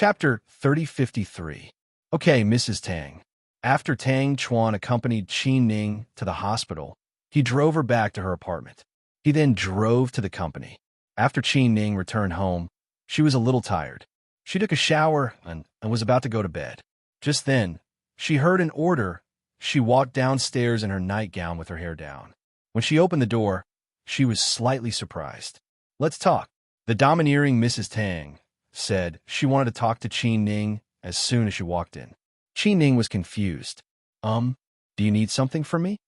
Chapter 3053. Okay, Mrs. Tang. After Tang Chuan accompanied Qin Ning to the hospital, he drove her back to her apartment. He then drove to the company. After Qin Ning returned home, she was a little tired. She took a shower and was about to go to bed. Just then, she heard an order. She walked downstairs in her nightgown with her hair down. When she opened the door, she was slightly surprised. "Let's talk," the domineering Mrs. Tang said. She wanted to talk to Qin Ning as soon as she walked in. Qin Ning was confused. Do you need something from me?"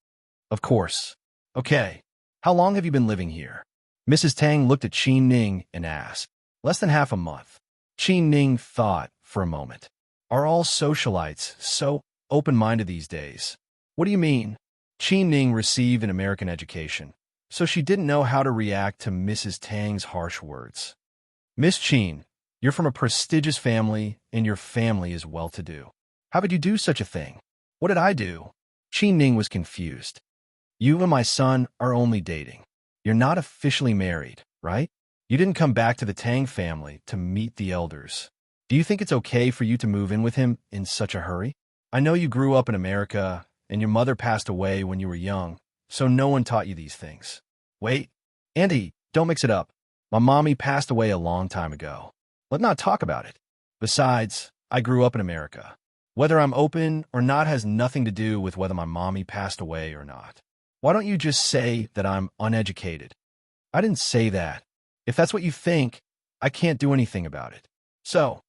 "Of course." "Okay. How long have you been living here?" Mrs. Tang looked at Qin Ning and asked. "Less than half a month." Qin Ning thought for a moment. "Are all socialites so open-minded these days?" "What do you mean?" Qin Ning received an American education, so she didn't know how to react to Mrs. Tang's harsh words. "Miss Qin, you're from a prestigious family, and your family is well-to-do. How could you do such a thing?" "What did I do?" Qin Ning was confused. "You and my son are only dating. You're not officially married, right? You didn't come back to the Tang family to meet the elders. Do you think it's okay for you to move in with him in such a hurry? I know you grew up in America, and your mother passed away when you were young, so no one taught you these things." "Wait, Auntie, don't mix it up. My mommy passed away a long time ago. Let's not talk about it. Besides, I grew up in America. Whether I'm open or not has nothing to do with whether my mommy passed away or not. Why don't you just say that I'm uneducated?" "I didn't say that. If that's what you think, I can't do anything about it." "So,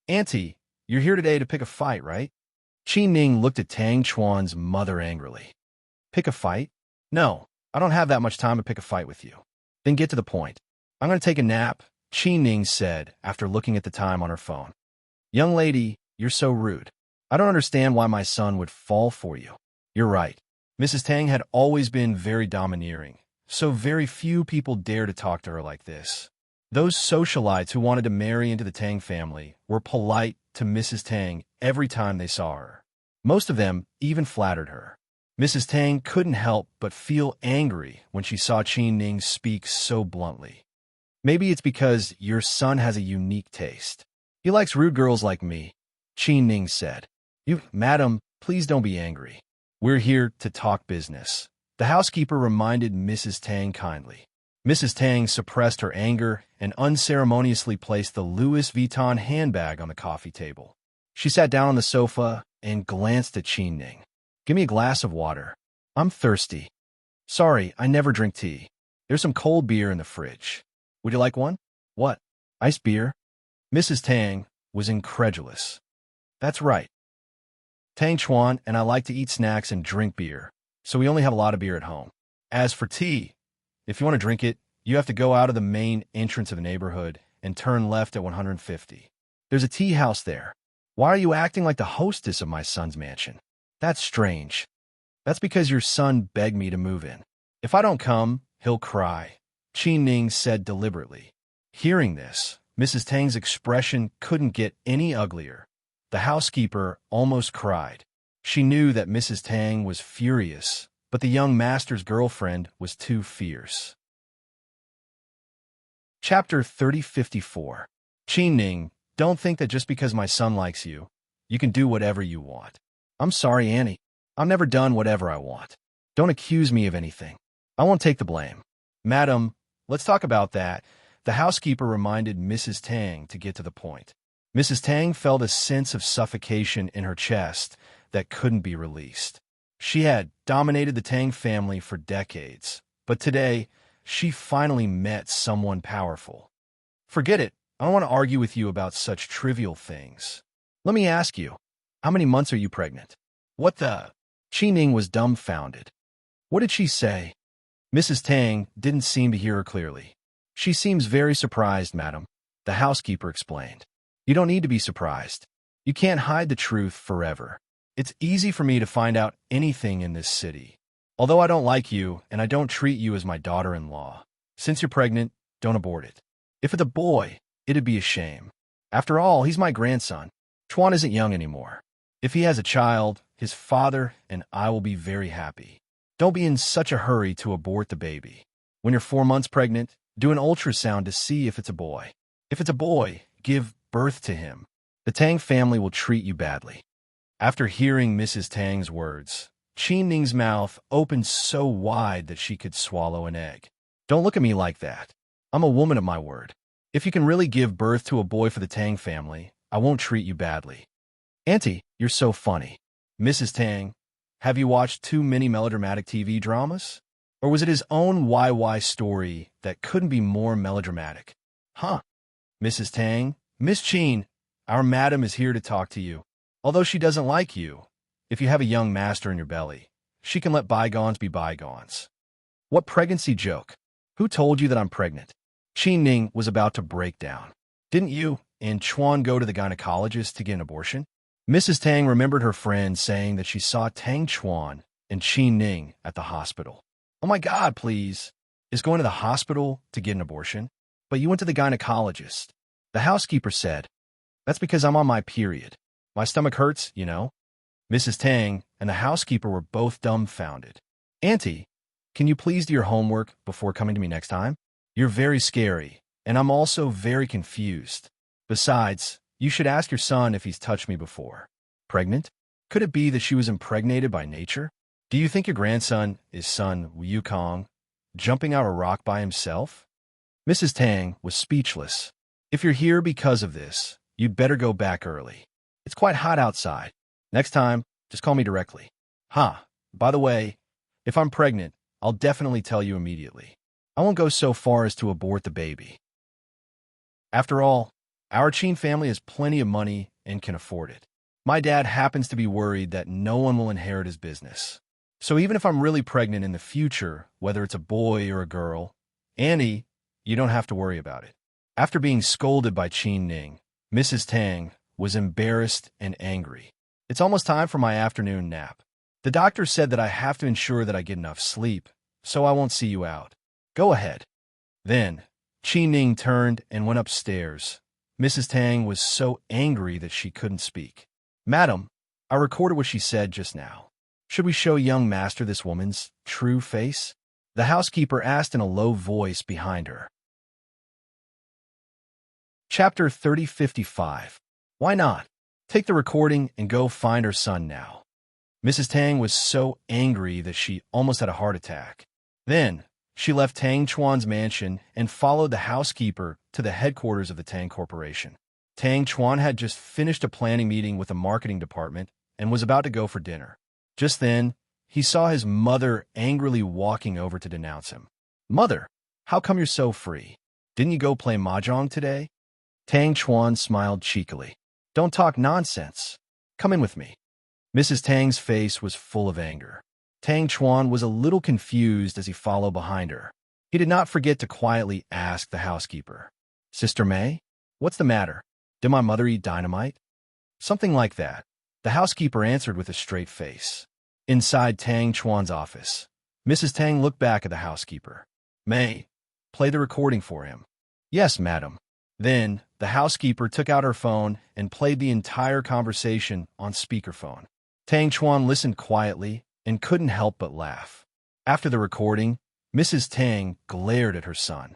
Auntie, you're here today to pick a fight, right?" Qin Ning looked at Tang Chuan's mother angrily. "Pick a fight? No, I don't have that much time to pick a fight with you." "Then get to the point." "I'm going to take a nap," Qin Ning said after looking at the time on her phone. "Young lady, you're so rude. I don't understand why my son would fall for you." "You're right." Mrs. Tang had always been very domineering, so very few people dared to talk to her like this. Those socialites who wanted to marry into the Tang family were polite to Mrs. Tang every time they saw her. Most of them even flattered her. Mrs. Tang couldn't help but feel angry when she saw Qin Ning speak so bluntly. "Maybe it's because your son has a unique taste. He likes rude girls like me," Qin Ning said. "Madam, please don't be angry. We're here to talk business," the housekeeper reminded Mrs. Tang kindly. Mrs. Tang suppressed her anger and unceremoniously placed the Louis Vuitton handbag on the coffee table. She sat down on the sofa and glanced at Qin Ning. "Give me a glass of water. I'm thirsty." "Sorry, I never drink tea. There's some cold beer in the fridge. Would you like one?" "What? Iced beer?" Mrs. Tang was incredulous. "That's right. Tang Chuan and I like to eat snacks and drink beer, so we only have a lot of beer at home. As for tea, if you want to drink it, you have to go out of the main entrance of the neighborhood and turn left at 150. There's a tea house there. Why are you acting like the hostess of my son's mansion?" "That's strange." "That's because your son begged me to move in. If I don't come, he'll cry," Qin Ning said deliberately. Hearing this, Mrs. Tang's expression couldn't get any uglier. The housekeeper almost cried. She knew that Mrs. Tang was furious, but the young master's girlfriend was too fierce. Chapter 3054. Qin Ning, don't think that just because my son likes you, you can do whatever you want. "I'm sorry, Annie. I've never done whatever I want. Don't accuse me of anything. I won't take the blame." "Madam, let's talk about that," the housekeeper reminded Mrs. Tang to get to the point. Mrs. Tang felt a sense of suffocation in her chest that couldn't be released. She had dominated the Tang family for decades, but today, she finally met someone powerful. "Forget it. I don't want to argue with you about such trivial things. Let me ask you, how many months are you pregnant?" "What the?" Qin Ning was dumbfounded. "What did she say?" Mrs. Tang didn't seem to hear her clearly. "She seems very surprised, madam," the housekeeper explained. "You don't need to be surprised. You can't hide the truth forever. It's easy for me to find out anything in this city. Although I don't like you and I don't treat you as my daughter-in-law. Since you're pregnant, don't abort it. If it's a boy, it'd be a shame. After all, he's my grandson. Chuan isn't young anymore. If he has a child, his father and I will be very happy. Don't be in such a hurry to abort the baby. When you're 4 months pregnant, do an ultrasound to see if it's a boy. If it's a boy, give birth to him. The Tang family will treat you badly. After hearing Mrs. Tang's words, Qin Ning's mouth opened so wide that she could swallow an egg. Don't look at me like that. I'm a woman of my word. If you can really give birth to a boy for the Tang family, I won't treat you badly. Auntie, you're so funny. Mrs. Tang, have you watched too many melodramatic TV dramas? Or was it his own YY story that couldn't be more melodramatic? Huh? Mrs. Tang, Miss Qin, our madam is here to talk to you. Although she doesn't like you, if you have a young master in your belly, she can let bygones be bygones. What pregnancy joke? Who told you that I'm pregnant? Qin Ning was about to break down. Didn't you and Chuan go to the gynecologist to get an abortion? Mrs. Tang remembered her friend saying that she saw Tang Chuan and Qin Ning at the hospital. Oh my God, please. Is going to the hospital to get an abortion? But you went to the gynecologist. The housekeeper said, that's because I'm on my period. My stomach hurts, you know. Mrs. Tang and the housekeeper were both dumbfounded. Auntie, can you please do your homework before coming to me next time? You're very scary, and I'm also very confused. Besides, you should ask your son if he's touched me before. Pregnant? Could it be that she was impregnated by nature? Do you think your grandson is son Yukong, jumping out a rock by himself? Mrs. Tang was speechless. If you're here because of this, you'd better go back early. It's quite hot outside. Next time, just call me directly. By the way, if I'm pregnant, I'll definitely tell you immediately. I won't go so far as to abort the baby. After all, our Qin family has plenty of money and can afford it. My dad happens to be worried that no one will inherit his business. So even if I'm really pregnant in the future, whether it's a boy or a girl, Annie, you don't have to worry about it. After being scolded by Qin Ning, Mrs. Tang was embarrassed and angry. It's almost time for my afternoon nap. The doctor said that I have to ensure that I get enough sleep, so I won't see you out. Go ahead. Then, Qin Ning turned and went upstairs. Mrs. Tang was so angry that she couldn't speak. Madam, I recorded what she said just now. Should we show young master this woman's true face? The housekeeper asked in a low voice behind her. Chapter 3055. Why not? Take the recording and go find her son now. Mrs. Tang was so angry that she almost had a heart attack. Then, she left Tang Chuan's mansion and followed the housekeeper to the headquarters of the Tang Corporation. Tang Chuan had just finished a planning meeting with the marketing department and was about to go for dinner. Just then, he saw his mother angrily walking over to denounce him. Mother, how come you're so free? Didn't you go play mahjong today? Tang Chuan smiled cheekily. Don't talk nonsense. Come in with me. Mrs. Tang's face was full of anger. Tang Chuan was a little confused as he followed behind her. He did not forget to quietly ask the housekeeper, Sister May, what's the matter? Did my mother eat dynamite? Something like that. The housekeeper answered with a straight face. Inside Tang Chuan's office, Mrs. Tang looked back at the housekeeper. May, play the recording for him. Yes, madam. Then, the housekeeper took out her phone and played the entire conversation on speakerphone. Tang Chuan listened quietly and couldn't help but laugh. After the recording, Mrs. Tang glared at her son.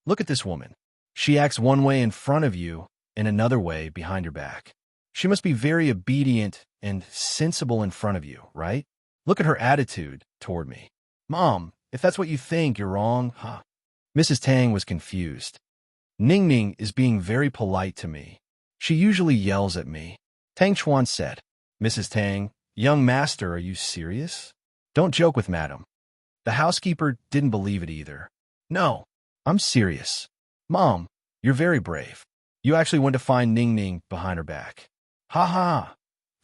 Look at this woman. She acts one way in front of you and another way behind your back. She must be very obedient and sensible in front of you, right? Look at her attitude toward me. Mom, if that's what you think, you're wrong, huh? Mrs. Tang was confused. Ning Ning is being very polite to me. She usually yells at me. Tang Chuan said. Mrs. Tang, young master, are you serious? Don't joke with madam. The housekeeper didn't believe it either. No, I'm serious. Mom, you're very brave. You actually went to find Ning Ning behind her back. Ha ha.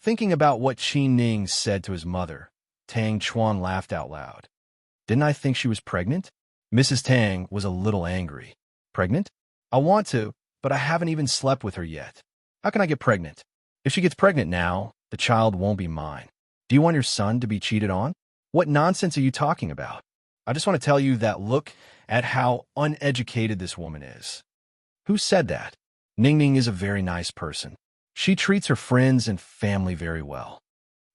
Thinking about what Qin Ning said to his mother, Tang Chuan laughed out loud. Didn't I think she was pregnant? Mrs. Tang was a little angry. Pregnant? I want to, but I haven't even slept with her yet. How can I get pregnant? If she gets pregnant now, the child won't be mine. Do you want your son to be cheated on? What nonsense are you talking about? I just want to tell you that look at how uneducated this woman is. Who said that? Ning Ning is a very nice person. She treats her friends and family very well.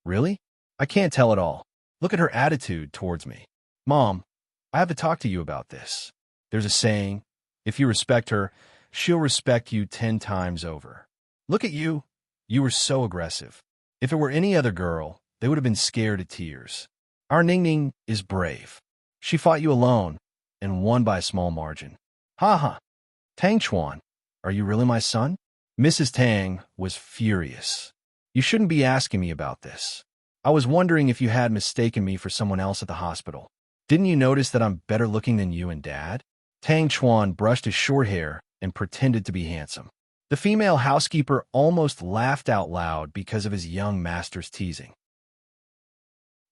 Really? I can't tell at all. Look at her attitude towards me. Mom, I have to talk to you about this. There's a saying, if you respect her, she'll respect you 10 times over. Look at you. You were so aggressive. If it were any other girl, they would have been scared to tears. Our Ning Ning is brave. She fought you alone and won by a small margin. Ha ha. Tang Chuan, are you really my son? Mrs. Tang was furious. You shouldn't be asking me about this. I was wondering if you had mistaken me for someone else at the hospital. Didn't you notice that I'm better looking than you and Dad? Tang Chuan brushed his short hair and pretended to be handsome. The female housekeeper almost laughed out loud because of his young master's teasing.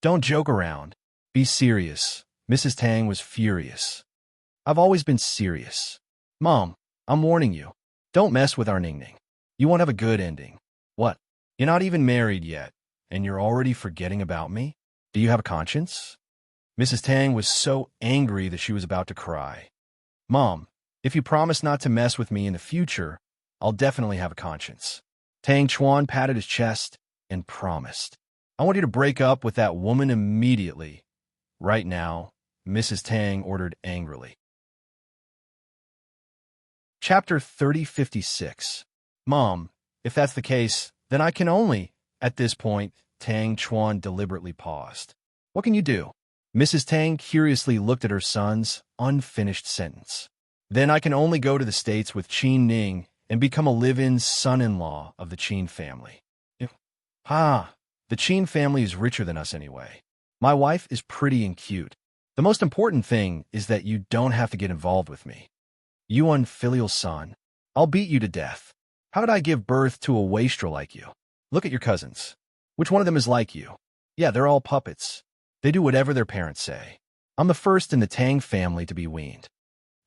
Don't joke around. Be serious. Mrs. Tang was furious. I've always been serious. Mom, I'm warning you. Don't mess with our Ning Ning. You won't have a good ending. What? You're not even married yet, and you're already forgetting about me? Do you have a conscience? Mrs. Tang was so angry that she was about to cry. Mom, if you promise not to mess with me in the future, I'll definitely have a conscience. Tang Chuan patted his chest and promised. I want you to break up with that woman immediately. Right now, Mrs. Tang ordered angrily. Chapter 3056. Mom, if that's the case, then I can only... At this point, Tang Chuan deliberately paused. What can you do? Mrs. Tang curiously looked at her son's unfinished sentence. Then I can only go to the States with Qin Ning and become a live-in son-in-law of the Qin family. The Qin family is richer than us anyway. My wife is pretty and cute. The most important thing is that you don't have to get involved with me. You unfilial son. I'll beat you to death. How did I give birth to a wastrel like you? Look at your cousins. Which one of them is like you? Yeah, they're all puppets. They do whatever their parents say. I'm the first in the Tang family to be weaned.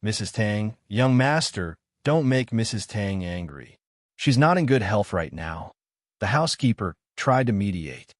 Mrs. Tang, young master, don't make Mrs. Tang angry. She's not in good health right now. The housekeeper tried to mediate.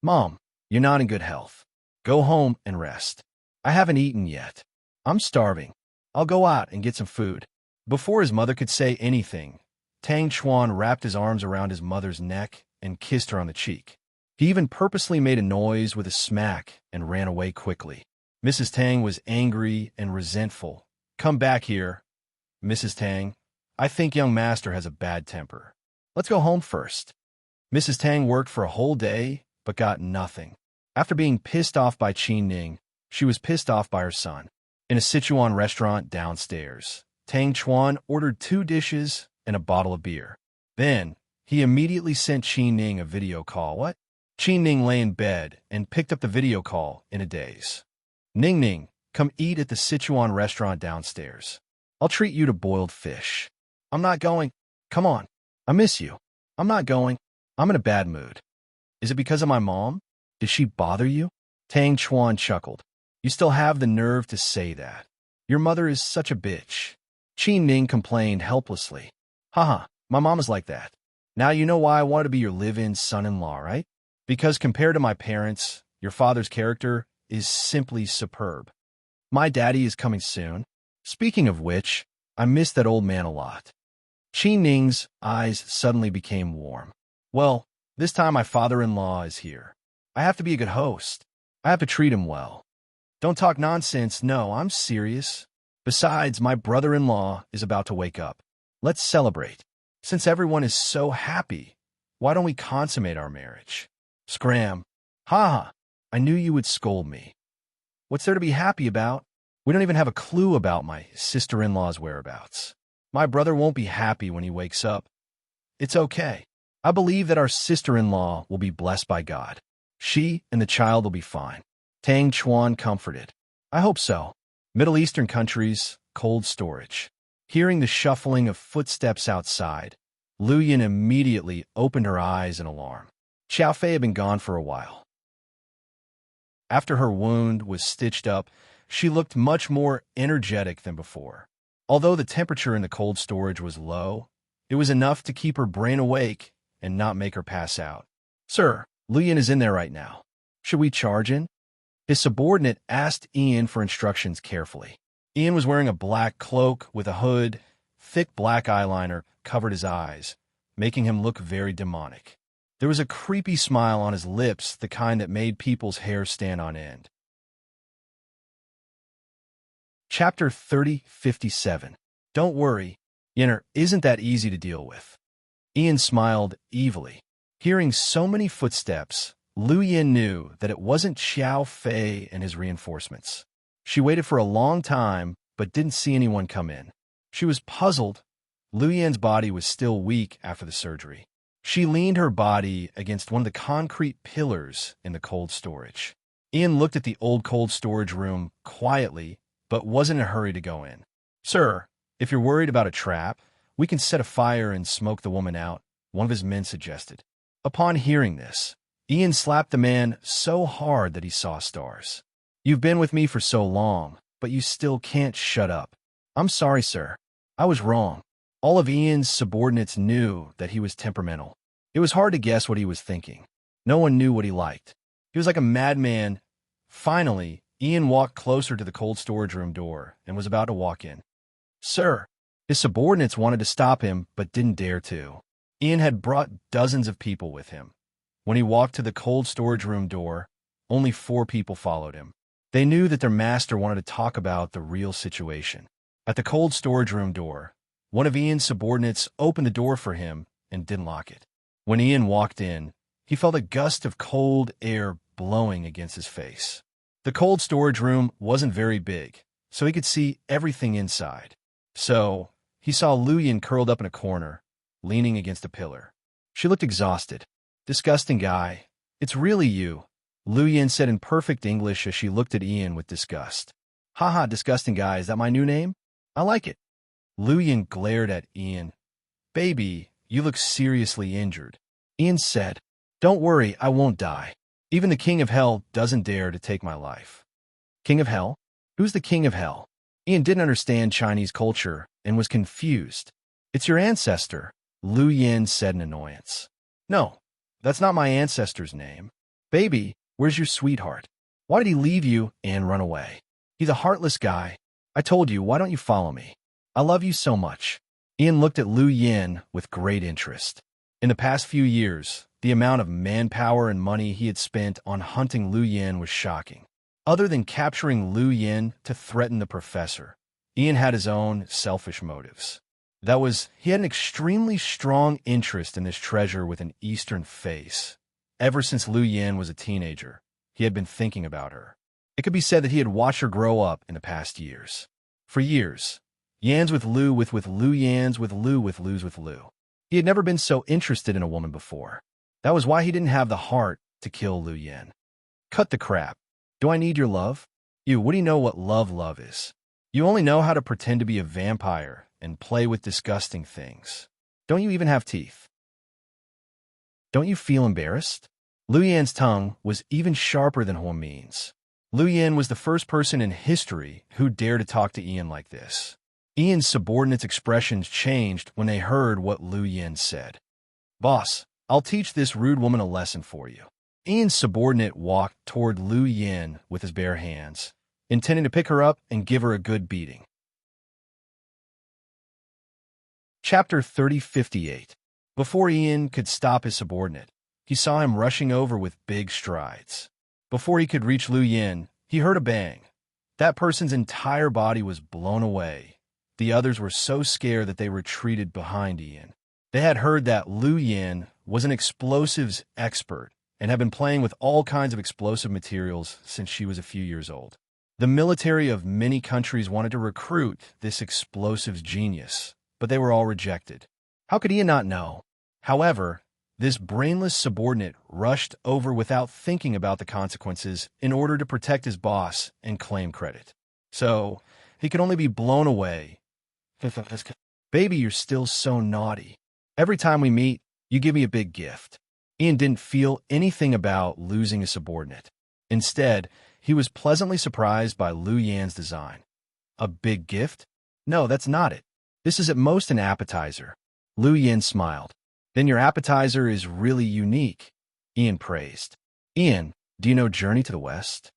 Mom, you're not in good health. Go home and rest. I haven't eaten yet. I'm starving. I'll go out and get some food. Before his mother could say anything, Tang Chuan wrapped his arms around his mother's neck and kissed her on the cheek. He even purposely made a noise with a smack and ran away quickly. Mrs. Tang was angry and resentful. Come back here. Mrs. Tang, I think young master has a bad temper. Let's go home first. Mrs. Tang worked for a whole day, but got nothing. After being pissed off by Qin Ning, she was pissed off by her son. In a Sichuan restaurant downstairs, Tang Chuan ordered 2 dishes and a bottle of beer. Then, he immediately sent Qin Ning a video call. What? Qin Ning lay in bed and picked up the video call in a daze. Ning Ning, come eat at the Sichuan restaurant downstairs. I'll treat you to boiled fish. I'm not going. Come on. I miss you. I'm not going. I'm in a bad mood. Is it because of my mom? Did she bother you? Tang Chuan chuckled. You still have the nerve to say that. Your mother is such a bitch. Qin Ning complained helplessly. Haha, my mom is like that. Now you know why I wanted to be your live-in son-in-law, right? Because compared to my parents, your father's character is simply superb. My daddy is coming soon. Speaking of which, I miss that old man a lot. Qin Ning's eyes suddenly became warm. Well, this time my father-in-law is here. I have to be a good host. I have to treat him well. Don't talk nonsense. No, I'm serious. Besides, my brother-in-law is about to wake up. Let's celebrate. Since everyone is so happy, why don't we consummate our marriage? Scram. Ha! I knew you would scold me. What's there to be happy about? We don't even have a clue about my sister-in-law's whereabouts. My brother won't be happy when he wakes up. It's okay. I believe that our sister-in-law will be blessed by God. She and the child will be fine. Tang Chuan comforted. I hope so. Middle Eastern countries, cold storage. Hearing the shuffling of footsteps outside, Lu Yin immediately opened her eyes in alarm. Xiao Fei had been gone for a while. After her wound was stitched up, she looked much more energetic than before. Although the temperature in the cold storage was low, it was enough to keep her brain awake and not make her pass out. Sir, Lu Yin is in there right now. Should we charge in? His subordinate asked Ian for instructions carefully. Ian was wearing a black cloak with a hood. Thick black eyeliner covered his eyes, making him look very demonic. There was a creepy smile on his lips, the kind that made people's hair stand on end. Chapter 3057. Don't worry, Yenner isn't that easy to deal with. Ian smiled evilly. Hearing so many footsteps, Lu Yin knew that it wasn't Xiao Fei and his reinforcements. She waited for a long time, but didn't see anyone come in. She was puzzled. Lu Yin's body was still weak after the surgery. She leaned her body against one of the concrete pillars in the cold storage. Ian looked at the old cold storage room quietly, but wasn't in a hurry to go in. "Sir, if you're worried about a trap, we can set a fire and smoke the woman out," one of his men suggested. Upon hearing this, Ian slapped the man so hard that he saw stars. "You've been with me for so long, but you still can't shut up." "I'm sorry, sir. I was wrong." All of Ian's subordinates knew that he was temperamental. It was hard to guess what he was thinking. No one knew what he liked. He was like a madman. Finally, Ian walked closer to the cold storage room door and was about to walk in. "Sir." His subordinates wanted to stop him, but didn't dare to. Ian had brought dozens of people with him. When he walked to the cold storage room door, only 4 people followed him. They knew that their master wanted to talk about the real situation. At the cold storage room door, one of Ian's subordinates opened the door for him and didn't lock it. When Ian walked in, he felt a gust of cold air blowing against his face. The cold storage room wasn't very big, so he could see everything inside. So, he saw Lu Yin curled up in a corner, leaning against a pillar. She looked exhausted. "Disgusting guy. It's really you," Lu Yin said in perfect English as she looked at Ian with disgust. "Haha, disgusting guy, is that my new name? I like it." Lu Yin glared at Ian. "Baby, you look seriously injured." Ian said, "Don't worry, I won't die. Even the King of Hell doesn't dare to take my life." "King of Hell? Who's the King of Hell?" Ian didn't understand Chinese culture and was confused. "It's your ancestor," Lu Yin said in annoyance. "No, that's not my ancestor's name. Baby, where's your sweetheart? Why did he leave you and run away? He's a heartless guy. I told you, why don't you follow me? I love you so much." Ian looked at Lu Yin with great interest. In the past few years, the amount of manpower and money he had spent on hunting Lu Yin was shocking. Other than capturing Lu Yin to threaten the professor, Ian had his own selfish motives. That was, he had an extremely strong interest in this treasure with an Eastern face. Ever since Lu Yin was a teenager, he had been thinking about her. It could be said that he had watched her grow up in the past years. For years, Yans with Lu with Lu, Yans with Lu with Lu's with Lu. He had never been so interested in a woman before. That was why he didn't have the heart to kill Lu Yin. "Cut the crap. Do I need your love? What do you know what love is? You only know how to pretend to be a vampire and play with disgusting things. Don't you even have teeth? Don't you feel embarrassed?" Lu Yan's tongue was even sharper than Huo Min's. Lu Yin was the first person in history who dared to talk to Ian like this. Ian's subordinates' expressions changed when they heard what Lu Yin said. "Boss, I'll teach this rude woman a lesson for you." Ian's subordinate walked toward Lu Yin with his bare hands, intending to pick her up and give her a good beating. Chapter 3058. Before Ian could stop his subordinate, he saw him rushing over with big strides. Before he could reach Lu Yin, he heard a bang. That person's entire body was blown away. The others were so scared that they retreated behind Ian. They had heard that Lu Yin was an explosives expert and had been playing with all kinds of explosive materials since she was a few years old. The military of many countries wanted to recruit this explosives genius, but they were all rejected. How could Ian not know? However, this brainless subordinate rushed over without thinking about the consequences in order to protect his boss and claim credit. So, he could only be blown away. "Baby, you're still so naughty. Every time we meet, you give me a big gift." Ian didn't feel anything about losing a subordinate. Instead, he was pleasantly surprised by Lu Yan's design. "A big gift? No, that's not it. This is at most an appetizer." Lu Yin smiled. "Then your appetizer is really unique," Ian praised. "Ian, do you know Journey to the West?"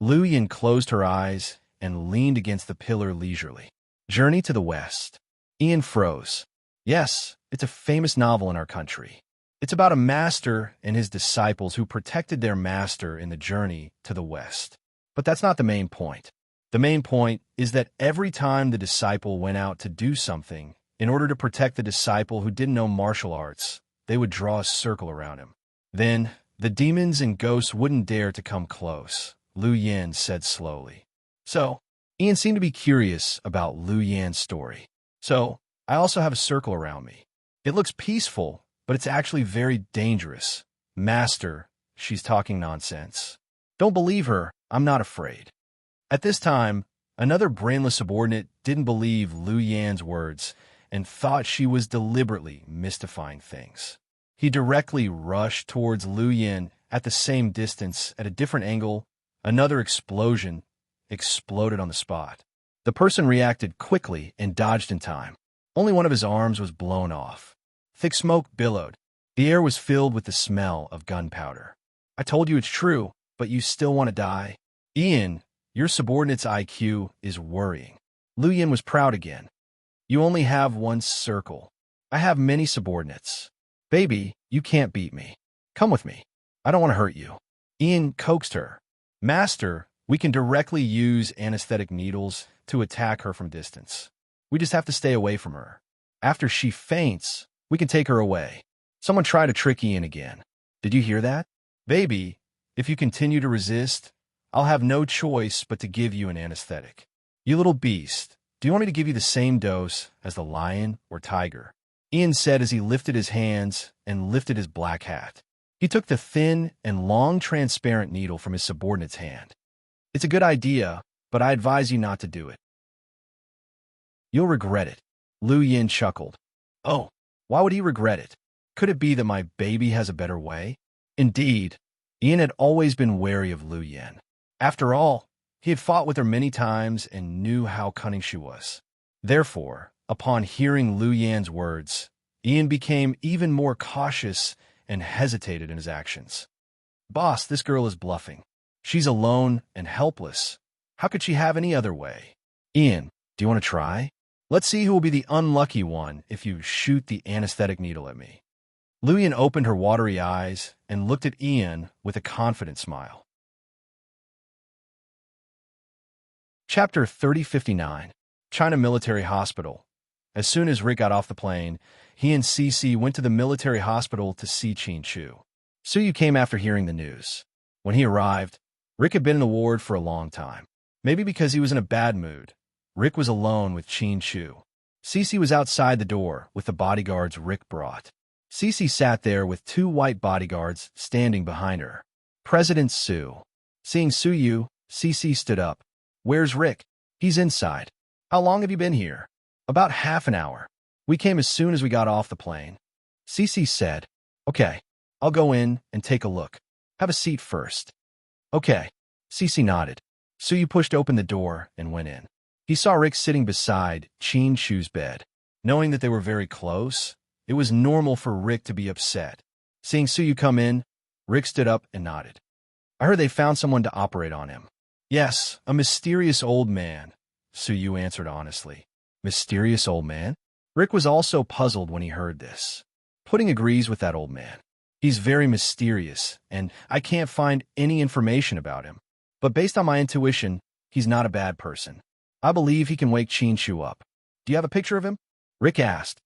Lu Yin closed her eyes and leaned against the pillar leisurely. Journey to the West. Ian froze. Yes, it's a famous novel in our country. It's about a master and his disciples who protected their master in the journey to the West. But that's not the main point. The main point is that every time the disciple went out to do something, In order to protect the disciple who didn't know martial arts, they would draw a circle around him. Then, the demons and ghosts wouldn't dare to come close, Lu Yan said slowly. So, Ian seemed to be curious about Lu Yan's story. So, I also have a circle around me. It looks peaceful, but it's actually very dangerous. Master, she's talking nonsense. Don't believe her, I'm not afraid. At this time, another brainless subordinate didn't believe Lu Yan's words and thought she was deliberately mystifying things. He directly rushed towards Lu Yan at the same distance at a different angle. Another explosion exploded on the spot. The person reacted quickly and dodged in time. Only one of his arms was blown off. Thick smoke billowed. The air was filled with the smell of gunpowder. I told you it's true, but you still want to die? Ian, your subordinate's IQ is worrying. Lu Yan was proud again. You only have one circle. I have many subordinates. Baby, you can't beat me. Come with me. I don't want to hurt you. Ian coaxed her. Master, we can directly use anesthetic needles to attack her from distance. We just have to stay away from her. After she faints, we can take her away. Someone tried to trick Ian again. Did you hear that? Baby, if you continue to resist, I'll have no choice but to give you an anesthetic. You little beast, do you want me to give you the same dose as the lion or tiger? Ian said as he lifted his hands and lifted his black hat. He took the thin and long transparent needle from his subordinate's hand. It's a good idea, but I advise you not to do it. You'll regret it. Lu Yan chuckled. Oh, why would he regret it? Could it be that my baby has a better way? Indeed, Ian had always been wary of Lu Yan. After all, he had fought with her many times and knew how cunning she was. Therefore, upon hearing Lu Yan's words, Ian became even more cautious and hesitated in his actions. Boss, this girl is bluffing. She's alone and helpless. How could she have any other way? Ian, do you want to try? Let's see who will be the unlucky one if you shoot the anesthetic needle at me. Lu Yan opened her watery eyes and looked at Ian with a confident smile. Chapter 3059, China Military Hospital. As soon as Rick got off the plane, he and Cece went to the military hospital to see Qin Chu. Suyu came after hearing the news. When he arrived, Rick had been in the ward for a long time. Maybe because he was in a bad mood, Rick was alone with Qin Chu. Cece was outside the door with the bodyguards Rick brought. Cece sat there with two white bodyguards standing behind her. President Su. Seeing Suyu, Cece stood up. Where's Rick? He's inside. How long have you been here? About half an hour. We came as soon as we got off the plane. Cece said, Okay, I'll go in and take a look. Have a seat first. Okay. Cece nodded. Suyu pushed open the door and went in. He saw Rick sitting beside Qin Chu's bed. Knowing that they were very close, it was normal for Rick to be upset. Seeing Suyu come in, Rick stood up and nodded. I heard they found someone to operate on him. Yes, a mysterious old man, Suyu answered honestly. Mysterious old man? Rick was also puzzled when he heard this. Pudding agrees with that old man. He's very mysterious, and I can't find any information about him. But based on my intuition, he's not a bad person. I believe he can wake Qin Chu up. Do you have a picture of him? Rick asked.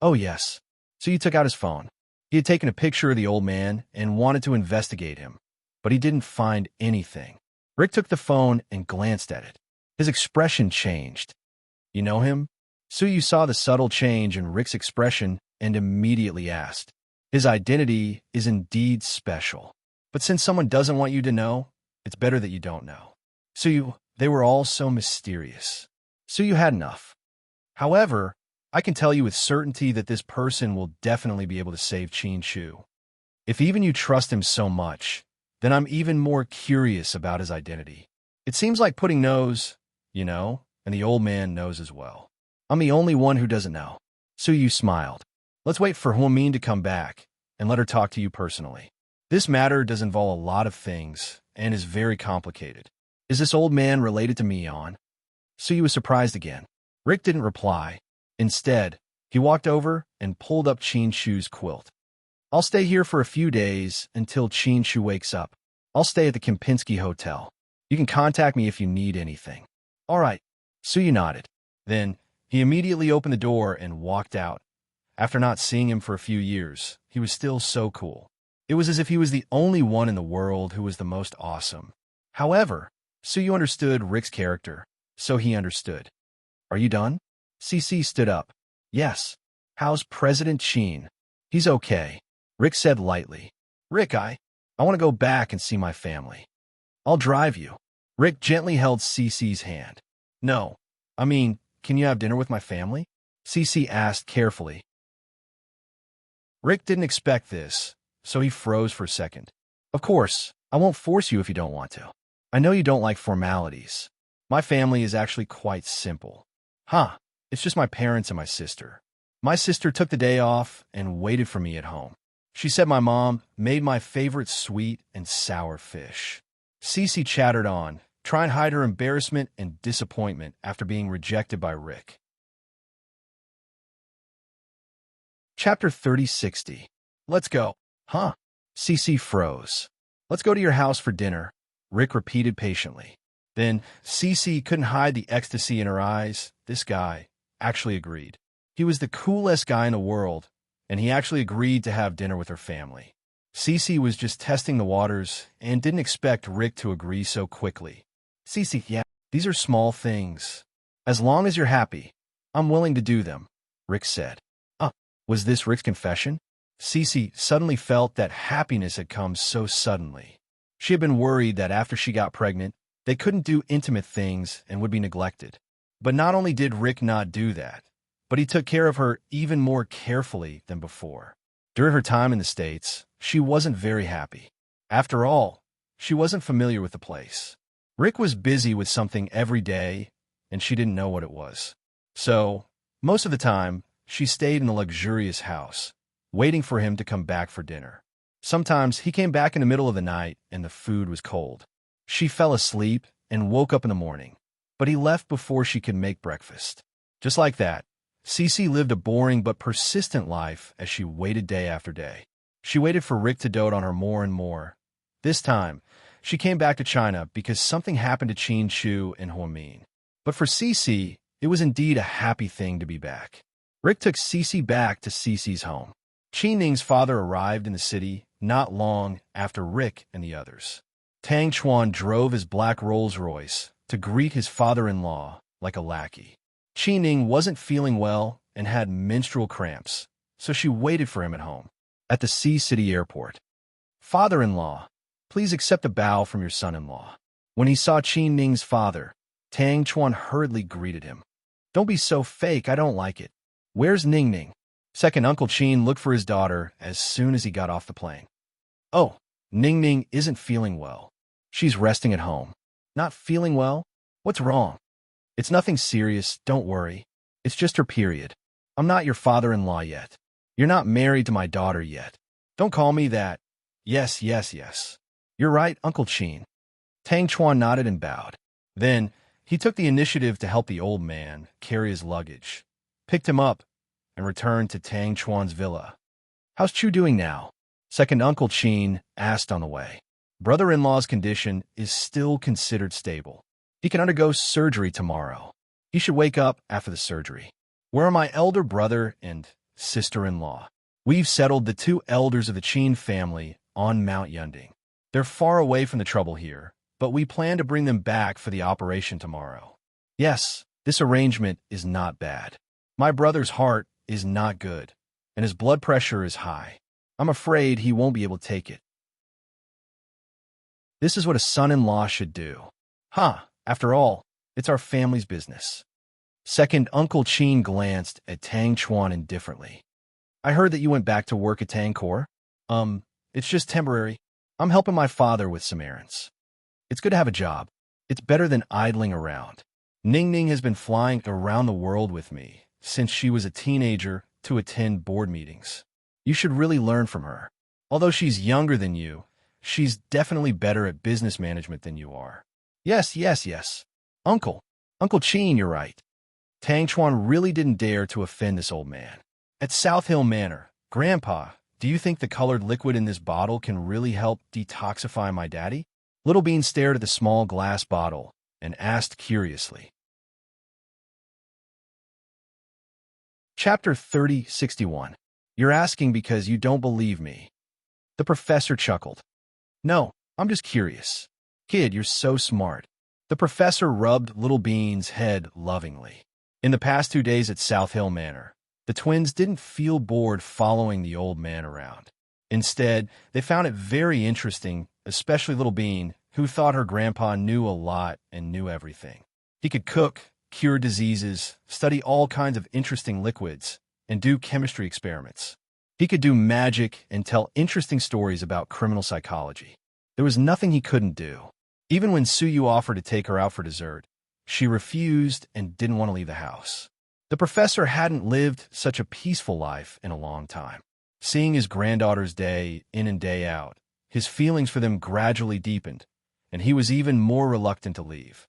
Oh, yes. Suyu took out his phone. He had taken a picture of the old man and wanted to investigate him, but he didn't find anything. Rick took the phone and glanced at it. His expression changed. You know him? Suyu saw the subtle change in Rick's expression and immediately asked. His identity is indeed special. But since someone doesn't want you to know, it's better that you don't know. Suyu, they were all so mysterious. Suyu had enough. However, I can tell you with certainty that this person will definitely be able to save Qin Chu. If even you trust him so much, then I'm even more curious about his identity. It seems like Pudding knows, you know, and the old man knows as well. I'm the only one who doesn't know. Suyu smiled. Let's wait for Huamin to come back and let her talk to you personally. This matter does involve a lot of things and is very complicated. Is this old man related to Mian? Suyu was surprised again. Rick didn't reply. Instead, he walked over and pulled up Qin Chu's quilt. I'll stay here for a few days until Qin Chu wakes up. I'll stay at the Kempinski Hotel. You can contact me if you need anything. All right. Suyu nodded. Then, He immediately opened the door and walked out. After not seeing him for a few years, he was still so cool. It was as if he was the only one in the world who was the most awesome. However, so you understood Rick's character, so he understood. Are you done? CC stood up. Yes. How's President Sheen? He's okay, Rick said lightly. Rick, I want to go back and see my family. I'll drive you. Rick gently held CC's hand. No, can you have dinner with my family? CC asked carefully. Rick didn't expect this, so he froze for a second. Of course, I won't force you if you don't want to. I know you don't like formalities. My family is actually quite simple. It's just my parents and my sister. My sister took the day off and waited for me at home. She said my mom made my favorite sweet and sour fish. Cece chattered on, trying to hide her embarrassment and disappointment after being rejected by Rick. Chapter 3060. Let's go. Cece froze. Let's go to your house for dinner, Rick repeated patiently. Then Cece couldn't hide the ecstasy in her eyes. This guy actually agreed. He was the coolest guy in the world, and he actually agreed to have dinner with her family. Cece was just testing the waters and didn't expect Rick to agree so quickly. Cece, yeah, these are small things. As long as you're happy, I'm willing to do them, Rick said. Was this Rick's confession? Cece suddenly felt that happiness had come so suddenly. She had been worried that after she got pregnant, they couldn't do intimate things and would be neglected. But not only did Rick not do that, but he took care of her even more carefully than before. During her time in the States, she wasn't very happy. After all, she wasn't familiar with the place. Rick was busy with something every day, and she didn't know what it was. So, most of the time, she stayed in the luxurious house, waiting for him to come back for dinner. Sometimes he came back in the middle of the night and the food was cold. She fell asleep and woke up in the morning, but he left before she could make breakfast. Just like that, Cece lived a boring but persistent life as she waited day after day. She waited for Rick to dote on her more and more. This time, she came back to China because something happened to Qin Chu and Huamin. But for Cece, it was indeed a happy thing to be back. Rick took Cece back to Cece's home. Qin Ning's father arrived in the city not long after Rick and the others. Tang Chuan drove his black Rolls-Royce to greet his father-in-law like a lackey. Qin Ning wasn't feeling well and had menstrual cramps, so she waited for him at home. At the Sea City airport. Father-in-law, please accept a bow from your son-in-law. When he saw Qin Ning's father, Tang Chuan hurriedly greeted him. Don't be so fake, I don't like it. Where's Ning Ning? Second Uncle Qin looked for his daughter as soon as he got off the plane. Oh, Ning Ning isn't feeling well. She's resting at home. Not feeling well? What's wrong? It's nothing serious, don't worry. It's just her period. I'm not your father-in-law yet. You're not married to my daughter yet. Don't call me that. Yes. You're right, Uncle Qin. Tang Chuan nodded and bowed. Then, he took the initiative to help the old man carry his luggage, picked him up, and returned to Tang Chuan's villa. How's Chu doing now? Second Uncle Qin asked on the way. Brother-in-law's condition is still considered stable. He can undergo surgery tomorrow. He should wake up after the surgery. Where are my elder brother and sister-in-law? We've settled the two elders of the Qin family on Mount Yunding. They're far away from the trouble here, but we plan to bring them back for the operation tomorrow. Yes, this arrangement is not bad. My brother's heart is not good, and his blood pressure is high. I'm afraid he won't be able to take it. This is what a son-in-law should do. After all, it's our family's business. Second Uncle Qin glanced at Tang Chuan indifferently. I heard that you went back to work at Tangkor. It's just temporary. I'm helping my father with some errands. It's good to have a job. It's better than idling around. Ning Ning has been flying around the world with me since she was a teenager to attend board meetings. You should really learn from her. Although she's younger than you, she's definitely better at business management than you are. Yes. Uncle Qin, you're right. Tang Chuan really didn't dare to offend this old man. At South Hill Manor, Grandpa, do you think the colored liquid in this bottle can really help detoxify my daddy? Little Bean stared at the small glass bottle and asked curiously. Chapter 3061. You're asking because you don't believe me. The professor chuckled. No, I'm just curious. Kid, you're so smart. The professor rubbed Little Bean's head lovingly. In the past 2 days at South Hill Manor, the twins didn't feel bored following the old man around. Instead, they found it very interesting, especially Little Bean, who thought her grandpa knew a lot and knew everything. He could cook, cure diseases, study all kinds of interesting liquids, and do chemistry experiments. He could do magic and tell interesting stories about criminal psychology. There was nothing he couldn't do. Even when Suyu offered to take her out for dessert, she refused and didn't want to leave the house. The professor hadn't lived such a peaceful life in a long time. Seeing his granddaughters day in and day out, his feelings for them gradually deepened, and he was even more reluctant to leave.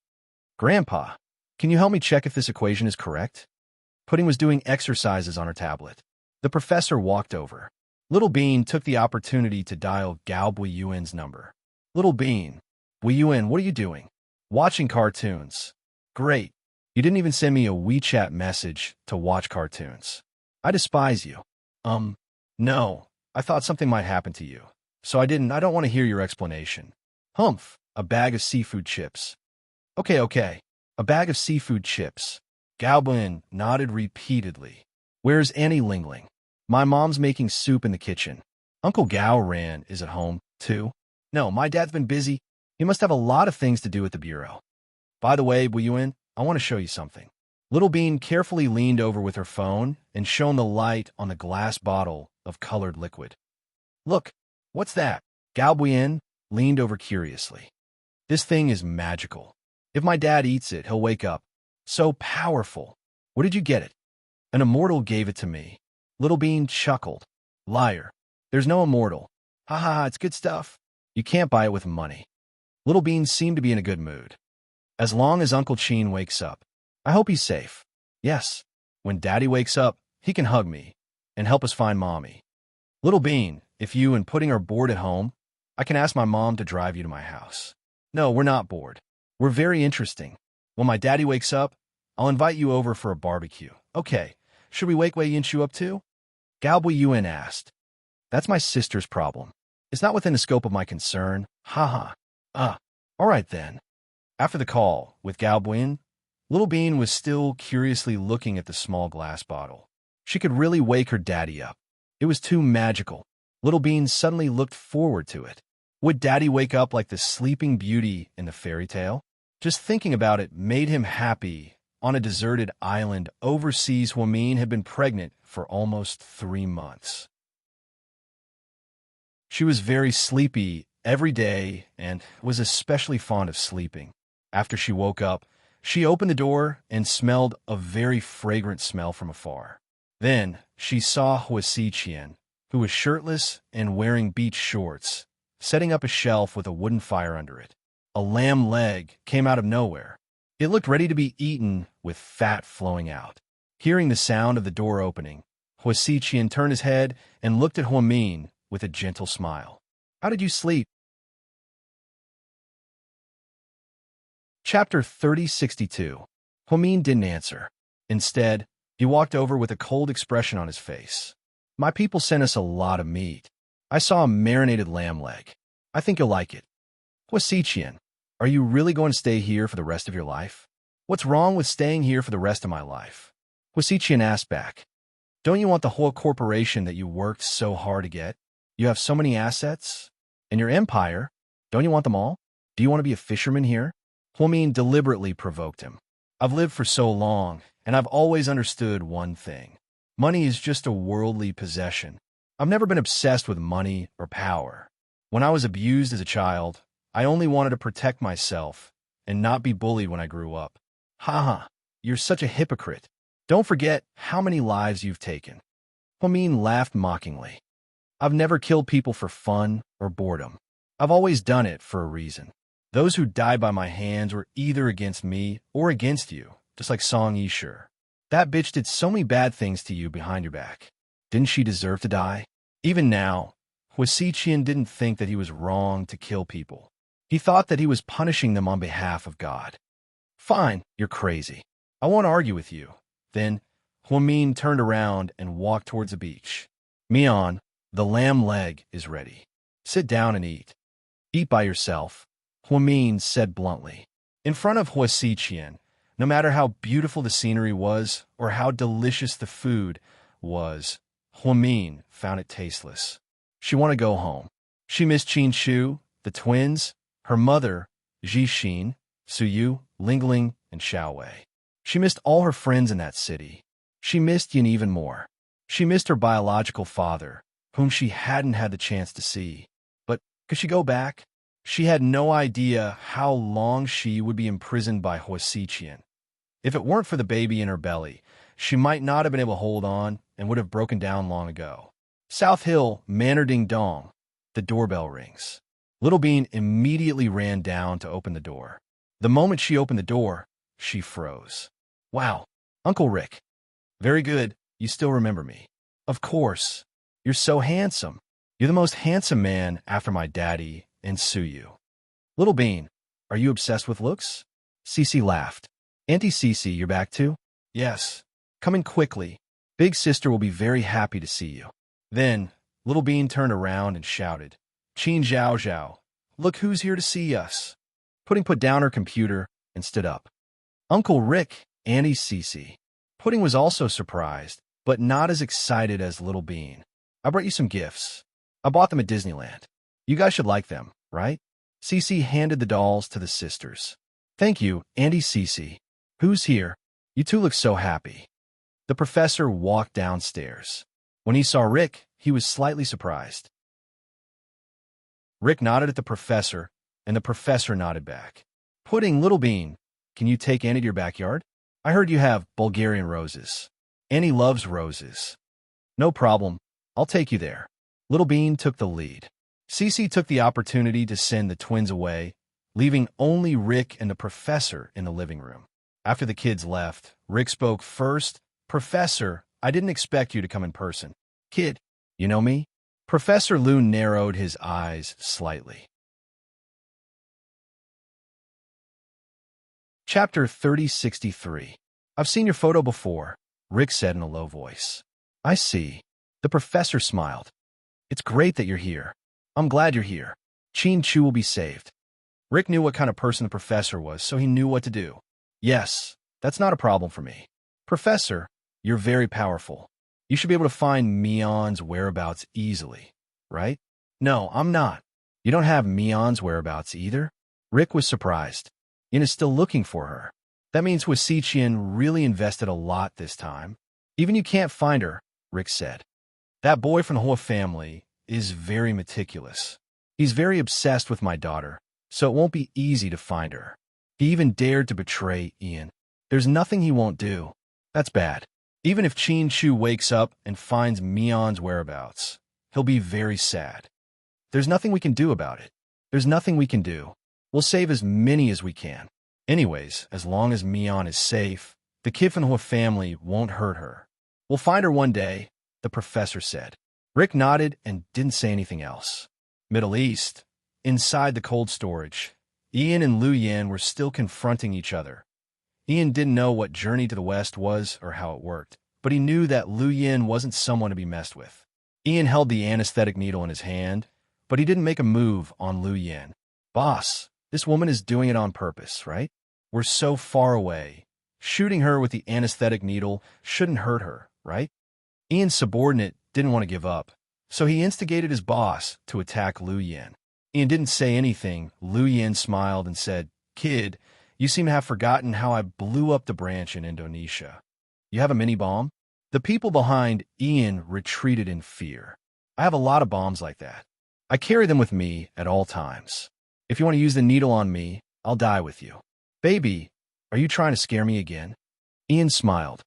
Grandpa, can you help me check if this equation is correct? Pudding was doing exercises on her tablet. The professor walked over. Little Bean took the opportunity to dial Gao Buiyuan's number. Little Bean, Buiyuan, what are you doing? Watching cartoons. Great. You didn't even send me a WeChat message to watch cartoons. I despise you. No. I thought something might happen to you. So I don't want to hear your explanation. Humph, a bag of seafood chips. Okay. A bag of seafood chips. Gao Buiyuan nodded repeatedly. Where's Annie Lingling? My mom's making soup in the kitchen. Uncle Gao Ran is at home, too. No, my dad's been busy. He must have a lot of things to do at the bureau. By the way, Buiyuan, I want to show you something. Little Bean carefully leaned over with her phone and shone the light on the glass bottle of colored liquid. Look, what's that? Gao Buiyuan leaned over curiously. This thing is magical. If my dad eats it, he'll wake up. So powerful. Where did you get it? An immortal gave it to me. Little Bean chuckled. Liar. There's no immortal. Ha ha ha, it's good stuff. You can't buy it with money. Little Bean seemed to be in a good mood. As long as Uncle Chin wakes up, I hope he's safe. Yes, when Daddy wakes up, he can hug me and help us find Mommy. Little Bean, if you and Pudding are bored at home, I can ask my mom to drive you to my house. No, we're not bored. We're very interesting. When my daddy wakes up, I'll invite you over for a barbecue. Okay, should we wake Wei Yinshu up too? Gao Buiyuan asked. That's my sister's problem. It's not within the scope of my concern. Ha ha. All right then. After the call with Gao Buiyuan, Little Bean was still curiously looking at the small glass bottle. She could really wake her daddy up. It was too magical. Little Bean suddenly looked forward to it. Would Daddy wake up like the Sleeping Beauty in the fairy tale? Just thinking about it made him happy. On a deserted island overseas, Huamin had been pregnant for almost 3 months. She was very sleepy every day and was especially fond of sleeping. After she woke up, she opened the door and smelled a very fragrant smell from afar. Then she saw Huasi Qian, who was shirtless and wearing beach shorts, setting up a shelf with a wooden fire under it. A lamb leg came out of nowhere. It looked ready to be eaten with fat flowing out. Hearing the sound of the door opening, Huasi Qian turned his head and looked at Huamin with a gentle smile. How did you sleep? Chapter 3062. Huamin didn't answer. Instead, he walked over with a cold expression on his face. My people sent us a lot of meat. I saw a marinated lamb leg. I think you'll like it. Huasi Qian, are you really going to stay here for the rest of your life? What's wrong with staying here for the rest of my life? Huasi Qian asked back. Don't you want the whole corporation that you worked so hard to get? You have so many assets? And your empire? Don't you want them all? Do you want to be a fisherman here? Huamin deliberately provoked him. I've lived for so long, and I've always understood one thing. Money is just a worldly possession. I've never been obsessed with money or power. When I was abused as a child, I only wanted to protect myself and not be bullied when I grew up. Ha, you're such a hypocrite. Don't forget how many lives you've taken. Huamin laughed mockingly. I've never killed people for fun or boredom. I've always done it for a reason. Those who died by my hands were either against me or against you, just like Song Yishur. That bitch did so many bad things to you behind your back. Didn't she deserve to die? Even now, Huasi Qian didn't think that he was wrong to kill people. He thought that he was punishing them on behalf of God. Fine, you're crazy. I won't argue with you. Then, Huamin turned around and walked towards the beach. Mian, the lamb leg is ready. Sit down and eat. Eat by yourself, Huamin said bluntly. In front of Hua Xiqian, no matter how beautiful the scenery was or how delicious the food was, Huamin found it tasteless. She wanted to go home. She missed Qin Shu, the twins, her mother, Jixin, Suyu, Lingling, and Xiaowei. She missed all her friends in that city. She missed Yin even more. She missed her biological father, whom she hadn't had the chance to see. But could she go back? She had no idea how long she would be imprisoned by Hua Xiqian. If it weren't for the baby in her belly, she might not have been able to hold on and would have broken down long ago. South Hill, Manor Ding Dong. The doorbell rings. Little Bean immediately ran down to open the door. The moment she opened the door, she froze. Wow, Uncle Rick. Very good, you still remember me. Of course. You're so handsome. You're the most handsome man after my daddy and Suyu. Little Bean, are you obsessed with looks? Cece laughed. Auntie Cece, you're back too? Yes. Come in quickly. Big sister will be very happy to see you. Then, Little Bean turned around and shouted, Qin Zhao Zhao, look who's here to see us. Pudding put down her computer and stood up. Uncle Rick, Auntie Cece. Pudding was also surprised, but not as excited as Little Bean. I brought you some gifts. I bought them at Disneyland. You guys should like them, right? Cece handed the dolls to the sisters. Thank you, Auntie Cece. Who's here? You two look so happy. The professor walked downstairs. When he saw Rick, he was slightly surprised. Rick nodded at the professor, and the professor nodded back. Pudding, Little Bean, can you take Annie to your backyard? I heard you have Bulgarian roses. Annie loves roses. No problem. I'll take you there. Little Bean took the lead. Cece took the opportunity to send the twins away, leaving only Rick and the professor in the living room. After the kids left, Rick spoke first. Professor, I didn't expect you to come in person. Kid, you know me? Professor Lu narrowed his eyes slightly. Chapter 3063. I've seen your photo before, Rick said in a low voice. I see. The professor smiled. It's great that you're here. I'm glad you're here. Qin Chu will be saved. Rick knew what kind of person the professor was, so he knew what to do. Yes, that's not a problem for me. Professor, you're very powerful. You should be able to find Mion's whereabouts easily, right? No, I'm not. You don't have Mion's whereabouts either? Rick was surprised. Yin is still looking for her. That means Hua Xiqian really invested a lot this time. Even you can't find her, Rick said. That boy from the Hua family is very meticulous. He's very obsessed with my daughter, so it won't be easy to find her. He even dared to betray Ian. There's nothing he won't do. That's bad. Even if Qin Chu wakes up and finds Mion's whereabouts, he'll be very sad. There's nothing we can do about it. There's nothing we can do. We'll save as many as we can. Anyways, as long as Mion is safe, the kid from the Hua family won't hurt her. We'll find her one day, the professor said. Rick nodded and didn't say anything else. Middle East. Inside the cold storage, Ian and Lu Yan were still confronting each other. Ian didn't know what Journey to the West was or how it worked, but he knew that Lu Yan wasn't someone to be messed with. Ian held the anesthetic needle in his hand, but he didn't make a move on Lu Yan. Boss, this woman is doing it on purpose, right? We're so far away. Shooting her with the anesthetic needle shouldn't hurt her, right? Ian's subordinate didn't want to give up, so he instigated his boss to attack Lu Yan. Ian didn't say anything. Lu Yan smiled and said, Kid, you seem to have forgotten how I blew up the branch in Indonesia. You have a mini bomb? The people behind Ian retreated in fear. I have a lot of bombs like that. I carry them with me at all times. If you want to use the needle on me, I'll die with you. Baby, are you trying to scare me again? Ian smiled.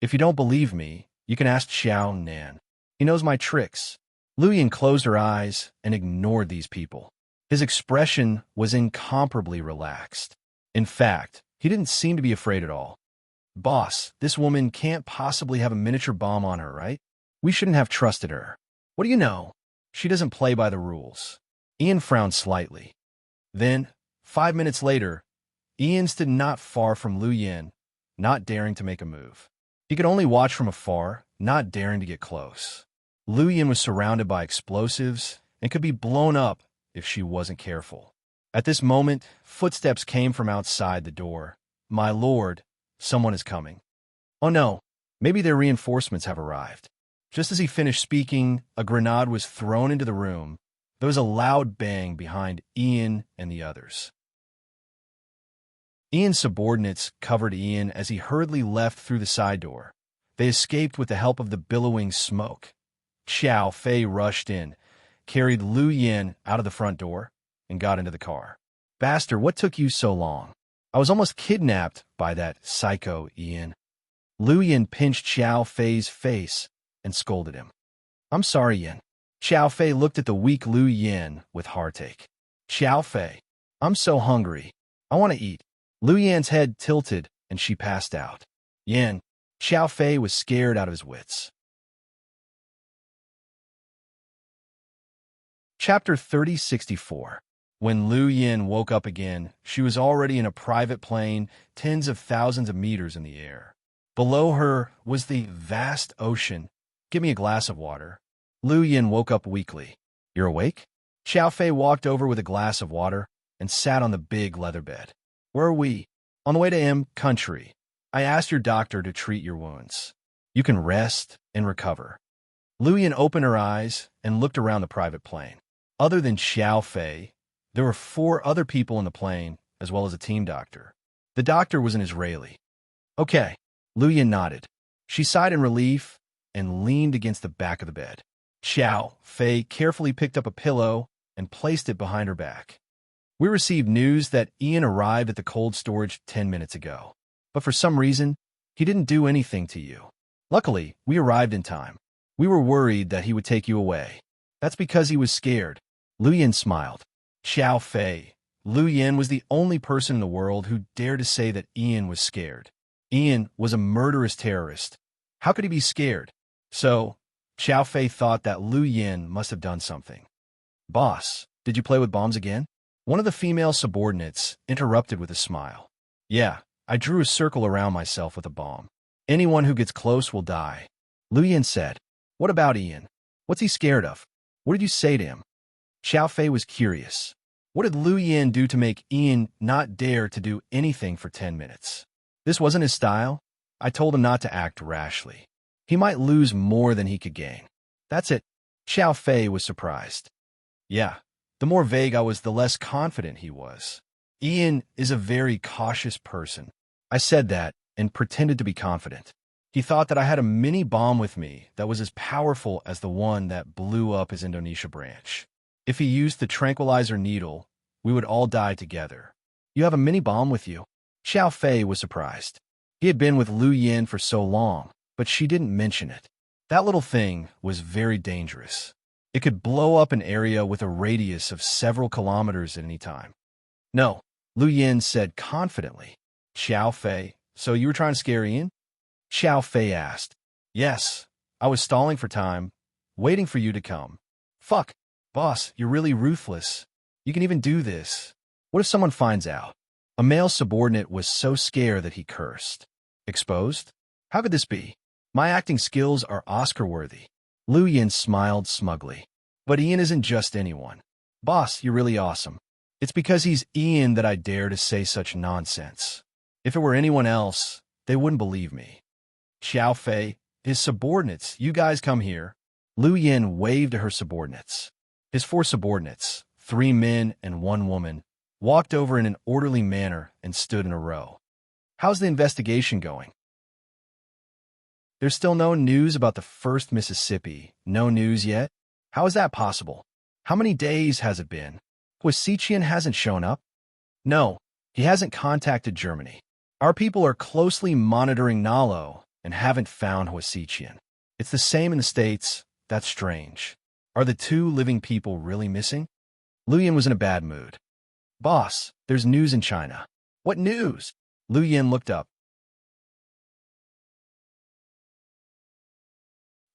If you don't believe me, you can ask Xiao Nan. He knows my tricks. Lu Yan closed her eyes and ignored these people. His expression was incomparably relaxed. In fact, he didn't seem to be afraid at all. Boss, this woman can't possibly have a miniature bomb on her, right? We shouldn't have trusted her. What do you know? She doesn't play by the rules. Ian frowned slightly. Then, 5 minutes later, Ian stood not far from Lu Yan, not daring to make a move. He could only watch from afar, not daring to get close. Lu Yin was surrounded by explosives and could be blown up if she wasn't careful. At this moment, footsteps came from outside the door. "My lord, someone is coming." "Oh no, maybe their reinforcements have arrived." Just as he finished speaking, a grenade was thrown into the room. There was a loud bang behind Ian and the others. Ian's subordinates covered Ian as he hurriedly left through the side door. They escaped with the help of the billowing smoke. Xiao Fei rushed in, carried Lu Yin out of the front door, and got into the car. "Bastard, what took you so long? I was almost kidnapped by that psycho, Ian." Lu Yin pinched Xiao Fei's face and scolded him. "I'm sorry, Yin." Xiao Fei looked at the weak Lu Yin with heartache. "Xiao Fei, I'm so hungry. I want to eat." Lu Yin's head tilted and she passed out. "Yin." Xiao Fei was scared out of his wits. Chapter 3064. When Lu Yin woke up again, she was already in a private plane, tens of thousands of meters in the air. Below her was the vast ocean. "Give me a glass of water." Lu Yin woke up weakly. "You're awake?" Xiao Fei walked over with a glass of water and sat on the big leather bed. "Where are we?" "On the way to M country. I asked your doctor to treat your wounds. You can rest and recover." Lu Yin opened her eyes and looked around the private plane. Other than Xiao Fei, there were 4 other people in the plane, as well as a team doctor. The doctor was an Israeli. "Okay." Lu Yin nodded. She sighed in relief and leaned against the back of the bed. Xiao Fei carefully picked up a pillow and placed it behind her back. "We received news that Ian arrived at the cold storage 10 minutes ago. But for some reason, he didn't do anything to you. Luckily, we arrived in time. We were worried that he would take you away. That's because he was scared." Lu Yin smiled. Xiao Fei, Lu Yin was the only person in the world who dared to say that Ian was scared. Ian was a murderous terrorist. How could he be scared? So, Xiao Fei thought that Lu Yin must have done something. "Boss, did you play with bombs again?" One of the female subordinates interrupted with a smile. "Yeah, I drew a circle around myself with a bomb. Anyone who gets close will die." Lu Yin said. "What about Ian? What's he scared of? What did you say to him?" Xiao Fei was curious. What did Lu Yin do to make Ian not dare to do anything for 10 minutes? This wasn't his style. I told him not to act rashly. He might lose more than he could gain. That's it. Xiao Fei was surprised. Yeah, the more vague I was, the less confident he was. Ian is a very cautious person. I said that and pretended to be confident. He thought that I had a mini bomb with me that was as powerful as the one that blew up his Indonesia branch. If he used the tranquilizer needle, we would all die together. "You have a mini bomb with you?" Xiao Fei was surprised. He had been with Lu Yin for so long, but she didn't mention it. That little thing was very dangerous. It could blow up an area with a radius of several kilometers at any time. "No," Lu Yin said confidently. Xiao Fei, "So you were trying to scare Ian?" Xiao Fei asked. "Yes, I was stalling for time, waiting for you to come." "Fuck, boss, you're really ruthless. You can even do this. What if someone finds out?" A male subordinate was so scared that he cursed. "Exposed? How could this be? My acting skills are Oscar-worthy." Lu Yin smiled smugly. "But Ian isn't just anyone. Boss, you're really awesome. It's because he's Ian that I dare to say such nonsense. If it were anyone else, they wouldn't believe me." Xiao Fei, his subordinates, "You guys come here." Lu Yin waved to her subordinates. His 4 subordinates, 3 men and 1 woman, walked over in an orderly manner and stood in a row. "How's the investigation going?" "There's still no news about the 1st Mississippi. No news yet? How is that possible? How many days has it been? Huasiqian hasn't shown up?" "No, he hasn't contacted Germany. Our people are closely monitoring Nalo and haven't found Huasiqian. It's the same in the States. That's strange. Are the 2 living people really missing?" Lu Yin was in a bad mood. "Boss, there's news in China." "What news?" Lu Yin looked up.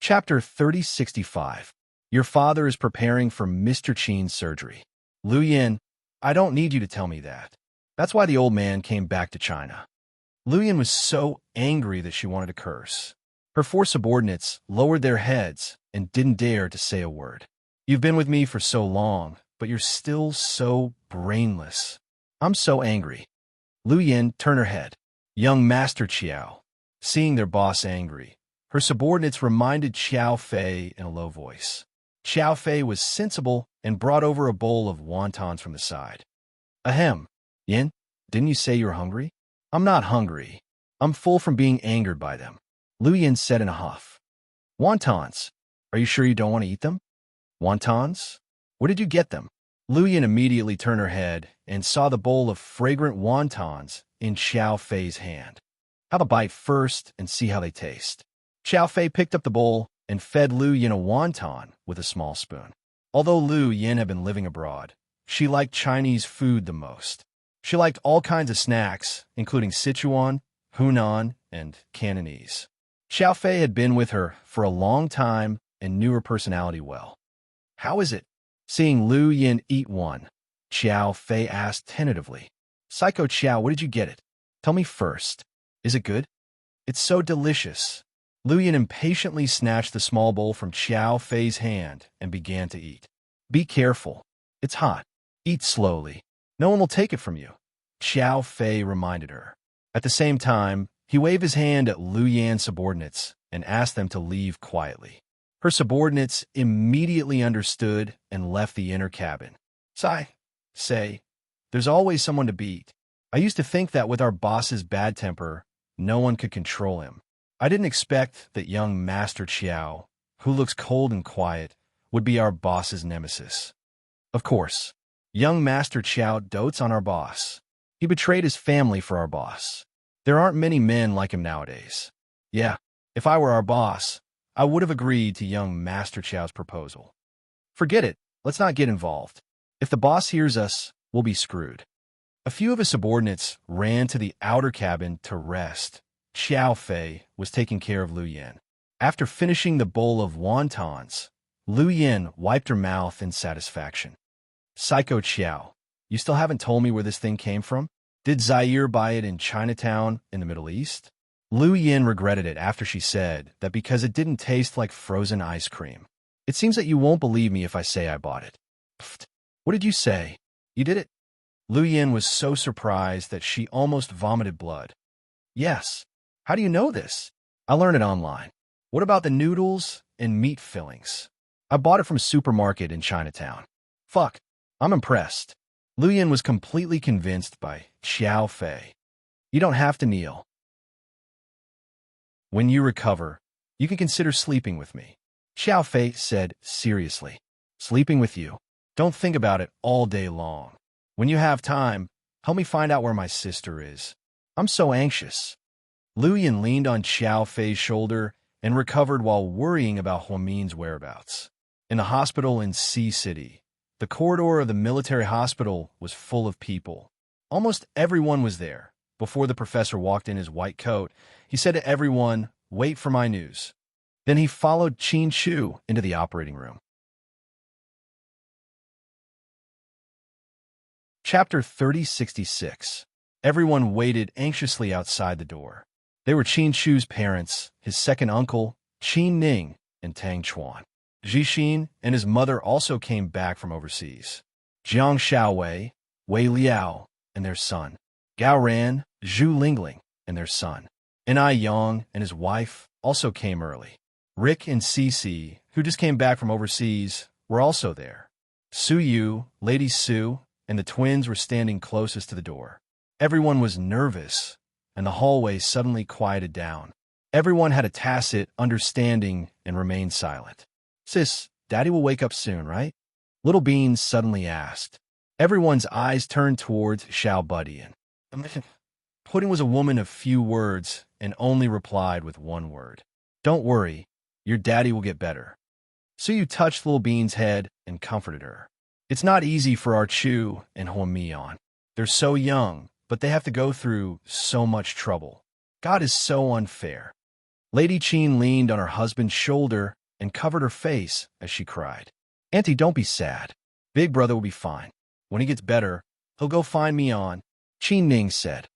Chapter 3065. Your father is preparing for Mr. Qin's surgery. Lu Yin, I don't need you to tell me that. That's why the old man came back to China. Lu Yin was so angry that she wanted to curse. Her four subordinates lowered their heads and didn't dare to say a word. You've been with me for so long, but you're still so brainless. I'm so angry. Lu Yin turned her head. Young Master Qiao. Seeing their boss angry, her subordinates reminded Qiao Fei in a low voice. Qiao Fei was sensible and brought over a bowl of wontons from the side. Ahem. Yin, didn't you say you were hungry? I'm not hungry. I'm full from being angered by them. Lu Yin said in a huff. Wontons. Are you sure you don't want to eat them? Wontons? Where did you get them? Lu Yin immediately turned her head and saw the bowl of fragrant wontons in Xiao Fei's hand. Have a bite first and see how they taste. Xiao Fei picked up the bowl and fed Lu Yin a wonton with a small spoon. Although Lu Yin had been living abroad, she liked Chinese food the most. She liked all kinds of snacks, including Sichuan, Hunan, and Cantonese. Xiao Fei had been with her for a long time and knew her personality well. How is it? Seeing Lu Yin eat one, Xiao Fei asked tentatively. Psycho Qiao, where did you get it? Tell me first. Is it good? It's so delicious. Lu Yin impatiently snatched the small bowl from Xiao Fei's hand and began to eat. Be careful. It's hot. Eat slowly. No one will take it from you, Xiao Fei reminded her. At the same time, he waved his hand at Lu Yin's subordinates and asked them to leave quietly. Her subordinates immediately understood and left the inner cabin. Say, there's always someone to beat. I used to think that with our boss's bad temper, no one could control him. I didn't expect that young Master Qiao, who looks cold and quiet, would be our boss's nemesis. Of course, young Master Qiao dotes on our boss. He betrayed his family for our boss. There aren't many men like him nowadays. Yeah, if I were our boss, I would have agreed to young Master Qiao's proposal. Forget it, let's not get involved. If the boss hears us, we'll be screwed. A few of his subordinates ran to the outer cabin to rest. Xiao Fei was taking care of Lu Yin. After finishing the bowl of wontons, Lu Yin wiped her mouth in satisfaction. Psycho Qiao, you still haven't told me where this thing came from? Did Zaire buy it in Chinatown in the Middle East? Lu Yin regretted it after she said that because it didn't taste like frozen ice cream. It seems that you won't believe me if I say I bought it. Pfft. What did you say? You did it? Lu Yin was so surprised that she almost vomited blood. Yes. How do you know this? I learned it online. What about the noodles and meat fillings? I bought it from a supermarket in Chinatown. Fuck. I'm impressed. Lu Yin was completely convinced by Xiao Fei. You don't have to kneel. When you recover, you can consider sleeping with me, Xiao Fei said seriously. Sleeping with you. Don't think about it all day long. When you have time, help me find out where my sister is. I'm so anxious. Lu Yin leaned on Xiao Fei's shoulder and recovered while worrying about Huamin's whereabouts. In the hospital in Sea City, the corridor of the military hospital was full of people. Almost everyone was there. Before the professor walked in his white coat, he said to everyone, "Wait for my news." Then he followed Qin Shu into the operating room. Chapter 3066. Everyone waited anxiously outside the door. They were Qin Shu's parents, his second uncle, Qin Ning, and Tang Chuan. Zhixin and his mother also came back from overseas. Jiang Xiaowei, Wei Liao, and their son. Gao Ran, Zhu Lingling, and their son. Ai Yang and his wife also came early. Rick and Cici, who just came back from overseas, were also there. Su Yu, Lady Su, and the twins were standing closest to the door. Everyone was nervous, and the hallway suddenly quieted down. Everyone had a tacit understanding and remained silent. Sis, Daddy will wake up soon, right? Little Beans suddenly asked. Everyone's eyes turned towards Xiao Budian. Pudding was a woman of few words and only replied with one word. Don't worry, your daddy will get better. Suyu touched Little Bean's head and comforted her. It's not easy for our Chu and Huamian. They're so young, but they have to go through so much trouble. God is so unfair. Lady Qin leaned on her husband's shoulder and covered her face as she cried. Auntie, don't be sad. Big brother will be fine. When he gets better, he'll go find Mian, Qin Ning said.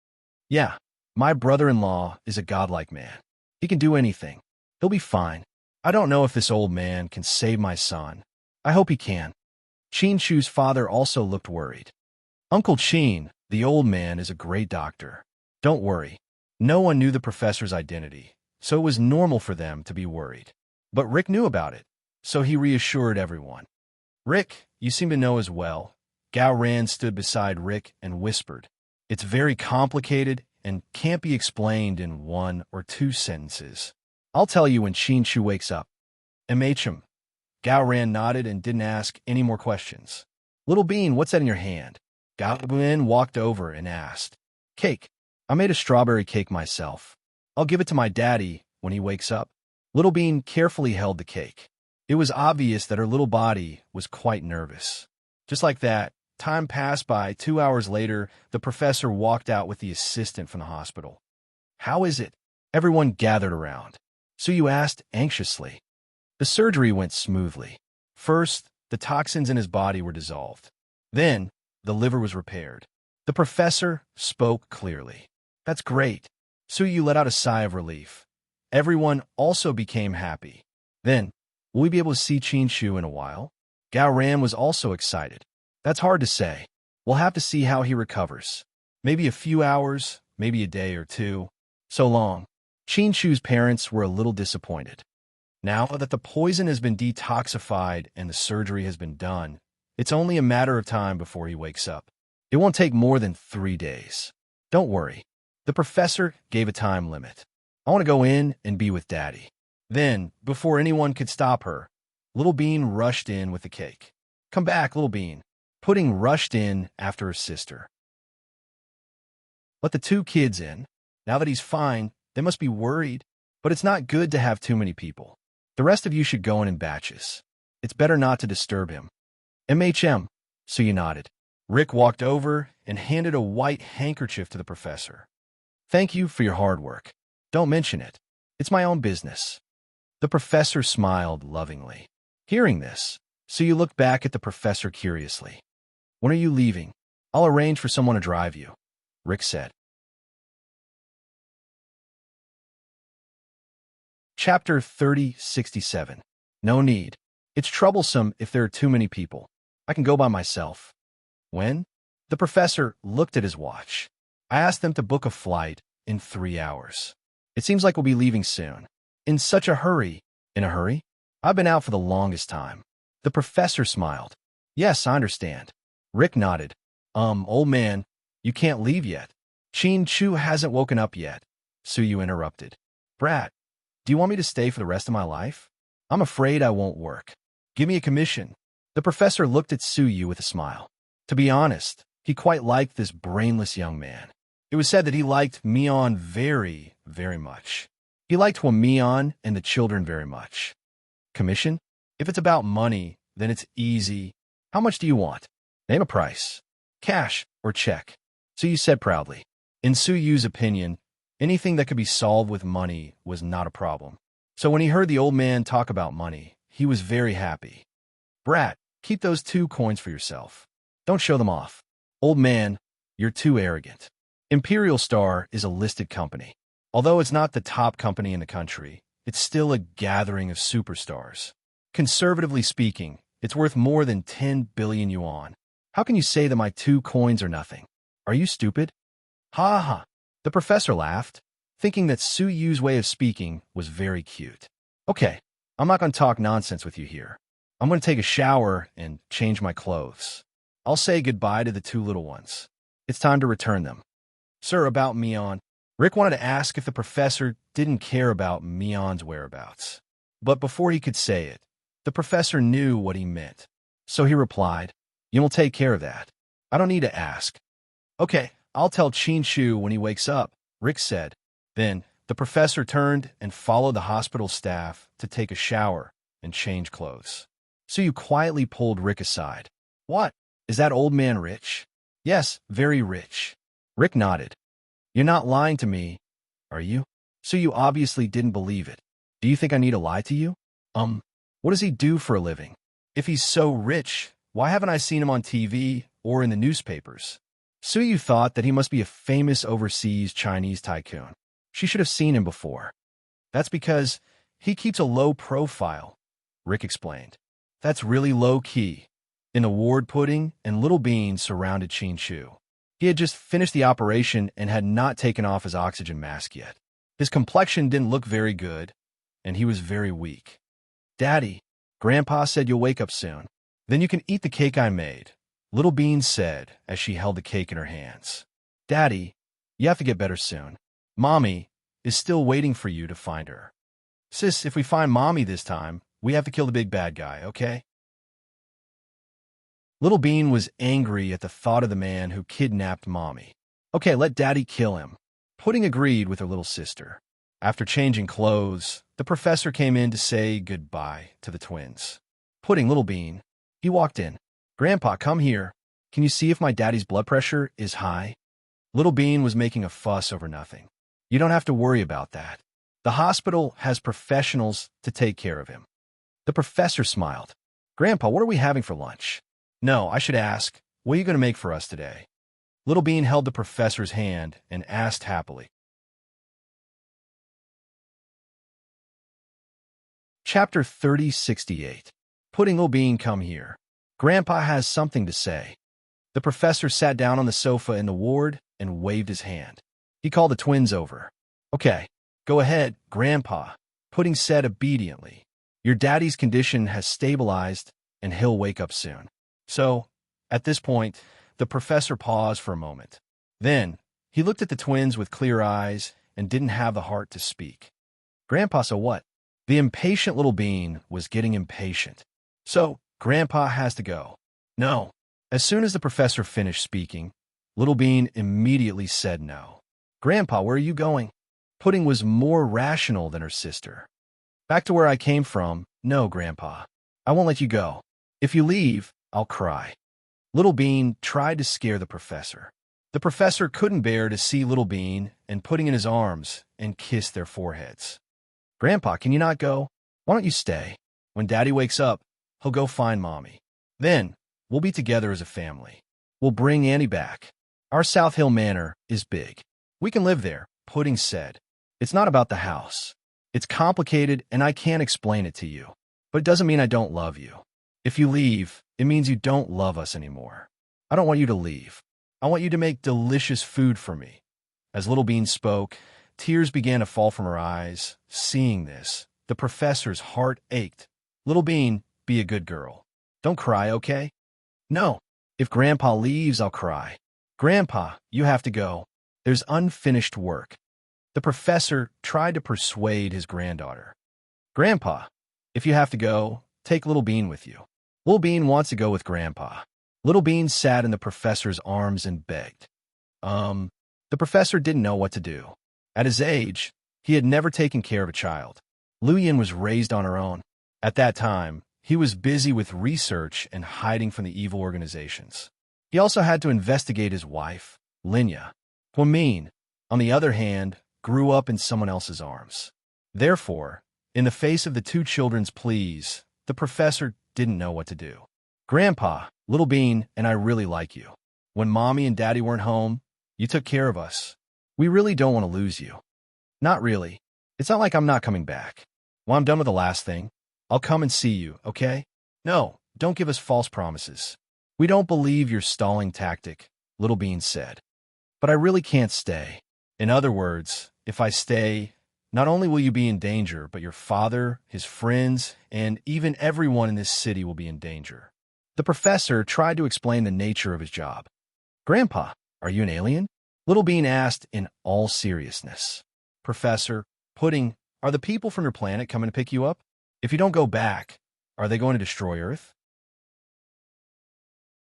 Yeah, My brother-in-law is a godlike man. He can do anything. He'll be fine. I don't know if this old man can save my son. I hope he can. Chin-Chu's father also looked worried. Uncle Chin, the old man, is a great doctor. Don't worry. No one knew the professor's identity, so it was normal for them to be worried. But Rick knew about it, so he reassured everyone. Rick, you seem to know as well. Gao Ran stood beside Rick and whispered, "It's very complicated and can't be explained in 1 or 2 sentences. I'll tell you when Chin-Chu wakes up." MHM. Gao Ran nodded and didn't ask any more questions. Little Bean, what's that in your hand? Gao Ran walked over and asked. Cake. I made a strawberry cake myself. I'll give it to my daddy when he wakes up. Little Bean carefully held the cake. It was obvious that her little body was quite nervous. Just like that, time passed by. 2 hours later, the professor walked out with the assistant from the hospital. How is it? Everyone gathered around. Suyu asked anxiously. The surgery went smoothly. First, the toxins in his body were dissolved. Then, the liver was repaired. The professor spoke clearly. That's great. Suyu let out a sigh of relief. Everyone also became happy. Then, will we be able to see Chin-Chu in a while? Gao Ran was also excited. That's hard to say. We'll have to see how he recovers. Maybe a few hours, maybe a day or 2. So long. Chin-Chu's parents were a little disappointed. Now that the poison has been detoxified and the surgery has been done, it's only a matter of time before he wakes up. It won't take more than 3 days. Don't worry. The professor gave a time limit. I want to go in and be with Daddy. Then, before anyone could stop her, Little Bean rushed in with the cake. Come back, Little Bean. Pudding rushed in after her sister. Let the 2 kids in. Now that he's fine, they must be worried. But it's not good to have too many people. The rest of you should go in batches. It's better not to disturb him. MHM. Suyu nodded. Rick walked over and handed a white handkerchief to the professor. Thank you for your hard work. Don't mention it. It's my own business. The professor smiled lovingly. Hearing this, Suyu looked back at the professor curiously. When are you leaving? I'll arrange for someone to drive you, Rick said. Chapter 3067. No need. It's troublesome if there are too many people. I can go by myself. When? The professor looked at his watch. I asked them to book a flight in 3 hours. It seems like we'll be leaving soon. In such a hurry. In a hurry? I've been out for the longest time. The professor smiled. Yes, I understand. Rick nodded. Old man, you can't leave yet. Chin-Chu hasn't woken up yet. Suyu interrupted. Brat, do you want me to stay for the rest of my life? I'm afraid I won't work. Give me a commission. The professor looked at Suyu with a smile. To be honest, he quite liked this brainless young man. It was said that he liked Mion very, very much. He liked Mion and the children very much. Commission? If it's about money, then it's easy. How much do you want? Name a price. Cash or check. Suyu said proudly. In Suyu's opinion, anything that could be solved with money was not a problem. So when he heard the old man talk about money, he was very happy. Brat, keep those 2 coins for yourself. Don't show them off. Old man, you're too arrogant. Imperial Star is a listed company. Although it's not the top company in the country, it's still a gathering of superstars. Conservatively speaking, it's worth more than 10 billion yuan. How can you say that my 2 coins are nothing? Are you stupid? Ha ha. The professor laughed, thinking that Suyu's way of speaking was very cute. Okay, I'm not going to talk nonsense with you here. I'm going to take a shower and change my clothes. I'll say goodbye to the 2 little ones. It's time to return them. Sir, about Mion. Rick wanted to ask if the professor didn't care about Mion's whereabouts. But before he could say it, the professor knew what he meant. So he replied, You will take care of that. I don't need to ask. Okay, I'll tell Chin-Chu when he wakes up, Rick said. Then, the professor turned and followed the hospital staff to take a shower and change clothes. Suyu quietly pulled Rick aside. What? Is that old man rich? Yes, very rich. Rick nodded. You're not lying to me, are you? Suyu obviously didn't believe it. Do you think I need to lie to you? What does he do for a living? If he's so rich, why haven't I seen him on TV or in the newspapers? Suyu thought that he must be a famous overseas Chinese tycoon. She should have seen him before. That's because he keeps a low profile, Rick explained. That's really low-key. An award pudding and Little Bean surrounded Chin Chu. He had just finished the operation and had not taken off his oxygen mask yet. His complexion didn't look very good, and he was very weak. Daddy, Grandpa said you'll wake up soon. Then you can eat the cake I made, Little Bean said as she held the cake in her hands. Daddy, you have to get better soon. Mommy is still waiting for you to find her. Sis, if we find Mommy this time, we have to kill the big bad guy, okay? Little Bean was angry at the thought of the man who kidnapped Mommy. Okay, let Daddy kill him. Pudding agreed with her little sister. After changing clothes, the professor came in to say goodbye to the twins. Pudding, Little Bean. He walked in. Grandpa, come here. Can you see if my daddy's blood pressure is high? Little Bean was making a fuss over nothing. You don't have to worry about that. The hospital has professionals to take care of him. The professor smiled. Grandpa, what are we having for lunch? No, I should ask, what are you going to make for us today? Little Bean held the professor's hand and asked happily. Chapter 3068. Pudding, Little Bean, come here. Grandpa has something to say. The professor sat down on the sofa in the ward and waved his hand. He called the twins over. Okay, go ahead, Grandpa, Pudding said obediently. Your daddy's condition has stabilized and he'll wake up soon. So, at this point, the professor paused for a moment. Then, he looked at the twins with clear eyes and didn't have the heart to speak. Grandpa, so what? The impatient Little Bean was getting impatient. So, Grandpa has to go. No. As soon as the professor finished speaking, Little Bean immediately said no. Grandpa, where are you going? Pudding was more rational than her sister. Back to where I came from. No, Grandpa. I won't let you go. If you leave, I'll cry. Little Bean tried to scare the professor. The professor couldn't bear to see Little Bean and Pudding in his arms and kiss their foreheads. Grandpa, can you not go? Why don't you stay? When Daddy wakes up, he'll go find Mommy. Then, we'll be together as a family. We'll bring Annie back. Our South Hill Manor is big. We can live there, Pudding said. It's not about the house. It's complicated and I can't explain it to you. But it doesn't mean I don't love you. If you leave, it means you don't love us anymore. I don't want you to leave. I want you to make delicious food for me. As Little Bean spoke, tears began to fall from her eyes. Seeing this, the professor's heart ached. Little Bean, be a good girl. Don't cry, okay? No. If Grandpa leaves, I'll cry. Grandpa, you have to go. There's unfinished work. The professor tried to persuade his granddaughter. Grandpa, if you have to go, take Little Bean with you. Little Bean wants to go with Grandpa. Little Bean sat in the professor's arms and begged. The professor didn't know what to do. At his age, he had never taken care of a child. Lu Yin was raised on her own. At that time, he was busy with research and hiding from the evil organizations. He also had to investigate his wife, Linya. Min, on the other hand, grew up in someone else's arms. Therefore, in the face of the two children's pleas, the professor didn't know what to do. Grandpa, Little Bean, and I really like you. When Mommy and Daddy weren't home, you took care of us. We really don't want to lose you. Not really. It's not like I'm not coming back. When I'm done with the last thing, I'll come and see you, okay? No, don't give us false promises. We don't believe your stalling tactic, Little Bean said. But I really can't stay. In other words, if I stay, not only will you be in danger, but your father, his friends, and even everyone in this city will be in danger. The professor tried to explain the nature of his job. Grandpa, are you an alien? Little Bean asked in all seriousness. Professor, Pudding, are the people from your planet coming to pick you up? If you don't go back, are they going to destroy Earth?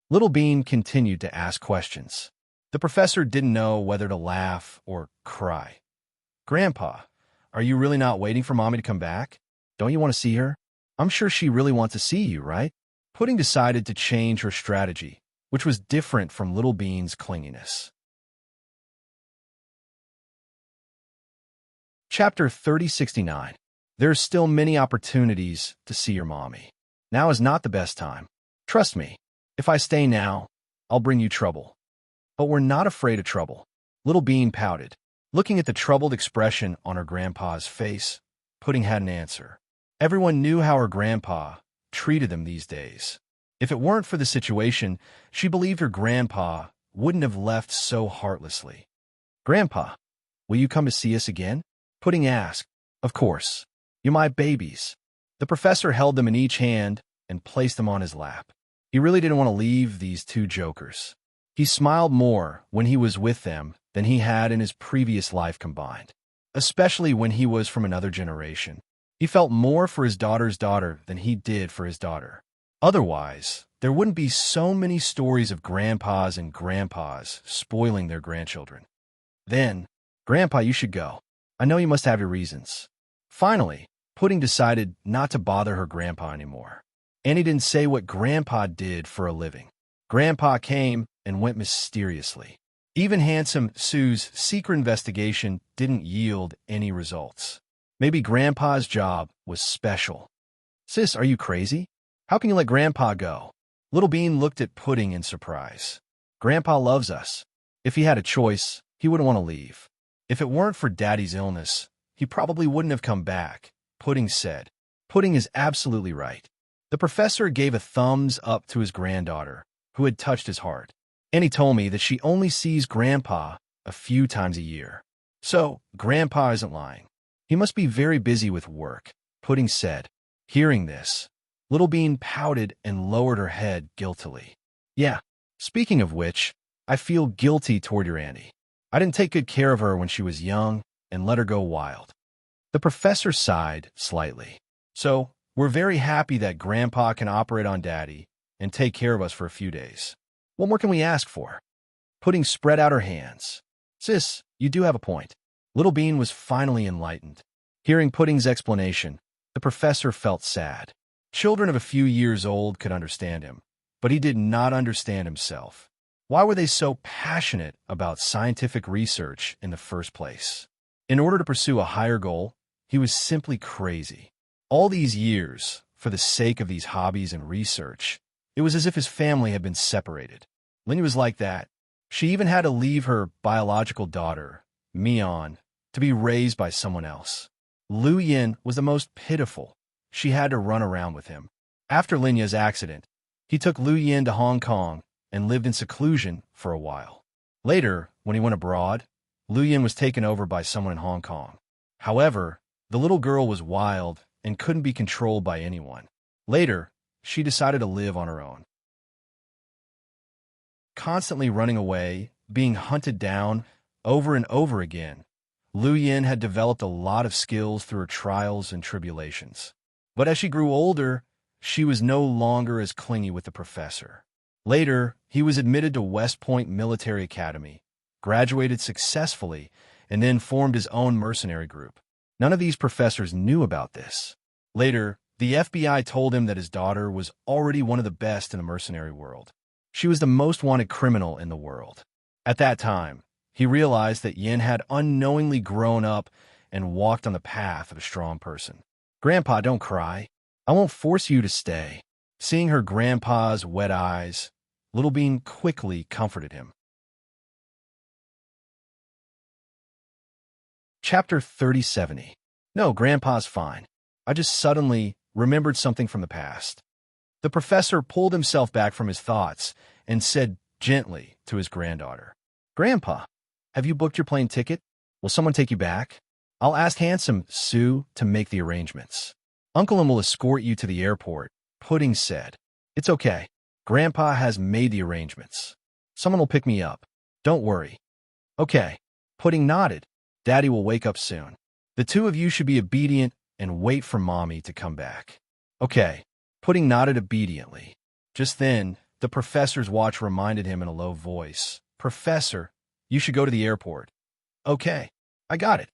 Little Bean continued to ask questions. The professor didn't know whether to laugh or cry. Grandpa, are you really not waiting for Mommy to come back? Don't you want to see her? I'm sure she really wants to see you, right? Pudding decided to change her strategy, which was different from Little Bean's clinginess. Chapter 3069. There's still many opportunities to see your Mommy. Now is not the best time. Trust me, if I stay now, I'll bring you trouble. but we're not afraid of trouble. Little Bean pouted. Looking at the troubled expression on her grandpa's face, Pudding had an answer. Everyone knew how her grandpa treated them these days. If it weren't for the situation, she believed her grandpa wouldn't have left so heartlessly. "Grandpa, will you come to see us again?" Pudding asked. "Of course. You're my babies." The professor held them in each hand and placed them on his lap. He really didn't want to leave these two jokers. He smiled more when he was with them than he had in his previous life combined, especially when he was from another generation. He felt more for his daughter's daughter than he did for his daughter. Otherwise, there wouldn't be so many stories of grandpas and grandpas spoiling their grandchildren. Then, "Grandpa, you should go. I know you must have your reasons." Finally, Pudding decided not to bother her grandpa anymore. And he didn't say what Grandpa did for a living. Grandpa came and went mysteriously. Even handsome Sue's secret investigation didn't yield any results. Maybe Grandpa's job was special. "Sis, are you crazy? How can you let Grandpa go?" Little Bean looked at Pudding in surprise. "Grandpa loves us. If he had a choice, he wouldn't want to leave. If it weren't for Daddy's illness, he probably wouldn't have come back," Pudding said. Pudding is absolutely right. The professor gave a thumbs up to his granddaughter, who had touched his heart. And he told me that she only sees Grandpa a few times a year. So, Grandpa isn't lying. He must be very busy with work, Pudding said. Hearing this, Little Bean pouted and lowered her head guiltily. "Yeah, speaking of which, I feel guilty toward your auntie. I didn't take good care of her when she was young and let her go wild." The professor sighed slightly. "So, we're very happy that Grandpa can operate on Daddy and take care of us for a few days. What more can we ask for?" Pudding spread out her hands. "Sis, you do have a point." Little Bean was finally enlightened. Hearing Pudding's explanation, the professor felt sad. Children of a few years old could understand him, but he did not understand himself. Why were they so passionate about scientific research in the first place? In order to pursue a higher goal, he was simply crazy. All these years, for the sake of these hobbies and research, it was as if his family had been separated. Linny was like that. She even had to leave her biological daughter, Mion, to be raised by someone else. Lu Yin was the most pitiful. She had to run around with him. After Linya's accident, he took Lu Yin to Hong Kong and lived in seclusion for a while. Later, when he went abroad, Lu Yin was taken over by someone in Hong Kong. However, the little girl was wild and couldn't be controlled by anyone. Later, she decided to live on her own. Constantly running away, being hunted down over and over again, Lu Yin had developed a lot of skills through her trials and tribulations. But as she grew older, she was no longer as clingy with the professor. Later, he was admitted to West Point Military Academy, graduated successfully, and then formed his own mercenary group. None of these professors knew about this. Later, the FBI told him that his daughter was already one of the best in the mercenary world. She was the most wanted criminal in the world. At that time, he realized that Yin had unknowingly grown up and walked on the path of a strong person. "Grandpa, don't cry. I won't force you to stay." Seeing her grandpa's wet eyes, Little Bean quickly comforted him. Chapter 3070. "No, Grandpa's fine. I just suddenly remembered something from the past." The professor pulled himself back from his thoughts and said gently to his granddaughter, "Grandpa, have you booked your plane ticket? Will someone take you back? I'll ask handsome Sue to make the arrangements. Uncle will escort you to the airport," Pudding said. "It's okay. Grandpa has made the arrangements. Someone will pick me up. Don't worry." "Okay." Pudding nodded. "Daddy will wake up soon. The two of you should be obedient and wait for Mommy to come back." "Okay." Pudding nodded obediently. Just then, the professor's watch reminded him in a low voice, "Professor, you should go to the airport." "Okay, I got it."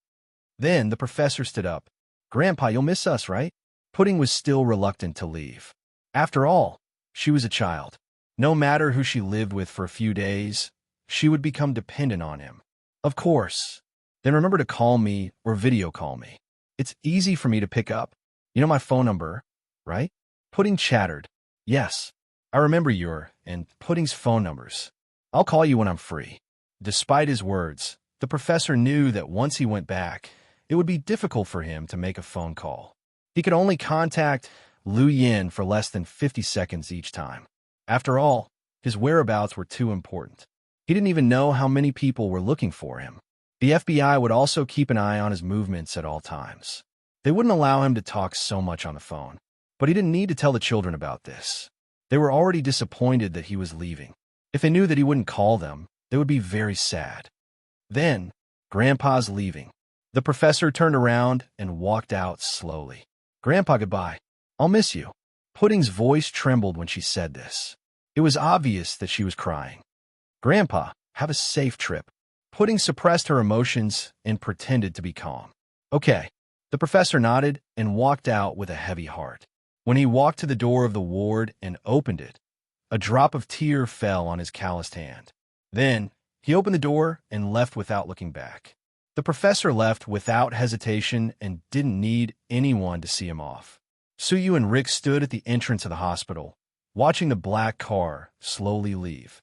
Then the professor stood up. "Grandpa, you'll miss us, right?" Pudding was still reluctant to leave. After all, she was a child. No matter who she lived with for a few days, she would become dependent on him. "Of course. Then remember to call me or video call me. It's easy for me to pick up. You know my phone number, right?" Pudding chattered. "Yes, I remember your and Pudding's phone numbers. I'll call you when I'm free. Despite his words, the professor knew that once he went back, it would be difficult for him to make a phone call. He could only contact Lu Yin for less than 50 seconds each time. After all, his whereabouts were too important. He didn't even know how many people were looking for him. The FBI would also keep an eye on his movements at all times. They wouldn't allow him to talk so much on the phone, but he didn't need to tell the children about this. They were already disappointed that he was leaving. If they knew that he wouldn't call them, they would be very sad. Then, Grandpa's leaving. The professor turned around and walked out slowly. Grandpa, goodbye. I'll miss you. Pudding's voice trembled when she said this. It was obvious that she was crying. Grandpa, have a safe trip. Pudding suppressed her emotions and pretended to be calm. Okay. The professor nodded and walked out with a heavy heart. When he walked to the door of the ward and opened it, a drop of tear fell on his calloused hand. Then, he opened the door and left without looking back. The professor left without hesitation and didn't need anyone to see him off. Suyu and Rick stood at the entrance of the hospital, watching the black car slowly leave.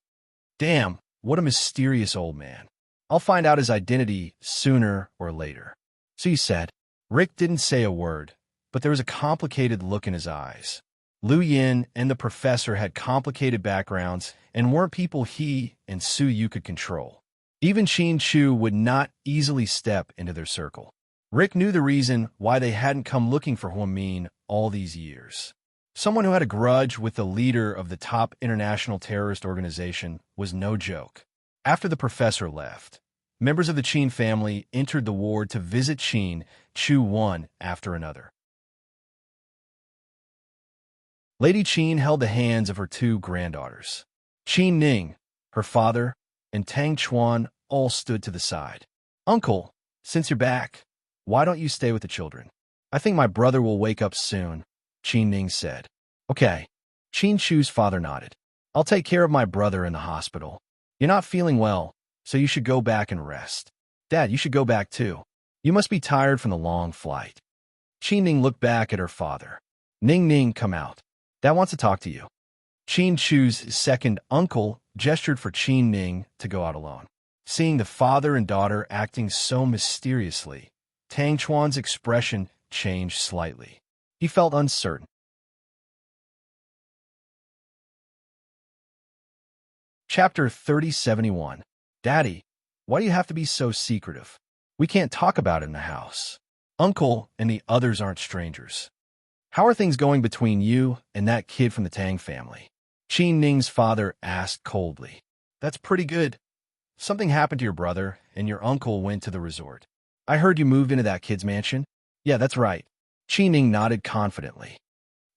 Damn, what a mysterious old man. I'll find out his identity sooner or later. Suyu said. Rick didn't say a word, but there was a complicated look in his eyes. Lu Yin and the professor had complicated backgrounds and weren't people he and Suyu could control. Even Qin Chu would not easily step into their circle. Rick knew the reason why they hadn't come looking for Huamin all these years. Someone who had a grudge with the leader of the top international terrorist organization was no joke. After the professor left, members of the Qin family entered the ward to visit Qin Chu one after another. Lady Qin held the hands of her two granddaughters. Qin Ning, her father, and Tang Chuan all stood to the side. Uncle, since you're back, why don't you stay with the children? I think my brother will wake up soon, Qin Ning said. Okay. Qin Chu's father nodded. I'll take care of my brother in the hospital. You're not feeling well, so you should go back and rest. Dad, you should go back too. You must be tired from the long flight. Qin Ning looked back at her father. Ning, come out. Dad wants to talk to you. Qin Chu's second uncle gestured for Qin Ning to go out alone. Seeing the father and daughter acting so mysteriously, Tang Chuan's expression changed slightly. He felt uncertain. Chapter 3071. Daddy, why do you have to be so secretive? We can't talk about it in the house. Uncle and the others aren't strangers. How are things going between you and that kid from the Tang family? Qin Ning's father asked coldly. That's pretty good. Something happened to your brother, and your uncle went to the resort. I heard you moved into that kid's mansion? Yeah, that's right. Qin Ning nodded confidently.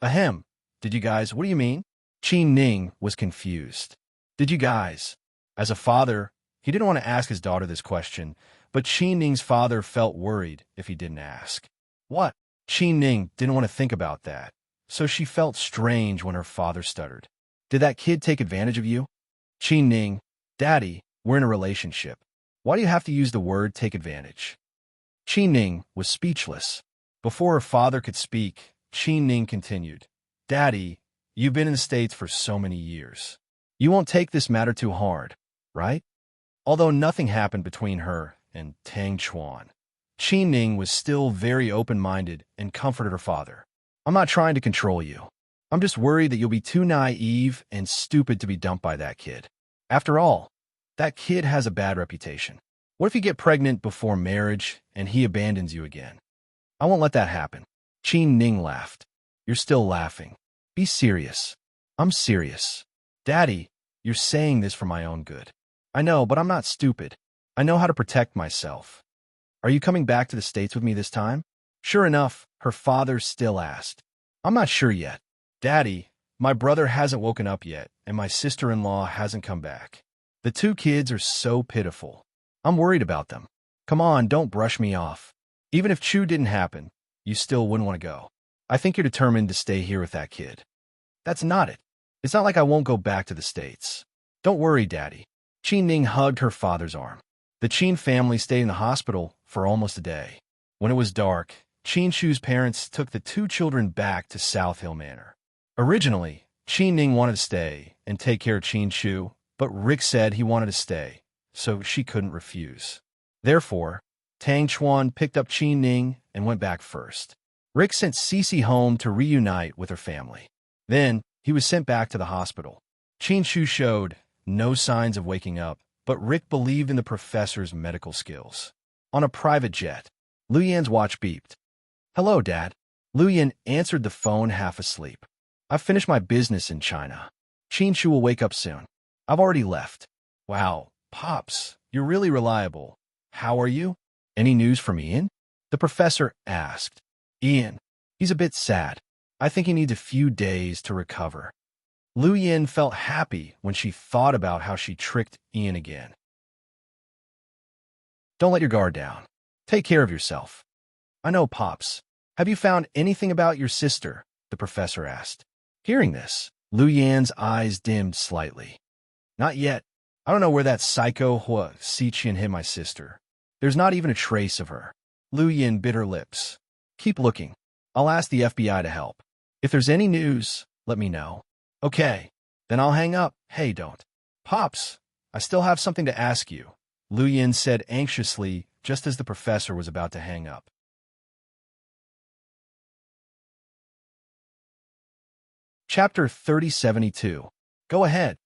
Ahem. Did you guys, what do you mean? Qin Ning was confused. Did you guys? As a father, he didn't want to ask his daughter this question, but Qin Ning's father felt worried if he didn't ask. What? Qin Ning didn't want to think about that, so she felt strange when her father stuttered. Did that kid take advantage of you? Qin Ning, Daddy, we're in a relationship. Why do you have to use the word take advantage? Qin Ning was speechless. Before her father could speak, Qin Ning continued. Daddy, you've been in the States for so many years. You won't take this matter too hard, right? Although nothing happened between her and Tang Chuan, Qin Ning was still very open-minded and comforted her father. I'm not trying to control you. I'm just worried that you'll be too naive and stupid to be dumped by that kid. After all, that kid has a bad reputation. What if you get pregnant before marriage and he abandons you again? I won't let that happen. Qin Ning laughed. You're still laughing. Be serious. I'm serious. Daddy, you're saying this for my own good. I know, but I'm not stupid. I know how to protect myself. Are you coming back to the States with me this time? Sure enough, her father still asked. I'm not sure yet. Daddy, my brother hasn't woken up yet, and my sister-in-law hasn't come back. The two kids are so pitiful. I'm worried about them. Come on, don't brush me off. Even if Chu didn't happen, you still wouldn't want to go. I think you're determined to stay here with that kid. That's not it. It's not like I won't go back to the States. Don't worry, Daddy. Qin Ning hugged her father's arm. The Qin family stayed in the hospital for almost a day. When it was dark, Qin Chu's parents took the two children back to South Hill Manor. Originally, Qin Ning wanted to stay and take care of Qin Chu, but Rick said he wanted to stay, so she couldn't refuse. Therefore, Tang Chuan picked up Qin Ning and went back first. Rick sent Cece home to reunite with her family. Then, he was sent back to the hospital. Qin Shu showed no signs of waking up, but Rick believed in the professor's medical skills. On a private jet, Lu Yan's watch beeped. "Hello, Dad." Lu Yan answered the phone half asleep. "I've finished my business in China. Qin Shu will wake up soon. I've already left." "Wow, Pops, you're really reliable. How are you? Any news from Ian?" the professor asked. "Ian, he's a bit sad. I think he needs a few days to recover." Lu Yan felt happy when she thought about how she tricked Ian again. "Don't let your guard down. Take care of yourself." "I know, Pops. Have you found anything about your sister?" the professor asked. Hearing this, Lu Yan's eyes dimmed slightly. "Not yet. I don't know where that psycho Hua Xiqian hid my sister. There's not even a trace of her." Lu Yan bit her lips. "Keep looking. I'll ask the FBI to help. If there's any news, let me know." "Okay, then I'll hang up." "Hey, don't." "Pops, I still have something to ask you," Lu Yan said anxiously just as the professor was about to hang up. Chapter 3072. Go ahead.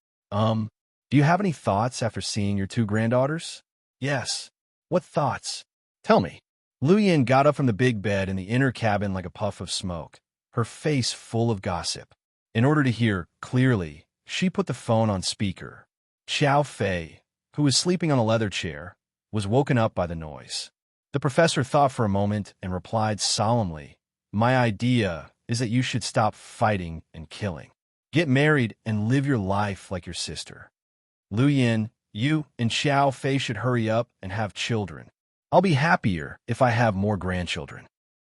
Do you have any thoughts after seeing your two granddaughters? Yes. What thoughts? Tell me. Lu Yan got up from the big bed in the inner cabin like a puff of smoke, her face full of gossip. In order to hear clearly, she put the phone on speaker. Xiao Fei, who was sleeping on a leather chair, was woken up by the noise. The professor thought for a moment and replied solemnly, "My idea is that you should stop fighting and killing. Get married and live your life like your sister. Lu Yan, you and Xiao Fei should hurry up and have children. I'll be happier if I have more grandchildren."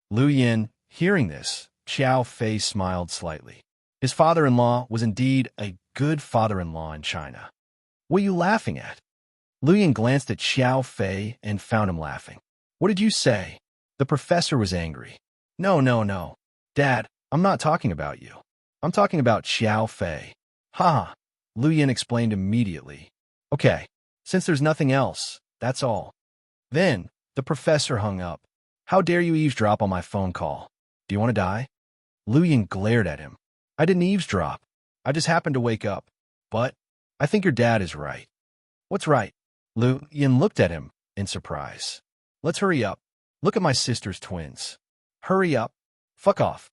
Lu Yan, hearing this, Xiao Fei smiled slightly. His father-in-law was indeed a good father-in-law in China. "What are you laughing at?" Lu Yan glanced at Xiao Fei and found him laughing. "What did you say?" The professor was angry. No. Dad, I'm not talking about you. I'm talking about Xiao Fei." "Ha!" Lu Yan explained immediately. "Okay, since there's nothing else, that's all." Then, the professor hung up. "How dare you eavesdrop on my phone call? Do you want to die?" Lu Yan glared at him. "I didn't eavesdrop. I just happened to wake up. But I think your dad is right." "What's right?" Lu Yan looked at him in surprise. "Let's hurry up. Look at my sister's twins." "Hurry up. Fuck off."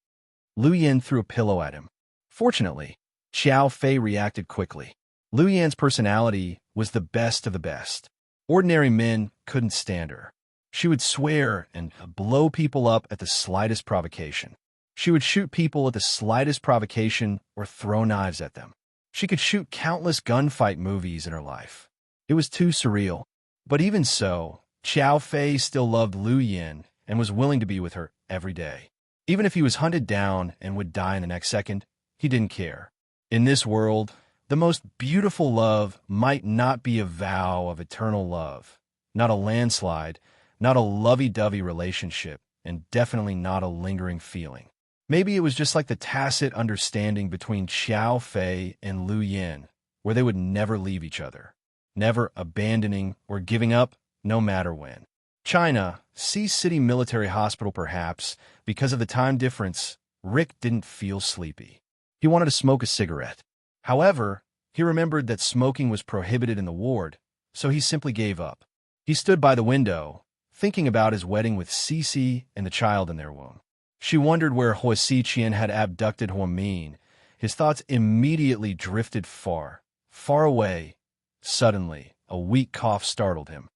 Lu Yan threw a pillow at him. Fortunately, Xiao Fei reacted quickly. Lu Yan's personality was the best of the best. Ordinary men couldn't stand her. She would swear and blow people up at the slightest provocation. She would shoot people at the slightest provocation or throw knives at them. She could shoot countless gunfight movies in her life. It was too surreal. But even so, Xiao Fei still loved Lu Yan and was willing to be with her every day. Even if he was hunted down and would die in the next second, he didn't care. In this world, the most beautiful love might not be a vow of eternal love, not a landslide, not a lovey-dovey relationship, and definitely not a lingering feeling. Maybe it was just like the tacit understanding between Xiao Fei and Lu Yan, where they would never leave each other, never abandoning or giving up, no matter when. China, Sea City Military Hospital perhaps, because of the time difference, Rick didn't feel sleepy. He wanted to smoke a cigarette. However, he remembered that smoking was prohibited in the ward, so he simply gave up. He stood by the window, thinking about his wedding with Cece and the child in their womb. She wondered where Hua Xiqian had abducted Hua Min. His thoughts immediately drifted far, far away. Suddenly, a weak cough startled him.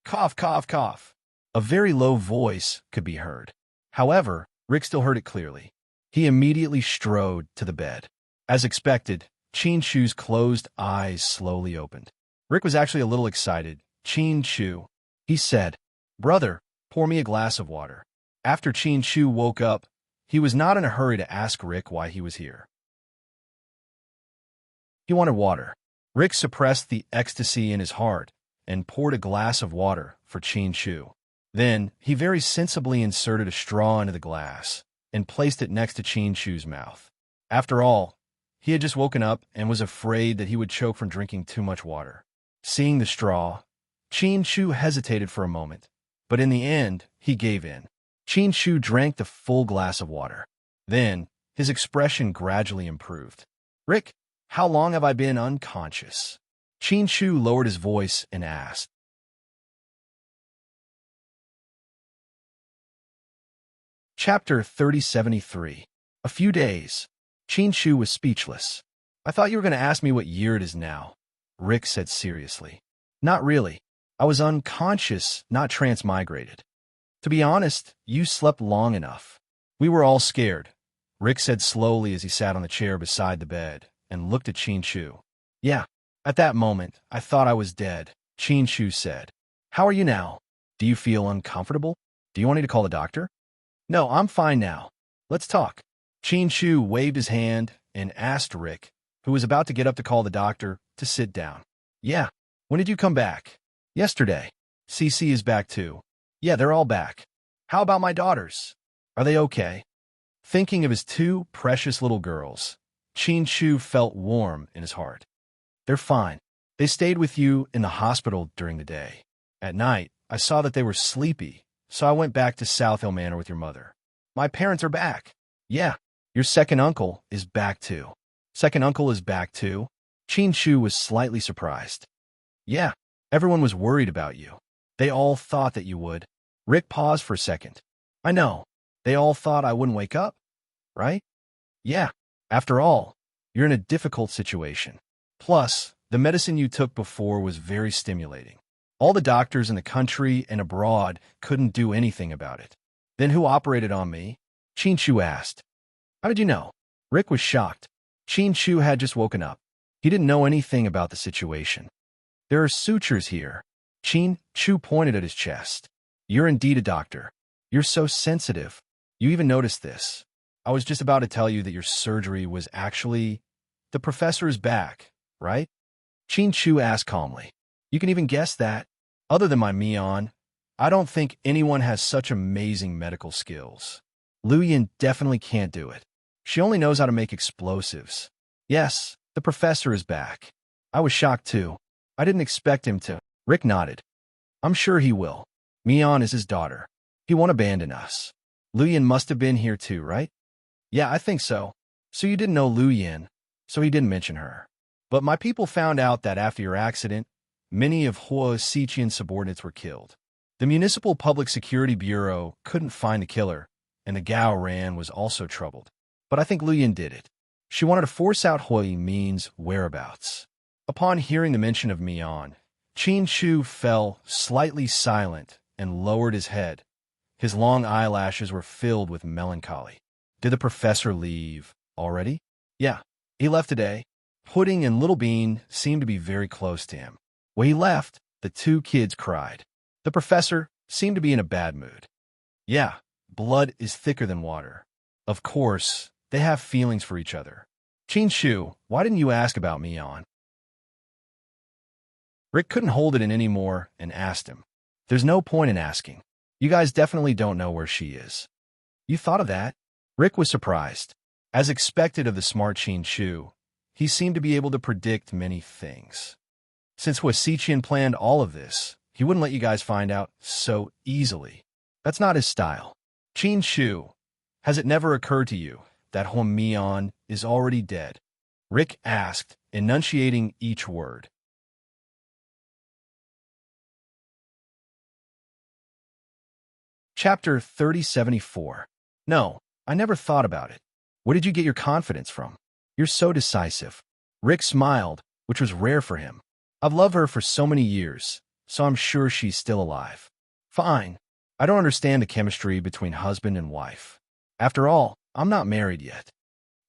Cough, cough, cough. A very low voice could be heard. However, Rick still heard it clearly. He immediately strode to the bed. As expected, Qin Shu's closed eyes slowly opened. Rick was actually a little excited. "Qin Shu," he said, "Brother, pour me a glass of water." After Qin Shu woke up, he was not in a hurry to ask Rick why he was here. He wanted water. Rick suppressed the ecstasy in his heart and poured a glass of water for Qin Shu. Then, he very sensibly inserted a straw into the glass and placed it next to Qin Shu's mouth. After all, He had just woken up and was afraid that he would choke from drinking too much water. Seeing the straw, Chin-Shu hesitated for a moment, but in the end, he gave in. Chin-Shu drank the full glass of water. Then, his expression gradually improved. "Rick, how long have I been unconscious?" Chin-Shu lowered his voice and asked. Chapter 3073. A few days. Chin-Shu was speechless. "I thought you were going to ask me what year it is now," Rick said seriously. "Not really. I was unconscious, not transmigrated. To be honest, you slept long enough. We were all scared," Rick said slowly as he sat on the chair beside the bed and looked at Chin-Shu. "Yeah, at that moment, I thought I was dead," Chin-Shu said. "How are you now? Do you feel uncomfortable? Do you want me to call the doctor?" "No, I'm fine now. Let's talk." Chin-Shu waved his hand and asked Rick, who was about to get up to call the doctor, to sit down. "Yeah. When did you come back?" "Yesterday. Cece is back too." "Yeah, they're all back." "How about my daughters? Are they okay?" Thinking of his two precious little girls, Chin-Shu felt warm in his heart. "They're fine. They stayed with you in the hospital during the day. At night, I saw that they were sleepy, so I went back to South Hill Manor with your mother." "My parents are back." "Yeah, your second uncle is back too." "Second uncle is back too?" Chin-Shu was slightly surprised. "Yeah, everyone was worried about you. They all thought that you would." Rick paused for a second. "I know. They all thought I wouldn't wake up, right?" "Yeah. After all, you're in a difficult situation. Plus, the medicine you took before was very stimulating. All the doctors in the country and abroad couldn't do anything about it." "Then who operated on me?" Chin-Shu asked. "How did you know?" Rick was shocked. Chin-Shu had just woken up. He didn't know anything about the situation. "There are sutures here." Chin-Shu pointed at his chest. "You're indeed a doctor. You're so sensitive. You even noticed this. I was just about to tell you that your surgery was actually... The professor is back, right?" Chin-Shu asked calmly. "You can even guess that. Other than my Mion, I don't think anyone has such amazing medical skills. Luyan definitely can't do it. She only knows how to make explosives. Yes, the professor is back." "I was shocked too. I didn't expect him to." Rick nodded. "I'm sure he will. Mion is his daughter. He won't abandon us." "Luyan must have been here too, right?" "Yeah, I think so." "So you didn't know Luyan, so he didn't mention her." "But my people found out that after your accident, many of Hua Xiqian's subordinates were killed. The Municipal Public Security Bureau couldn't find the killer, and the Gao Ran was also troubled. But I think Luyan did it. She wanted to force out Hua Min's whereabouts." Upon hearing the mention of Mion, Chin-Shu fell slightly silent and lowered his head. His long eyelashes were filled with melancholy. "Did the professor leave already?" "Yeah, he left today. Pudding and Little Bean seemed to be very close to him. When he left, the two kids cried. The professor seemed to be in a bad mood." "Yeah, blood is thicker than water. Of course, they have feelings for each other." "Chin-Shu, why didn't you ask about Mion?" Rick couldn't hold it in anymore and asked him. "There's no point in asking. You guys definitely don't know where she is." "You thought of that?" Rick was surprised. As expected of the smart Chin-Shu, he seemed to be able to predict many things. Since Hua Xiqian planned all of this, he wouldn't let you guys find out so easily. That's not his style. "Chin-Shu, has it never occurred to you that Hua Mion is already dead?" Rick asked, enunciating each word. Chapter 3074. "No, I never thought about it. Where did you get your confidence from? You're so decisive." Rick smiled, which was rare for him. "I've loved her for so many years, so I'm sure she's still alive." "Fine. I don't understand the chemistry between husband and wife. After all, I'm not married yet.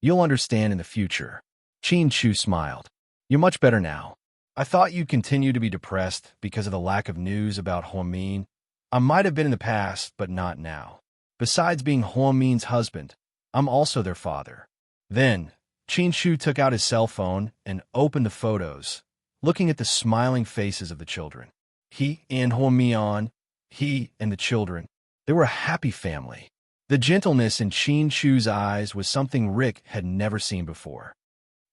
You'll understand in the future." Chin-Shu smiled. "You're much better now. I thought you'd continue to be depressed because of the lack of news about Hua Min. I might have been in the past, but not now. Besides being Hua Min's husband, I'm also their father." Then, Chin-Shu took out his cell phone and opened the photos, looking at the smiling faces of the children. He and Hua Mion, he and the children, they were a happy family. The gentleness in Chin-Shu's eyes was something Rick had never seen before.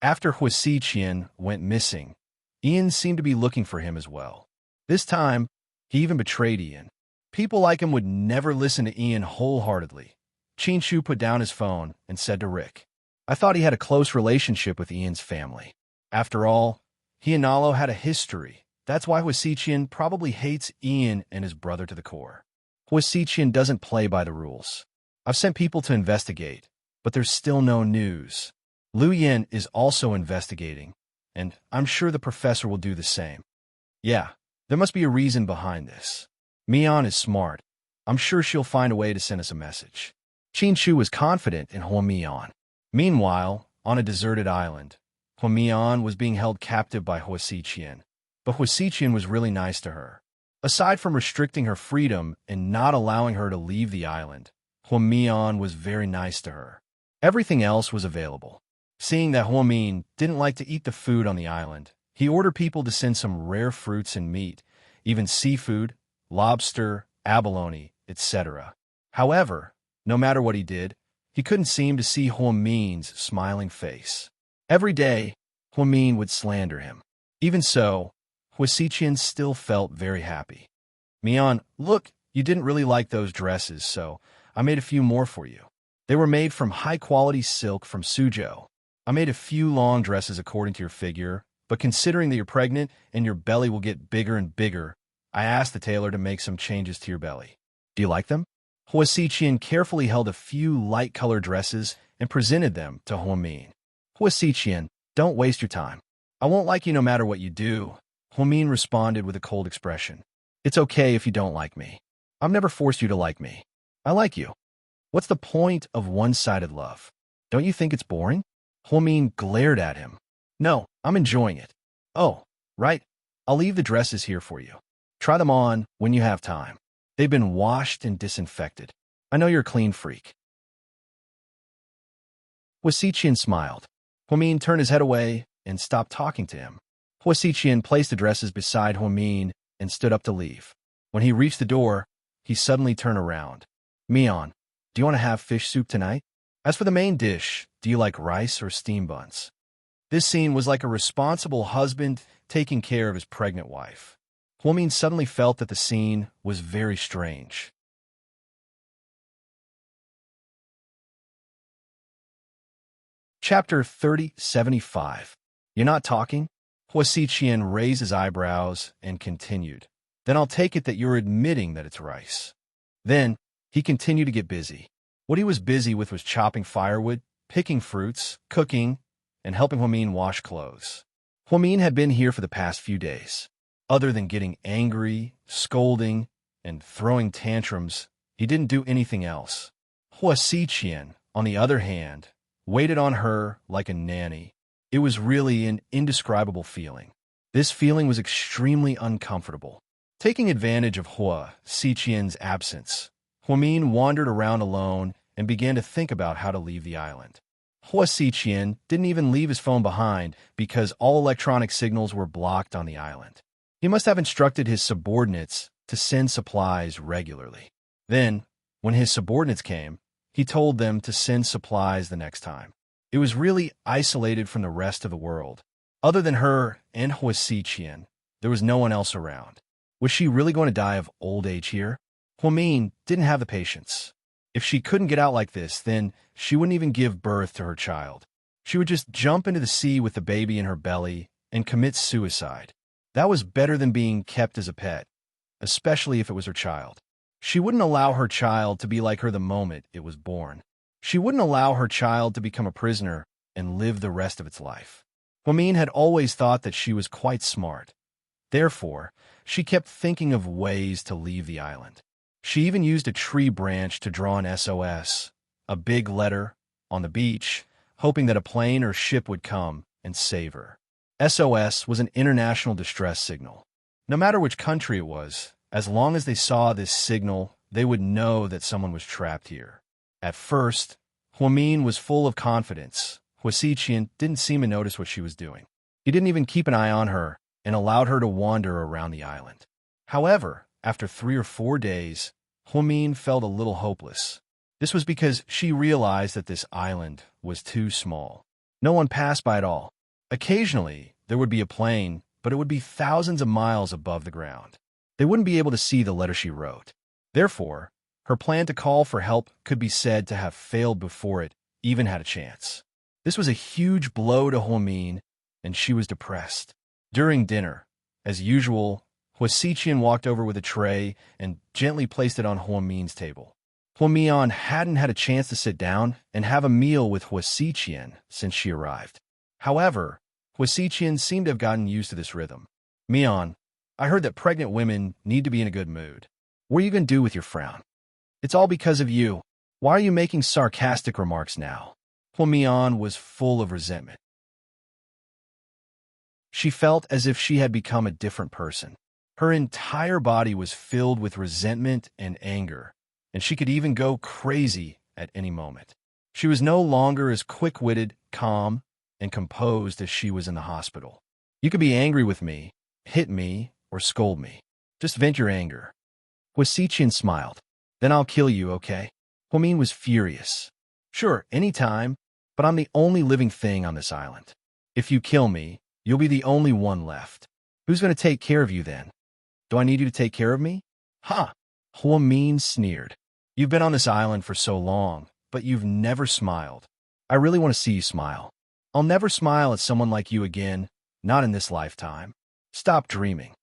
After Huasiqian went missing, Ian seemed to be looking for him as well. This time, he even betrayed Ian. People like him would never listen to Ian wholeheartedly. Chinshu put down his phone and said to Rick, I thought he had a close relationship with Ian's family. After all, he and Nalo had a history. That's why Huasiqian probably hates Ian and his brother to the core. Huasiqian doesn't play by the rules. I've sent people to investigate, but there's still no news. Liu Yin is also investigating, and I'm sure the professor will do the same. Yeah, there must be a reason behind this. Mian is smart. I'm sure she'll find a way to send us a message. Chinshu was confident in Huamian. Meanwhile, on a deserted island, Huamian was being held captive by Huasiqian, but Huasiqian was really nice to her. Aside from restricting her freedom and not allowing her to leave the island, Huamian was very nice to her. Everything else was available. Seeing that Huamin didn't like to eat the food on the island, he ordered people to send some rare fruits and meat, even seafood, lobster, abalone, etc. However, no matter what he did, he couldn't seem to see Huamin's smiling face. Every day, Huamin would slander him. Even so, Huasiqian still felt very happy. Mian, look, you didn't really like those dresses, so I made a few more for you. They were made from high-quality silk from Suzhou. I made a few long dresses according to your figure, but considering that you're pregnant and your belly will get bigger and bigger, I asked the tailor to make some changes to your belly. Do you like them? Huasiqian carefully held a few light-colored dresses and presented them to Huamin. Huasiqian, don't waste your time. I won't like you no matter what you do. Huamin responded with a cold expression. It's okay if you don't like me. I've never forced you to like me. I like you. What's the point of one-sided love? Don't you think it's boring? Huamin glared at him. No, I'm enjoying it. Oh, right. I'll leave the dresses here for you. Try them on when you have time. They've been washed and disinfected. I know you're a clean freak. Huasiqian smiled. Huamin turned his head away and stopped talking to him. Huasiqian placed the dresses beside Huamin and stood up to leave. When he reached the door, he suddenly turned around. Mian, do you want to have fish soup tonight? As for the main dish, do you like rice or steam buns? This scene was like a responsible husband taking care of his pregnant wife. Huamin suddenly felt that the scene was very strange. Chapter 3075. You're not talking? Huasiqian raised his eyebrows and continued. Then I'll take it that you're admitting that it's rice. Then, he continued to get busy. What he was busy with was chopping firewood, picking fruits, cooking, and helping Huamin wash clothes. Huamin had been here for the past few days. Other than getting angry, scolding, and throwing tantrums, he didn't do anything else. Huasiqian, on the other hand, waited on her like a nanny. It was really an indescribable feeling. This feeling was extremely uncomfortable. Taking advantage of Huasiqian's absence, Huamin wandered around alone and began to think about how to leave the island. Huasiqian didn't even leave his phone behind because all electronic signals were blocked on the island. He must have instructed his subordinates to send supplies regularly. Then, when his subordinates came, he told them to send supplies the next time. It was really isolated from the rest of the world. Other than her and Huasiqian, there was no one else around. Was she really going to die of old age here? Huamin didn't have the patience. If she couldn't get out like this, then she wouldn't even give birth to her child. She would just jump into the sea with the baby in her belly and commit suicide. That was better than being kept as a pet, especially if it was her child. She wouldn't allow her child to be like her the moment it was born. She wouldn't allow her child to become a prisoner and live the rest of its life. Huamin had always thought that she was quite smart. Therefore, she kept thinking of ways to leave the island. She even used a tree branch to draw an SOS, a big letter, on the beach, hoping that a plane or ship would come and save her. SOS was an international distress signal. No matter which country it was, as long as they saw this signal, they would know that someone was trapped here. At first, Huamin was full of confidence. Huasiqian didn't seem to notice what she was doing. He didn't even keep an eye on her and allowed her to wander around the island. However, after 3 or 4 days, Huamin felt a little hopeless. This was because she realized that this island was too small. No one passed by at all. Occasionally, there would be a plane, but it would be thousands of miles above the ground. They wouldn't be able to see the letter she wrote. Therefore, her plan to call for help could be said to have failed before it even had a chance. This was a huge blow to Huamin, and she was depressed. During dinner, as usual, Huasiqian walked over with a tray and gently placed it on Huamin's table. Huamian hadn't had a chance to sit down and have a meal with Huasiqian since she arrived. However, Huasiqian seemed to have gotten used to this rhythm. Mian, I heard that pregnant women need to be in a good mood. What are you going to do with your frown? It's all because of you. Why are you making sarcastic remarks now? Huamian was full of resentment. She felt as if she had become a different person. Her entire body was filled with resentment and anger, and she could even go crazy at any moment. She was no longer as quick-witted, calm, and composed as she was in the hospital. You could be angry with me, hit me, or scold me. Just vent your anger. Huasiqian smiled. Then I'll kill you, okay? Huamin was furious. Sure, anytime, but I'm the only living thing on this island. If you kill me, you'll be the only one left. Who's going to take care of you then? Do I need you to take care of me? Ha! Huamin sneered. You've been on this island for so long, but you've never smiled. I really want to see you smile. I'll never smile at someone like you again, not in this lifetime. Stop dreaming.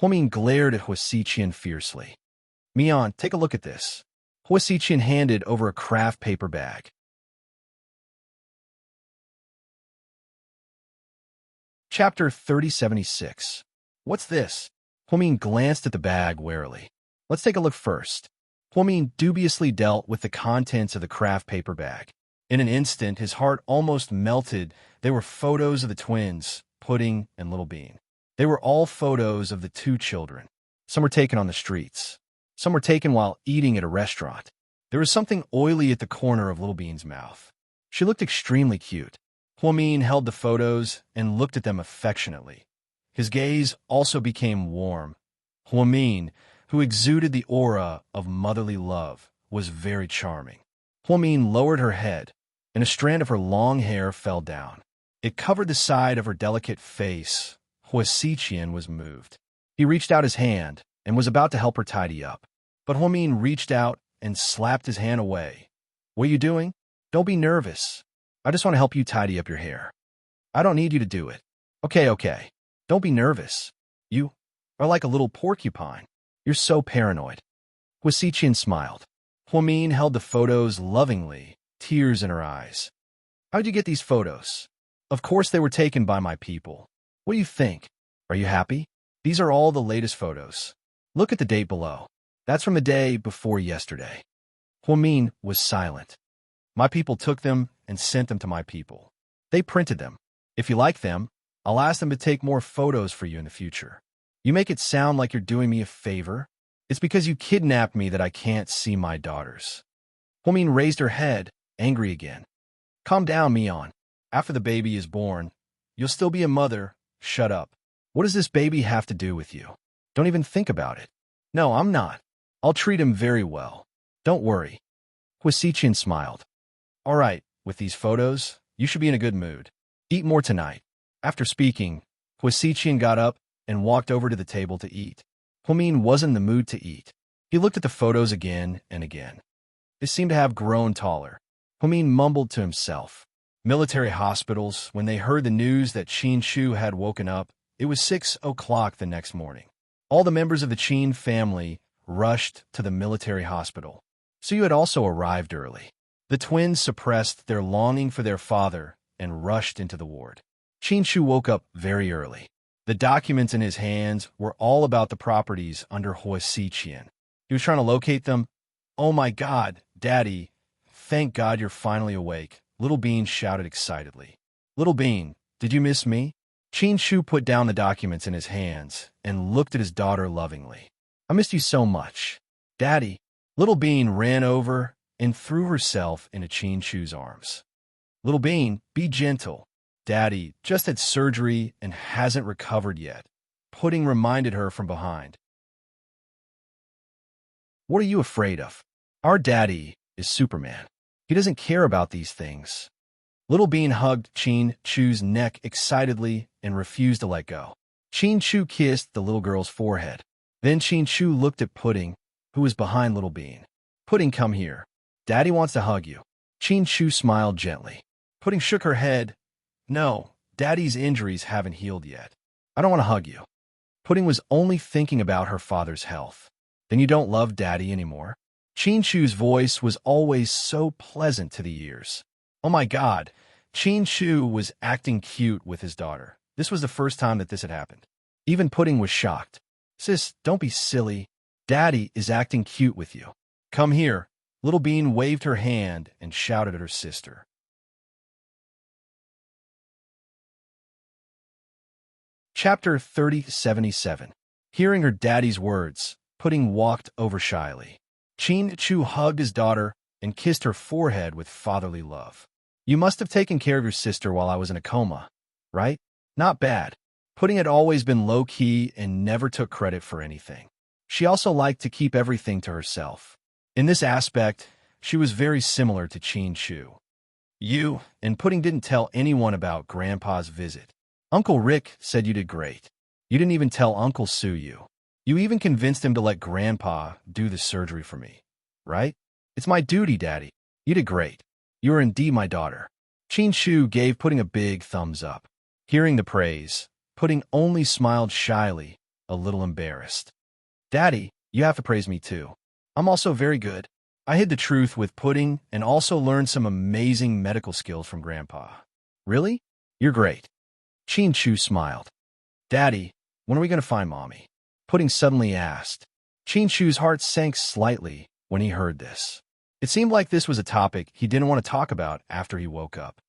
Huamin glared at Huasiqian fiercely. Mian, take a look at this. Huasiqian handed over a craft paper bag. Chapter 3076. What's this? Huamin glanced at the bag warily. Let's take a look first. Huamin dubiously dealt with the contents of the craft paper bag. In an instant, his heart almost melted. They were photos of the twins, Pudding and Little Bean. They were all photos of the two children. Some were taken on the streets. Some were taken while eating at a restaurant. There was something oily at the corner of Little Bean's mouth. She looked extremely cute. Huamin held the photos and looked at them affectionately. His gaze also became warm. Huamin, who exuded the aura of motherly love, was very charming. Huamin lowered her head, and a strand of her long hair fell down. It covered the side of her delicate face. Huasiqian was moved. He reached out his hand and was about to help her tidy up. But Huamin reached out and slapped his hand away. What are you doing? Don't be nervous. I just want to help you tidy up your hair. I don't need you to do it. Okay. Don't be nervous. You are like a little porcupine. You're so paranoid. Huasiqian smiled. Huamin held the photos lovingly, tears in her eyes. How'd you get these photos? Of course they were taken by my people. What do you think? Are you happy? These are all the latest photos. Look at the date below. That's from the day before yesterday. Huamin was silent. My people took them and sent them to my people. They printed them. If you like them, I'll ask them to take more photos for you in the future. You make it sound like you're doing me a favor. It's because you kidnapped me that I can't see my daughters. Huamin raised her head, angry again. Calm down, Mian. After the baby is born, you'll still be a mother. Shut up. What does this baby have to do with you? Don't even think about it. No, I'm not. I'll treat him very well. Don't worry. Huasiqian smiled. All right, with these photos, you should be in a good mood. Eat more tonight. After speaking, Huasiqian got up and walked over to the table to eat. Huamin wasn't in the mood to eat. He looked at the photos again and again. They seemed to have grown taller. Huamin mumbled to himself. Military hospitals, when they heard the news that Qin Shu had woken up, it was 6 o'clock the next morning. All the members of the Qin family rushed to the military hospital. Su had also arrived early. The twins suppressed their longing for their father and rushed into the ward. Qin Shu woke up very early. The documents in his hands were all about the properties under Huasiqian. He was trying to locate them. Oh my God, Daddy, thank God you're finally awake, Little Bean shouted excitedly. Little Bean, did you miss me? Qin Shu put down the documents in his hands and looked at his daughter lovingly. I missed you so much. Daddy. Little Bean ran over and threw herself into Qin Shu's arms. Little Bean, be gentle. Daddy just had surgery and hasn't recovered yet. Pudding reminded her from behind. What are you afraid of? Our daddy is Superman. He doesn't care about these things. Little Bean hugged Chin Chu's neck excitedly and refused to let go. Chin Chu kissed the little girl's forehead. Then Chin Chu looked at Pudding, who was behind Little Bean. Pudding, come here. Daddy wants to hug you. Chin Chu smiled gently. Pudding shook her head. No, Daddy's injuries haven't healed yet. I don't want to hug you. Pudding was only thinking about her father's health. Then you don't love Daddy anymore? Chin Chu's voice was always so pleasant to the ears. Oh my God, Chin Chu was acting cute with his daughter. This was the first time that this had happened. Even Pudding was shocked. Sis, don't be silly. Daddy is acting cute with you. Come here. Little Bean waved her hand and shouted at her sister. Chapter 3077. Hearing her daddy's words, Pudding walked over shyly. Chin Chu hugged his daughter and kissed her forehead with fatherly love. You must have taken care of your sister while I was in a coma, right? Not bad. Pudding had always been low-key and never took credit for anything. She also liked to keep everything to herself. In this aspect, she was very similar to Chin Chu. You and Pudding didn't tell anyone about Grandpa's visit. Uncle Rick said you did great. You didn't even tell Uncle Sue you. You even convinced him to let Grandpa do the surgery for me, right? It's my duty, Daddy. You did great. You are indeed my daughter. Chin Chu gave Pudding a big thumbs up. Hearing the praise, Pudding only smiled shyly, a little embarrassed. Daddy, you have to praise me too. I'm also very good. I hid the truth with Pudding and also learned some amazing medical skills from Grandpa. Really? You're great. Chin Chu smiled. Daddy, when are we going to find Mommy? Pudding suddenly asked. Chin Chu's heart sank slightly when he heard this. It seemed like this was a topic he didn't want to talk about after he woke up.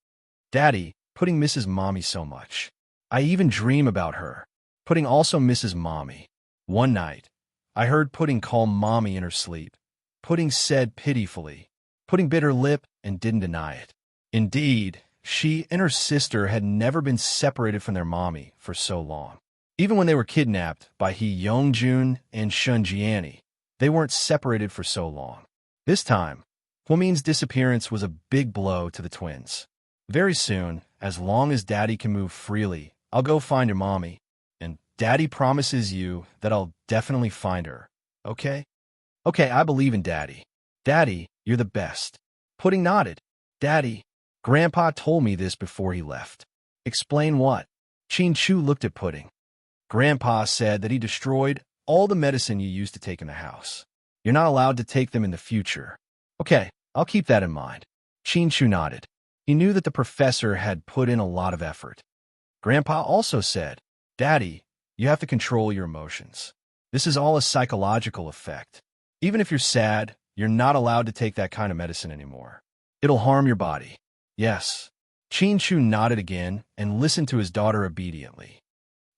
Daddy, Pudding misses Mommy so much. I even dream about her. Pudding also misses Mommy. One night, I heard Pudding call Mommy in her sleep. Pudding said pitifully. Pudding bit her lip and didn't deny it. Indeed, she and her sister had never been separated from their mommy for so long. Even when they were kidnapped by He Yongjun and Shun Jiani, they weren't separated for so long. This time, Huomin's disappearance was a big blow to the twins. Very soon, as long as Daddy can move freely, I'll go find your mommy, and Daddy promises you that I'll definitely find her, okay? Okay, I believe in Daddy. Daddy, you're the best. Pudding nodded. Daddy, Grandpa told me this before he left. Explain what? Chin Chu looked at Pudding. Grandpa said that he destroyed all the medicine you used to take in the house. You're not allowed to take them in the future. Okay, I'll keep that in mind. Chin Chu nodded. He knew that the professor had put in a lot of effort. Grandpa also said, Daddy, you have to control your emotions. This is all a psychological effect. Even if you're sad, you're not allowed to take that kind of medicine anymore. It'll harm your body. Yes. Chin Chu nodded again and listened to his daughter obediently.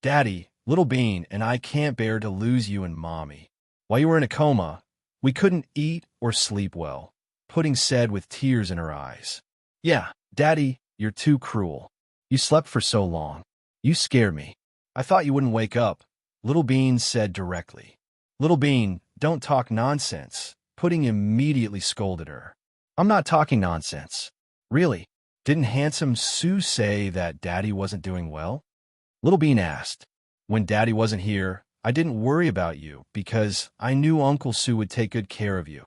Daddy, Little Bean and I can't bear to lose you and Mommy. While you were in a coma, we couldn't eat or sleep well, Pudding said with tears in her eyes. Yeah, Daddy, you're too cruel. You slept for so long. You scared me. I thought you wouldn't wake up, Little Bean said directly. Little Bean, don't talk nonsense. Pudding immediately scolded her. I'm not talking nonsense. Really? Didn't handsome Sue say that Daddy wasn't doing well? Little Bean asked. When Daddy wasn't here, I didn't worry about you because I knew Uncle Sue would take good care of you.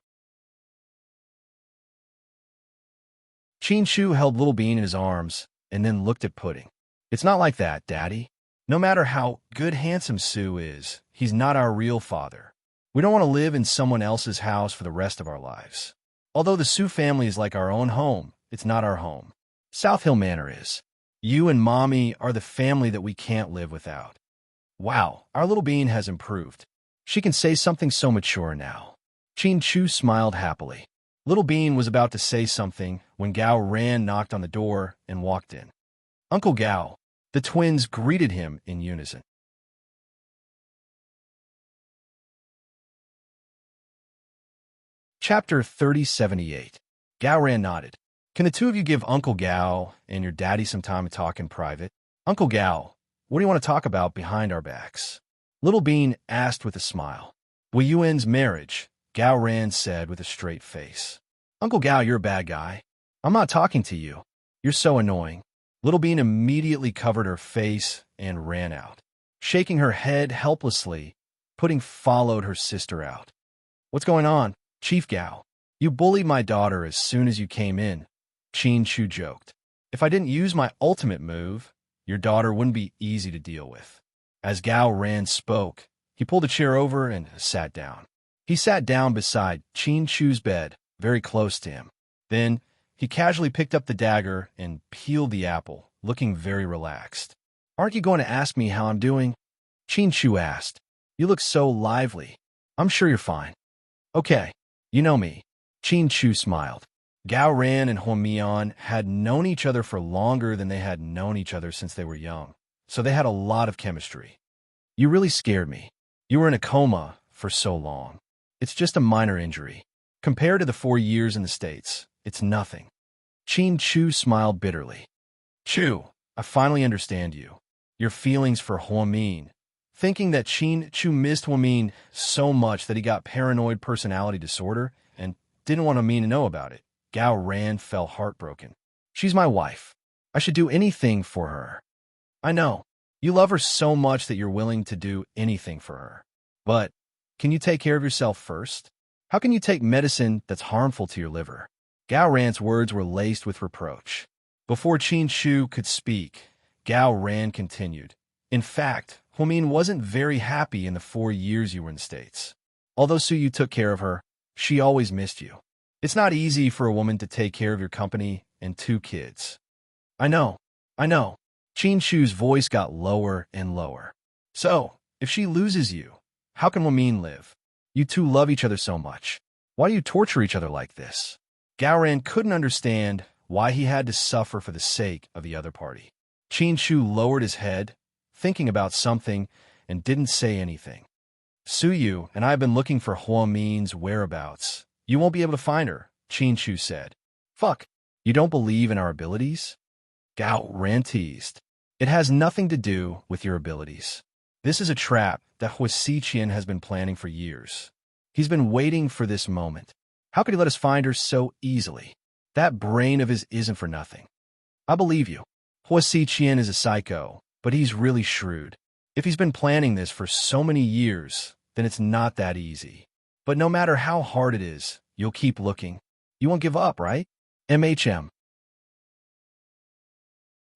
Chin Chu held Little Bean in his arms and then looked at Pudding. It's not like that, Daddy. No matter how good handsome Sue is, he's not our real father. We don't want to live in someone else's house for the rest of our lives. Although the Sue family is like our own home, it's not our home. South Hill Manor is. You and Mommy are the family that we can't live without. Wow, our Little Bean has improved. She can say something so mature now. Chin Chu smiled happily. Little Bean was about to say something when Gao Ran knocked on the door and walked in. Uncle Gao. The twins greeted him in unison. Chapter 3078. Gao Ran nodded. Can the two of you give Uncle Gao and your daddy some time to talk in private? Uncle Gao, what do you want to talk about behind our backs? Little Bean asked with a smile. Wei Yuan's marriage, Gao Ran said with a straight face. Uncle Gao, you're a bad guy. I'm not talking to you. You're so annoying. Little Bean immediately covered her face and ran out, shaking her head helplessly. Pudding followed her sister out. What's going on, Chief Gao? You bullied my daughter as soon as you came in, Qin Chu joked. If I didn't use my ultimate move, your daughter wouldn't be easy to deal with. As Gao Ran spoke, he pulled a chair over and sat down. He sat down beside Qin Chu's bed, very close to him. Then, he casually picked up the dagger and peeled the apple, looking very relaxed. Aren't you going to ask me how I'm doing? Qin Chu asked. You look so lively. I'm sure you're fine. Okay, you know me. Qin Chu smiled. Gao Ran and Huo Mian had known each other for longer than they had known each other since they were young, so they had a lot of chemistry. You really scared me. You were in a coma for so long. It's just a minor injury. Compared to the 4 years in the States, it's nothing. Qin Chu smiled bitterly. Chu, I finally understand you. Your feelings for Huo Min. Thinking that Qin Chu missed Huo Min so much that he got paranoid personality disorder and didn't want Huo Min to know about it. Gao Ran felt heartbroken. She's my wife. I should do anything for her. I know. You love her so much that you're willing to do anything for her. But can you take care of yourself first? How can you take medicine that's harmful to your liver? Gao Ran's words were laced with reproach. Before Qin Chu could speak, Gao Ran continued. In fact, Huo Min wasn't very happy in the 4 years you were in the States. Although Suyu took care of her, she always missed you. It's not easy for a woman to take care of your company and 2 kids. I know. Qin Chu's voice got lower and lower. So, if she loses you, how can Huo Min live? You two love each other so much. Why do you torture each other like this? Gao Ran couldn't understand why he had to suffer for the sake of the other party. Qin Chu lowered his head, thinking about something, and didn't say anything. Suyu and I have been looking for Huo Min's whereabouts. You won't be able to find her, Qin Chu said. Fuck, you don't believe in our abilities? Gao Ran teased. It has nothing to do with your abilities. This is a trap that Huo Xiqian has been planning for years. He's been waiting for this moment. How could he let us find her so easily? That brain of his isn't for nothing. I believe you. Huo Xiqian is a psycho, but he's really shrewd. If he's been planning this for so many years, then it's not that easy. But no matter how hard it is, you'll keep looking. You won't give up, right? MHM.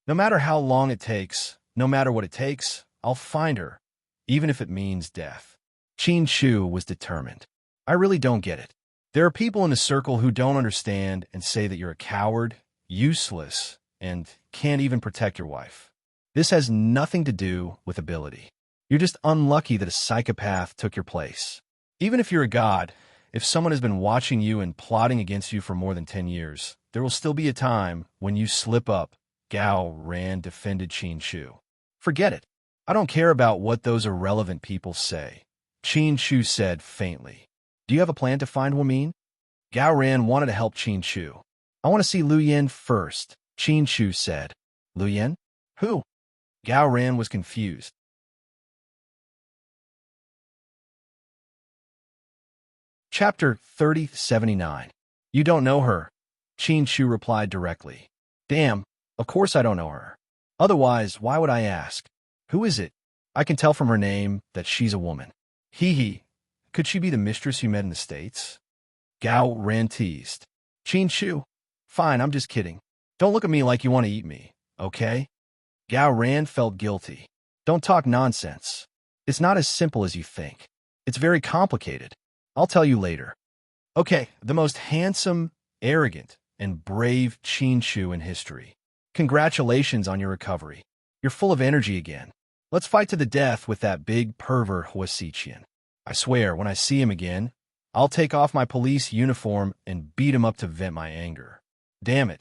No matter how long it takes, no matter what it takes, I'll find her, even if it means death. Qin Chu was determined. I really don't get it. There are people in the circle who don't understand and say that you're a coward, useless, and can't even protect your wife. This has nothing to do with ability. You're just unlucky that a psychopath took your place. Even if you're a god, if someone has been watching you and plotting against you for more than 10 years, there will still be a time when you slip up. Gao Ran defended Qin Chu. Forget it. I don't care about what those irrelevant people say, Qin Chu said faintly. Do you have a plan to find Huo Min? Gao Ran wanted to help Qin Chu. I want to see Lu Yan first, Qin Chu said. Lu Yan? Who? Gao Ran was confused. Chapter 3079. You don't know her, Qin Chu replied directly. Damn, of course I don't know her. Otherwise, why would I ask? Who is it? I can tell from her name that she's a woman. Hee hee. Could she be the mistress you met in the States? Gao Ran teased. Qin Chu. Fine, I'm just kidding. Don't look at me like you want to eat me, okay? Gao Ran felt guilty. Don't talk nonsense. It's not as simple as you think. It's very complicated. I'll tell you later. Okay, the most handsome, arrogant, and brave Qin Chu in history. Congratulations on your recovery. You're full of energy again. Let's fight to the death with that big pervert Huo Xiqian. I swear, when I see him again, I'll take off my police uniform and beat him up to vent my anger. Damn it.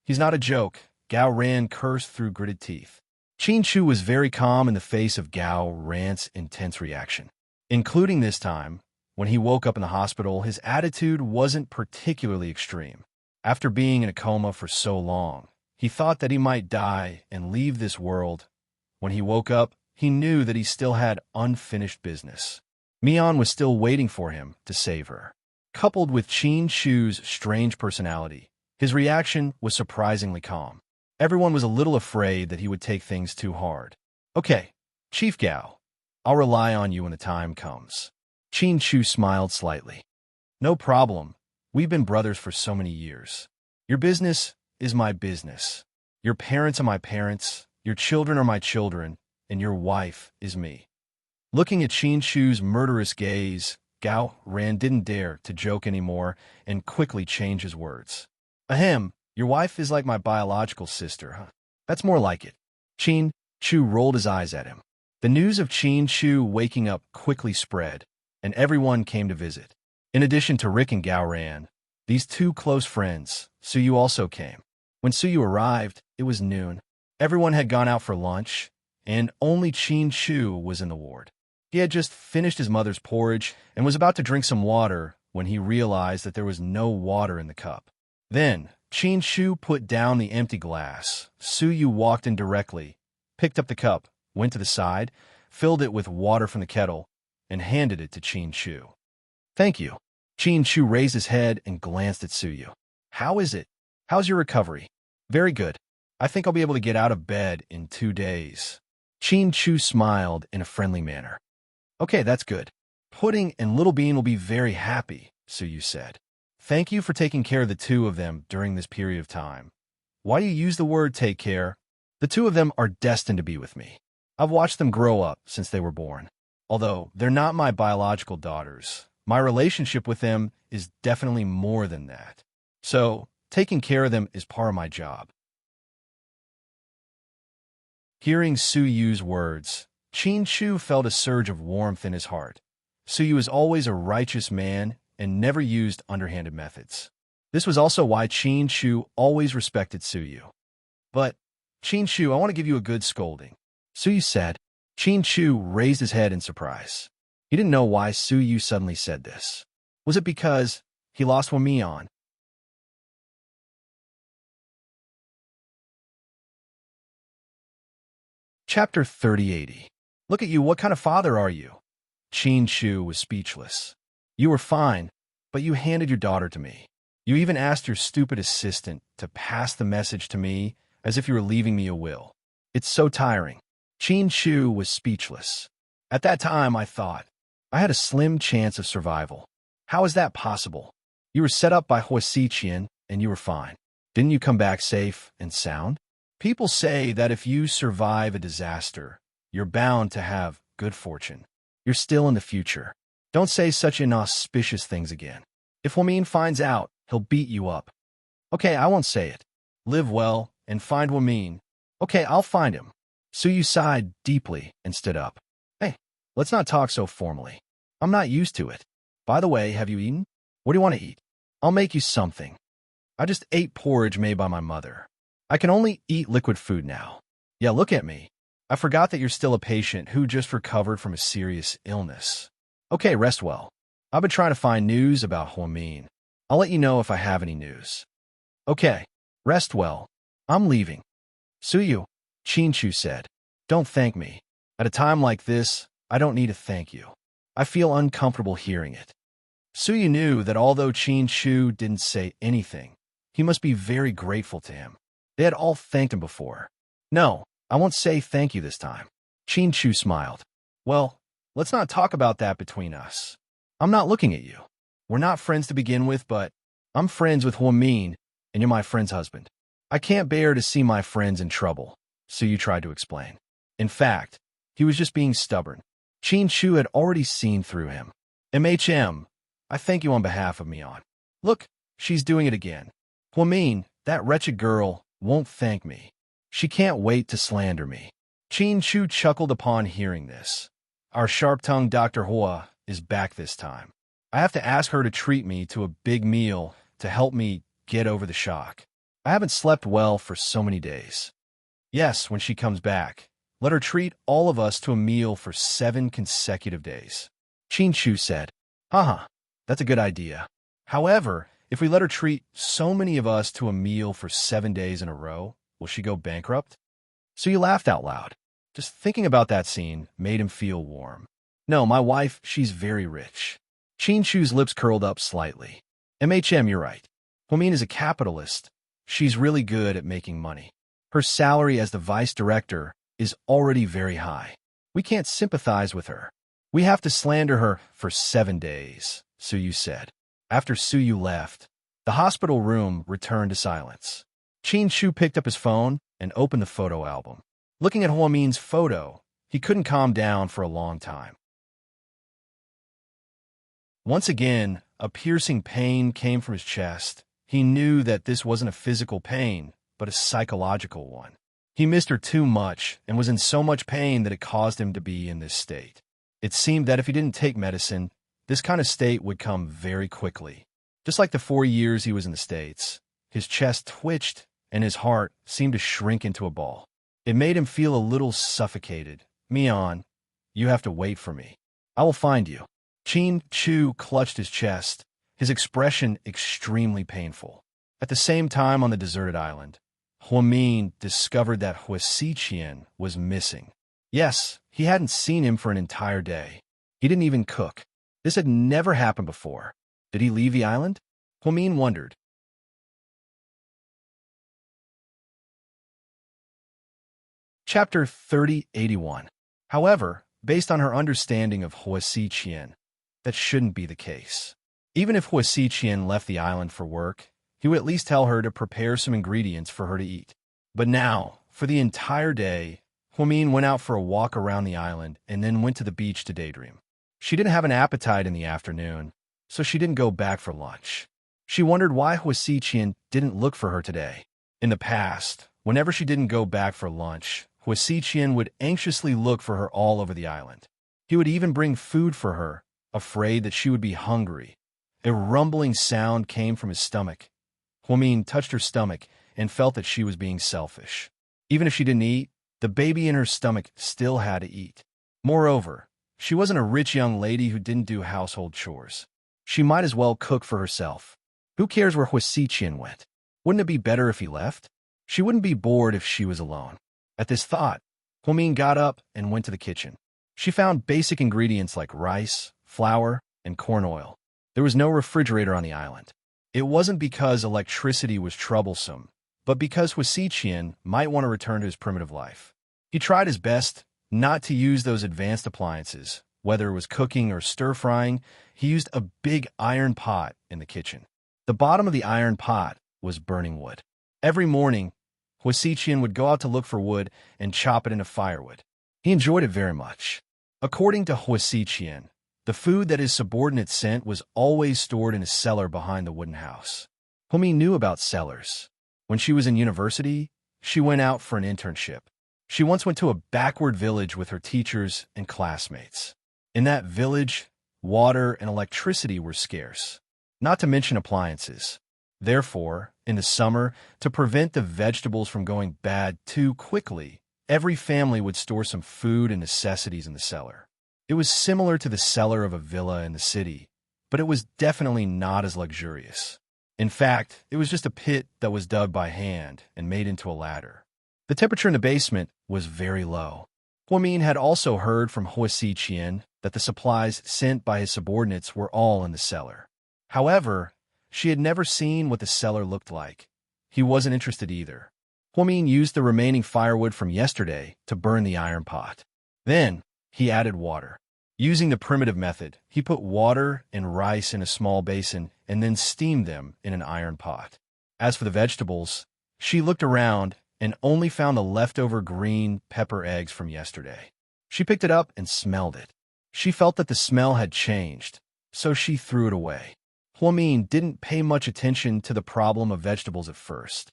He's not a joke. Gao Ran cursed through gritted teeth. Qin Chu was very calm in the face of Gao Ran's intense reaction. Including this time, when he woke up in the hospital, his attitude wasn't particularly extreme. After being in a coma for so long, he thought that he might die and leave this world. When he woke up, he knew that he still had unfinished business. Mian was still waiting for him to save her. Coupled with Qin Chu's strange personality, His reaction was surprisingly calm. Everyone was a little afraid that he would take things too hard. Okay, Chief Gao, I'll rely on you when the time comes. Qin Chu smiled slightly. No problem. We've been brothers for so many years. Your business is my business. Your parents are my parents. Your children are my children. And your wife is me. Looking at Qin Chu's murderous gaze, Gao Ran didn't dare to joke anymore and quickly changed his words. Ahem, your wife is like my biological sister, huh? That's more like it. Qin Chu rolled his eyes at him. The news of Qin Chu waking up quickly spread, and everyone came to visit. In addition to Rick and Gao Ran, these two close friends, Suyu also came. When Suyu arrived, it was noon. Everyone had gone out for lunch, and only Qin Chu was in the ward. He had just finished his mother's porridge and was about to drink some water when he realized that there was no water in the cup. Then, Qin Chu put down the empty glass. Suyu walked in directly, picked up the cup, went to the side, filled it with water from the kettle, and handed it to Qin Chu. Thank you. Qin Chu raised his head and glanced at Suyu. How is it? How's your recovery? Very good. I think I'll be able to get out of bed in 2 days. Qin Chu smiled in a friendly manner. Okay, that's good. Pudding and Little Bean will be very happy, Suyu said. Thank you for taking care of the two of them during this period of time. Why do you use the word take care? The two of them are destined to be with me. I've watched them grow up since they were born. Although they're not my biological daughters, my relationship with them is definitely more than that. So, taking care of them is part of my job. Hearing Suyu's words, Qin Chu felt a surge of warmth in his heart. Suyu is always a righteous man and never used underhanded methods. This was also why Qin Chu always respected Suyu. But, Qin Chu, I want to give you a good scolding, Suyu said. Qin Chu raised his head in surprise. He didn't know why Suyu suddenly said this. Was it because he lost Wamian? Chapter 3080. Look at you, what kind of father are you? Qin Chu was speechless. You were fine, but you handed your daughter to me. You even asked your stupid assistant to pass the message to me as if you were leaving me a will. It's so tiring. Qin Chu was speechless. At that time, I thought, I had a slim chance of survival. How is that possible? You were set up by Hua Xiqian, and you were fine. Didn't you come back safe and sound? People say that if you survive a disaster, you're bound to have good fortune. You're still in the future. Don't say such inauspicious things again. If Wamin finds out, he'll beat you up. Okay, I won't say it. Live well and find Wamin. Okay, I'll find him. Suyu sighed deeply and stood up. Hey, let's not talk so formally. I'm not used to it. By the way, have you eaten? What do you want to eat? I'll make you something. I just ate porridge made by my mother. I can only eat liquid food now. Yeah, look at me. I forgot that you're still a patient who just recovered from a serious illness. Okay, rest well. I've been trying to find news about Huamin. I'll let you know if I have any news. Okay, rest well. I'm leaving. Suyu, Qin Chu said. Don't thank me. At a time like this, I don't need to thank you. I feel uncomfortable hearing it. Suyu knew that although Qin Chu didn't say anything, he must be very grateful to him. They had all thanked him before. No, I won't say thank you this time. Qin Chu smiled. Well, let's not talk about that between us. I'm not looking at you. We're not friends to begin with, but I'm friends with Huamin, and you're my friend's husband. I can't bear to see my friends in trouble, Suyu tried to explain. In fact, he was just being stubborn. Qin Chu had already seen through him. I thank you on behalf of Mian. Look, she's doing it again. Huamin, that wretched girl, won't thank me. She can't wait to slander me. Qin Chu chuckled upon hearing this. Our sharp-tongued Dr. Hua is back this time. I have to ask her to treat me to a big meal to help me get over the shock. I haven't slept well for so many days. Yes, when she comes back, let her treat all of us to a meal for 7 consecutive days. Qin Chu said, Haha, that's a good idea. However, if we let her treat so many of us to a meal for 7 days in a row, will she go bankrupt? So you laughed out loud. Just thinking about that scene made him feel warm. No, my wife, she's very rich. Qin Chu's lips curled up slightly. You're right. Huamin is a capitalist. She's really good at making money. Her salary as the vice director is already very high. We can't sympathize with her. We have to slander her for 7 days, Suyu said. After Suyu left, the hospital room returned to silence. Qin Shu picked up his phone and opened the photo album. Looking at Huamin's photo, he couldn't calm down for a long time. Once again, a piercing pain came from his chest. He knew that this wasn't a physical pain, but a psychological one. He missed her too much and was in so much pain that it caused him to be in this state. It seemed that if he didn't take medicine, this kind of state would come very quickly. Just like the 4 years he was in the States, his chest twitched and his heart seemed to shrink into a ball. It made him feel a little suffocated. Mian, you have to wait for me. I will find you. Qin Chu clutched his chest, his expression extremely painful. At the same time on the deserted island, Huamin discovered that Huasiqian was missing. Yes, he hadn't seen him for an entire day. He didn't even cook. This had never happened before. Did he leave the island? Huamin wondered. Chapter 3081. However, based on her understanding of Huasiqian, that shouldn't be the case. Even if Huasiqian left the island for work, he would at least tell her to prepare some ingredients for her to eat. But now, for the entire day, Huamin went out for a walk around the island and then went to the beach to daydream. She didn't have an appetite in the afternoon, so she didn't go back for lunch. She wondered why Huasiqian didn't look for her today. In the past, whenever she didn't go back for lunch, Huasiqian would anxiously look for her all over the island. He would even bring food for her, afraid that she would be hungry. A rumbling sound came from his stomach. Huamin touched her stomach and felt that she was being selfish. Even if she didn't eat, the baby in her stomach still had to eat. Moreover, she wasn't a rich young lady who didn't do household chores. She might as well cook for herself. Who cares where Huasiqian went? Wouldn't it be better if he left? She wouldn't be bored if she was alone. At this thought, Huamin got up and went to the kitchen. She found basic ingredients like rice, flour, and corn oil. There was no refrigerator on the island. It wasn't because electricity was troublesome, but because Huasiqian might want to return to his primitive life. He tried his best not to use those advanced appliances. Whether it was cooking or stir-frying, he used a big iron pot in the kitchen. The bottom of the iron pot was burning wood. Every morning, Huasiqian would go out to look for wood and chop it into firewood. He enjoyed it very much. According to Huasiqian, the food that his subordinate sent was always stored in a cellar behind the wooden house. Huamin knew about cellars. When she was in university, she went out for an internship. She once went to a backward village with her teachers and classmates. In that village, water and electricity were scarce, not to mention appliances. Therefore, in the summer, to prevent the vegetables from going bad too quickly, every family would store some food and necessities in the cellar. It was similar to the cellar of a villa in the city, but it was definitely not as luxurious. In fact, it was just a pit that was dug by hand and made into a ladder. The temperature in the basement was very low. Huamin had also heard from Huasiqian that the supplies sent by his subordinates were all in the cellar. However, she had never seen what the cellar looked like. He wasn't interested either. Huamin used the remaining firewood from yesterday to burn the iron pot. Then, he added water. Using the primitive method, he put water and rice in a small basin and then steamed them in an iron pot. As for the vegetables, she looked around and only found the leftover green pepper eggs from yesterday. She picked it up and smelled it. She felt that the smell had changed, so she threw it away. Huamin didn't pay much attention to the problem of vegetables at first.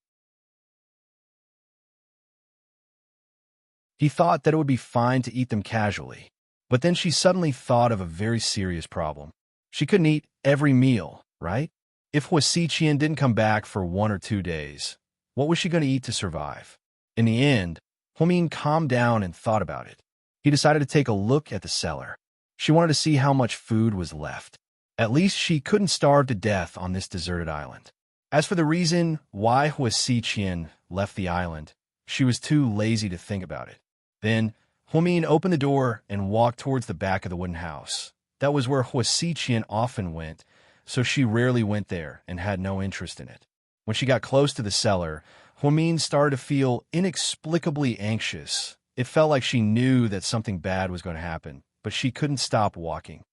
He thought that it would be fine to eat them casually, but then she suddenly thought of a very serious problem. She couldn't eat every meal, right? If Huasiqian didn't come back for 1 or 2 days, what was she going to eat to survive? In the end, Huamin calmed down and thought about it. He decided to take a look at the cellar. She wanted to see how much food was left. At least she couldn't starve to death on this deserted island. As for the reason why Huasiqian left the island, she was too lazy to think about it. Then, Huamin opened the door and walked towards the back of the wooden house. That was where Huasiqian often went, so she rarely went there and had no interest in it. When she got close to the cellar, Huamin started to feel inexplicably anxious. It felt like she knew that something bad was going to happen, but she couldn't stop walking.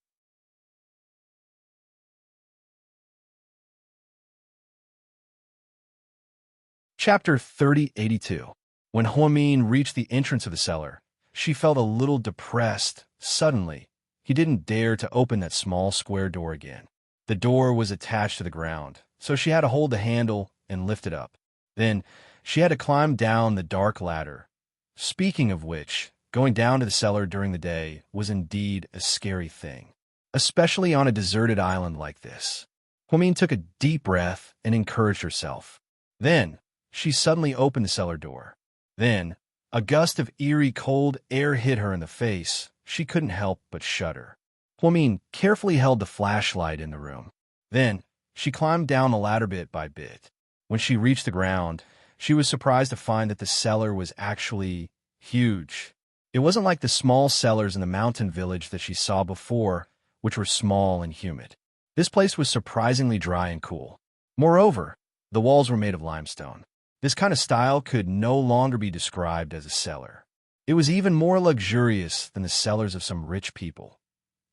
Chapter 3082. When Huamin reached the entrance of the cellar, she felt a little depressed. Suddenly, he didn't dare to open that small square door again. The door was attached to the ground, so she had to hold the handle and lift it up. Then, she had to climb down the dark ladder. Speaking of which, going down to the cellar during the day was indeed a scary thing, especially on a deserted island like this. Huamin took a deep breath and encouraged herself. Then, she suddenly opened the cellar door. Then, a gust of eerie cold air hit her in the face. She couldn't help but shudder. Huamin carefully held the flashlight in the room. Then, she climbed down the ladder bit by bit. When she reached the ground, she was surprised to find that the cellar was actually huge. It wasn't like the small cellars in the mountain village that she saw before, which were small and humid. This place was surprisingly dry and cool. Moreover, the walls were made of limestone. This kind of style could no longer be described as a cellar. It was even more luxurious than the cellars of some rich people.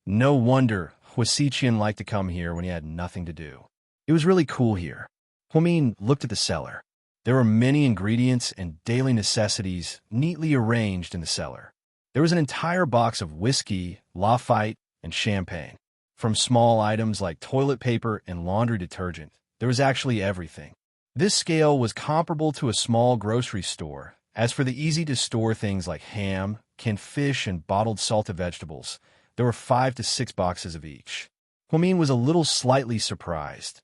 No wonder Huasiqian liked to come here when he had nothing to do. It was really cool here. Huamin looked at the cellar. There were many ingredients and daily necessities neatly arranged in the cellar. There was an entire box of whiskey, Lafite, and champagne. From small items like toilet paper and laundry detergent, there was actually everything. This scale was comparable to a small grocery store. As for the easy-to-store things like ham, canned fish, and bottled salted vegetables, there were 5 to 6 boxes of each. Huamin was a little slightly surprised.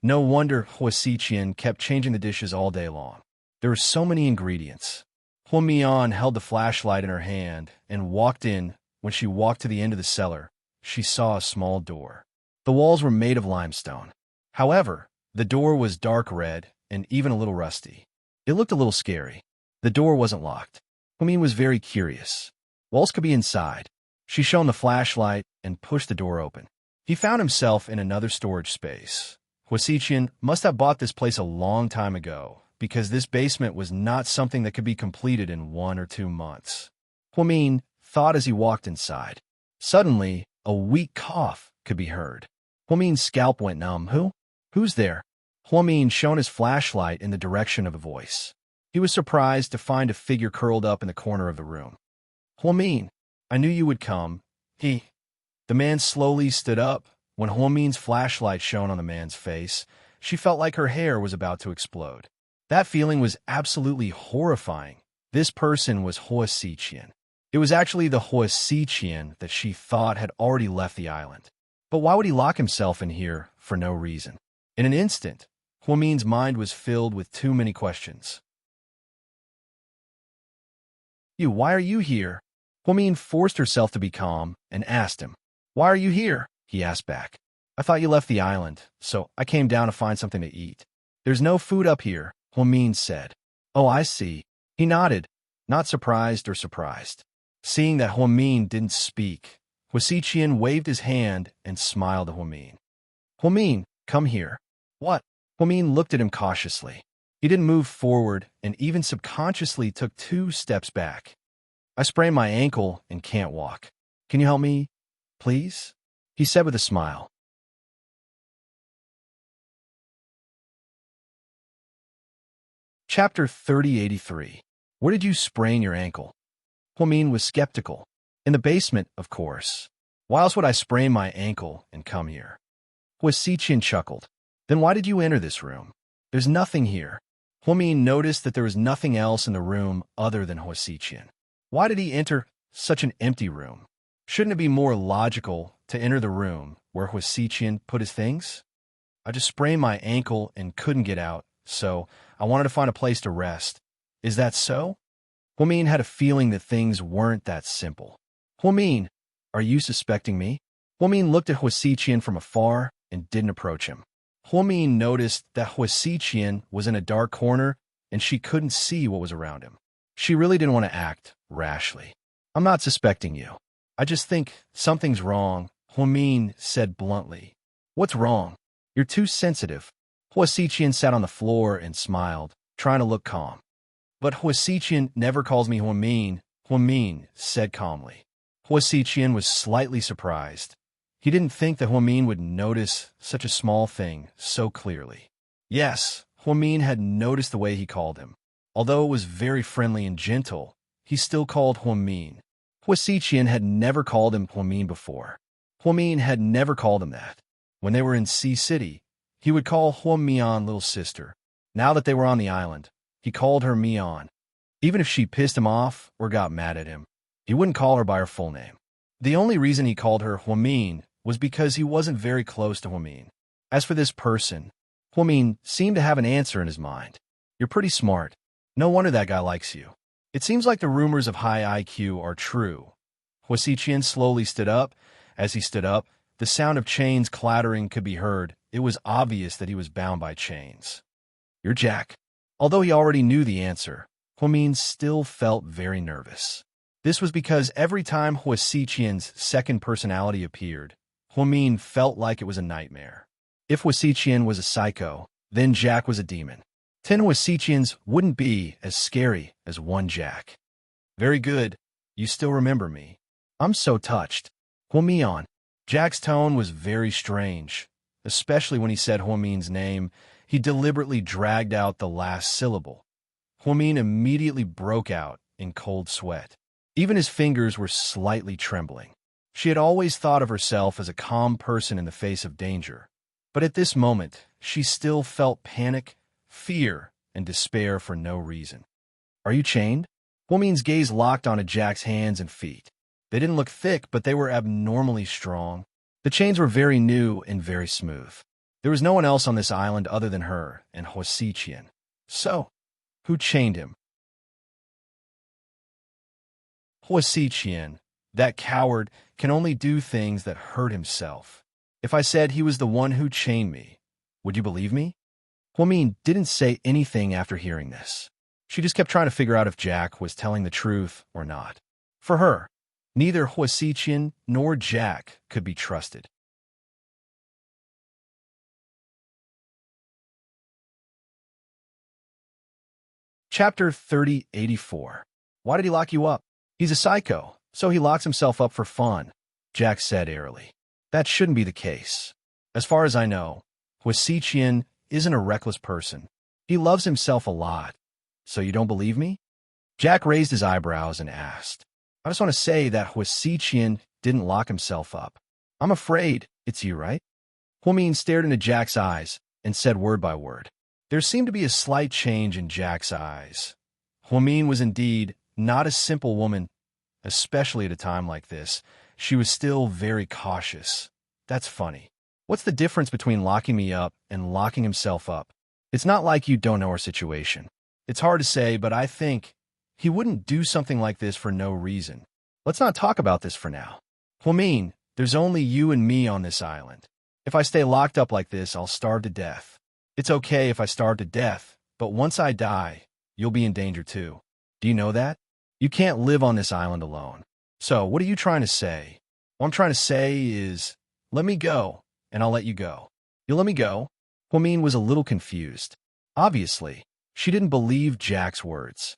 No wonder Huasiqian kept changing the dishes all day long. There were so many ingredients. Huamian held the flashlight in her hand and walked in. When she walked to the end of the cellar, she saw a small door. The walls were made of limestone. However, the door was dark red and even a little rusty. It looked a little scary. The door wasn't locked. Huamin was very curious. What else could be inside? She shone the flashlight and pushed the door open. He found himself in another storage space. Huasiqian must have bought this place a long time ago, because this basement was not something that could be completed in 1 or 2 months. Huamin thought as he walked inside. Suddenly, a weak cough could be heard. Huamin's scalp went numb. Who's there? Huamin shone his flashlight in the direction of the voice. He was surprised to find a figure curled up in the corner of the room. Huamin, I knew you would come. The man slowly stood up. When Huamin's flashlight shone on the man's face, she felt like her hair was about to explode. That feeling was absolutely horrifying. This person was Huasiqian. It was actually the Huasiqian that she thought had already left the island. But why would he lock himself in here for no reason? In an instant, Huamin's mind was filled with too many questions. Why are you here? Huamin forced herself to be calm and asked him. Why are you here? He asked back. I thought you left the island, so I came down to find something to eat. There's no food up here, Huamin said. Oh, I see. He nodded, not surprised or surprised. Seeing that Huamin didn't speak, Huasiqian waved his hand and smiled at Huamin. Huamin, come here. What? Huamin looked at him cautiously. He didn't move forward and even subconsciously took 2 steps back. I sprained my ankle and can't walk. Can you help me, please? He said with a smile. Chapter 3083. Where did you sprain your ankle? Huamin was skeptical. In the basement, of course. Why else would I sprain my ankle and come here? Huasiqian chuckled. Then why did you enter this room? There's nothing here. Huamin noticed that there was nothing else in the room other than Huasiqian. Why did he enter such an empty room? Shouldn't it be more logical to enter the room where Huasiqian put his things? I just sprained my ankle and couldn't get out, so I wanted to find a place to rest. Is that so? Huamin had a feeling that things weren't that simple. Huamin, are you suspecting me? Huamin looked at Huasiqian from afar and didn't approach him. Huamin noticed that Huasiqian was in a dark corner and she couldn't see what was around him. She really didn't want to act rashly. I'm not suspecting you. I just think something's wrong, Huamin said bluntly. What's wrong? You're too sensitive. Huasiqian sat on the floor and smiled, trying to look calm. But Huasiqian never calls me Huamin, Huamin said calmly. Huasiqian was slightly surprised. He didn't think that Huamin would notice such a small thing so clearly. Yes, Huamin had noticed the way he called him. Although it was very friendly and gentle, he still called Huamin. Huasiqian had never called him Huamin before. Huamin had never called him that. When they were in Sea City, he would call Huamian little sister. Now that they were on the island, he called her Mian. Even if she pissed him off or got mad at him, he wouldn't call her by her full name. The only reason he called her Huamin was because he wasn't very close to Huamin. As for this person, Huamin seemed to have an answer in his mind. You're pretty smart. No wonder that guy likes you. It seems like the rumors of high IQ are true. Huasiqian slowly stood up. As he stood up, the sound of chains clattering could be heard. It was obvious that he was bound by chains. You're Jack. Although he already knew the answer, Huamin still felt very nervous. This was because every time Huasiqian's second personality appeared, Huamin felt like it was a nightmare. If Huasiqian was a psycho, then Jack was a demon. 10 Huasiqians wouldn't be as scary as one Jack. Very good. You still remember me. I'm so touched. Huamian. Jack's tone was very strange, especially when he said Huamin's name. He deliberately dragged out the last syllable. Huamin immediately broke out in cold sweat. Even his fingers were slightly trembling. She had always thought of herself as a calm person in the face of danger, but at this moment, she still felt panic, fear, and despair for no reason. Are you chained? Huamin's gaze locked onto Jack's hands and feet. They didn't look thick, but they were abnormally strong. The chains were very new and very smooth. There was no one else on this island other than her and Huasiqian. So, who chained him? Huasiqian, that coward, can only do things that hurt himself. If I said he was the one who chained me, would you believe me? Huamin didn't say anything after hearing this. She just kept trying to figure out if Jack was telling the truth or not. For her, neither Huasiqian nor Jack could be trusted. Chapter 3084. Why did he lock you up? He's a psycho, so he locks himself up for fun, Jack said airily. That shouldn't be the case. As far as I know, Huasiqian isn't a reckless person. He loves himself a lot. So you don't believe me? Jack raised his eyebrows and asked. I just want to say that Huasiqian didn't lock himself up. I'm afraid it's you, right? Huamin stared into Jack's eyes and said word by word. There seemed to be a slight change in Jack's eyes. Huamin was indeed not a simple woman, especially at a time like this. She was still very cautious. That's funny. What's the difference between locking me up and locking himself up? It's not like you don't know our situation. It's hard to say, but I think he wouldn't do something like this for no reason. Let's not talk about this for now. Huamin, there's only you and me on this island. If I stay locked up like this, I'll starve to death. It's okay if I starve to death, but once I die, you'll be in danger too. Do you know that? You can't live on this island alone. So, what are you trying to say? What I'm trying to say is, let me go, and I'll let you go. You'll let me go? Huamin was a little confused. Obviously, she didn't believe Jack's words.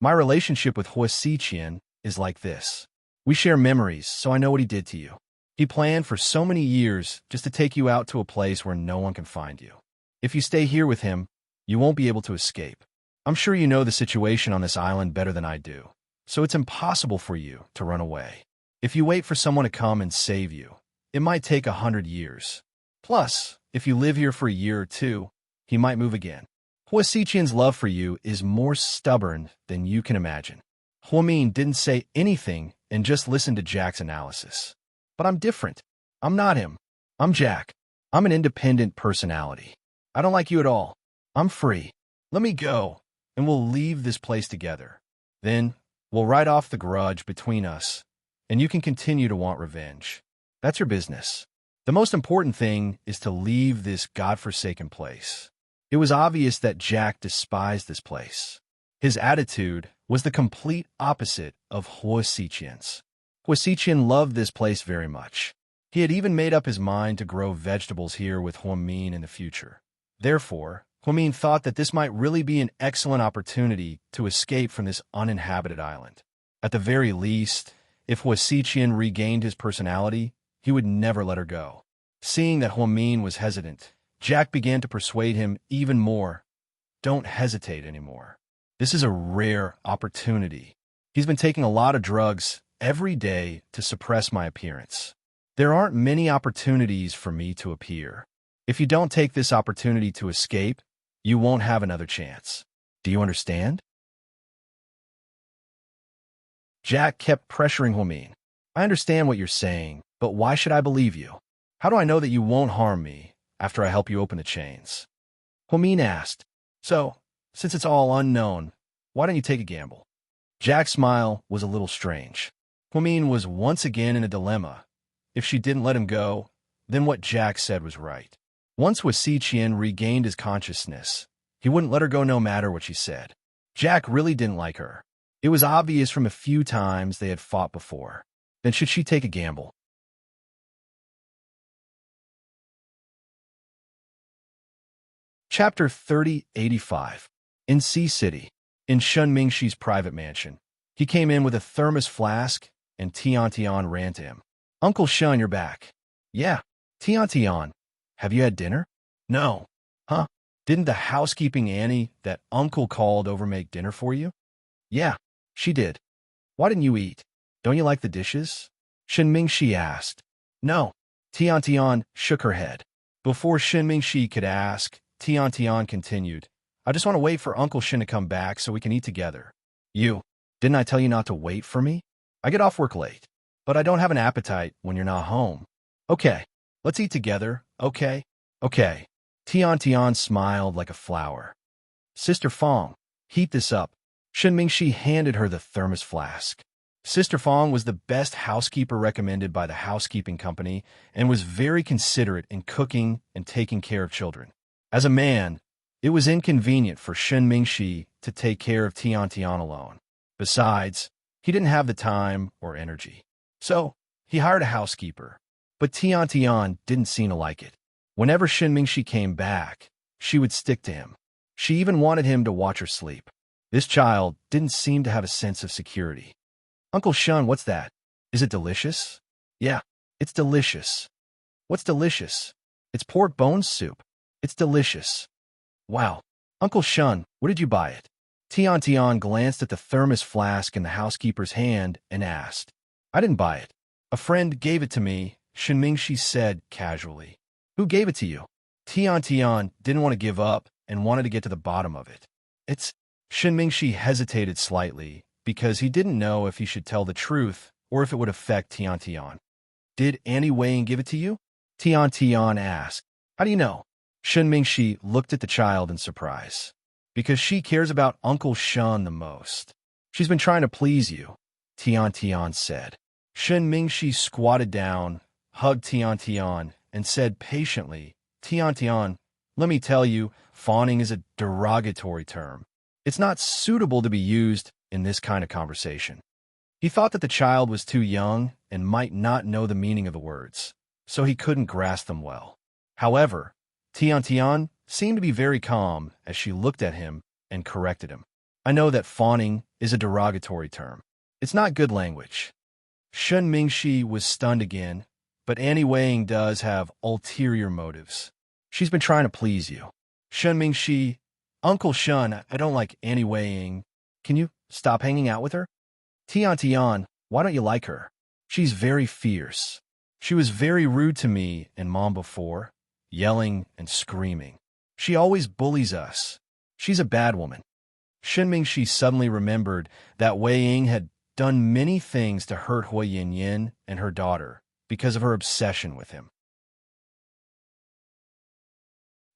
My relationship with Huasiqian is like this. We share memories, so I know what he did to you. He planned for so many years just to take you out to a place where no one can find you. If you stay here with him, you won't be able to escape. I'm sure you know the situation on this island better than I do, so it's impossible for you to run away. If you wait for someone to come and save you, it might take 100 years. Plus, if you live here for a year or two, he might move again. Huasiqian's love for you is more stubborn than you can imagine. Huamin didn't say anything and just listened to Jack's analysis. But I'm different. I'm not him. I'm Jack. I'm an independent personality. I don't like you at all. I'm free. Let me go, and we'll leave this place together. Then, we'll write off the grudge between us, and you can continue to want revenge. That's your business. The most important thing is to leave this godforsaken place. It was obvious that Jack despised this place. His attitude was the complete opposite of Huasiqian's. Huasiqian loved this place very much. He had even made up his mind to grow vegetables here with Huamin in the future. Therefore, Huamin thought that this might really be an excellent opportunity to escape from this uninhabited island. At the very least, if Hua Xiqian regained his personality, he would never let her go. Seeing that Huamin was hesitant, Jack began to persuade him even more. Don't hesitate anymore. This is a rare opportunity. He's been taking a lot of drugs every day to suppress my appearance. There aren't many opportunities for me to appear. If you don't take this opportunity to escape, you won't have another chance. Do you understand? Jack kept pressuring Huamin. I understand what you're saying, but why should I believe you? How do I know that you won't harm me after I help you open the chains? Huamin asked. So, since it's all unknown, why don't you take a gamble? Jack's smile was a little strange. Huamin was once again in a dilemma. If she didn't let him go, then what Jack said was right. Once Hua Xiqian regained his consciousness, he wouldn't let her go no matter what she said. Jack really didn't like her. It was obvious from a few times they had fought before. Then should she take a gamble? Chapter 3085. In Sea City, in Shun Mingxi's private mansion, he came in with a thermos flask, and Tian ran to him. Uncle Shun, you're back. Yeah. Tian, have you had dinner? No. Huh? Didn't the housekeeping Annie that Uncle called over make dinner for you? Yeah, she did. Why didn't you eat? Don't you like the dishes? Shen Mingxi asked. No. Tian shook her head. Before Shen Mingxi could ask, Tian continued. I just want to wait for Uncle Shen to come back so we can eat together. Didn't I tell you not to wait for me? I get off work late, but I don't have an appetite when you're not home. Okay, let's eat together, okay? Okay. Tian smiled like a flower. Sister Fong, heat this up. Shen Mingxi handed her the thermos flask. Sister Fong was the best housekeeper recommended by the housekeeping company and was very considerate in cooking and taking care of children. As a man, it was inconvenient for Shen Mingxi to take care of Tian alone. Besides, he didn't have the time or energy. So, he hired a housekeeper. But Tian didn't seem to like it. Whenever Shen Mingxi came back, she would stick to him. She even wanted him to watch her sleep. This child didn't seem to have a sense of security. Uncle Shun, what's that? Is it delicious? Yeah, it's delicious. What's delicious? It's pork bones soup. It's delicious. Wow. Uncle Shun, where did you buy it? Tian glanced at the thermos flask in the housekeeper's hand and asked. I didn't buy it. A friend gave it to me, Shen Mingxi said casually. Who gave it to you? Tian didn't want to give up and wanted to get to the bottom of it. Shen Mingxi hesitated slightly because he didn't know if he should tell the truth or if it would affect Tian. Did Annie Weiing give it to you? Tian asked. How do you know? Shen Mingxi looked at the child in surprise. Because she cares about Uncle Shun the most. She's been trying to please you, Tian said. Shen Mingxi squatted down, hugged Tian, and said patiently, Tian, let me tell you, fawning is a derogatory term. It's not suitable to be used in this kind of conversation. He thought that the child was too young and might not know the meaning of the words, so he couldn't grasp them well. However, Tian seemed to be very calm as she looked at him and corrected him. I know that fawning is a derogatory term. It's not good language. Shen Mingxi was stunned again, but Annie Weiing does have ulterior motives. She's been trying to please you. Shen Mingxi, Uncle Shun, I don't like Annie Weiing. Can you stop hanging out with her? Tian, why don't you like her? She's very fierce. She was very rude to me and Mom before, yelling and screaming. She always bullies us. She's a bad woman. Shen Mingxi suddenly remembered that Wei Ying had done many things to hurt Hua Yin and her daughter because of her obsession with him.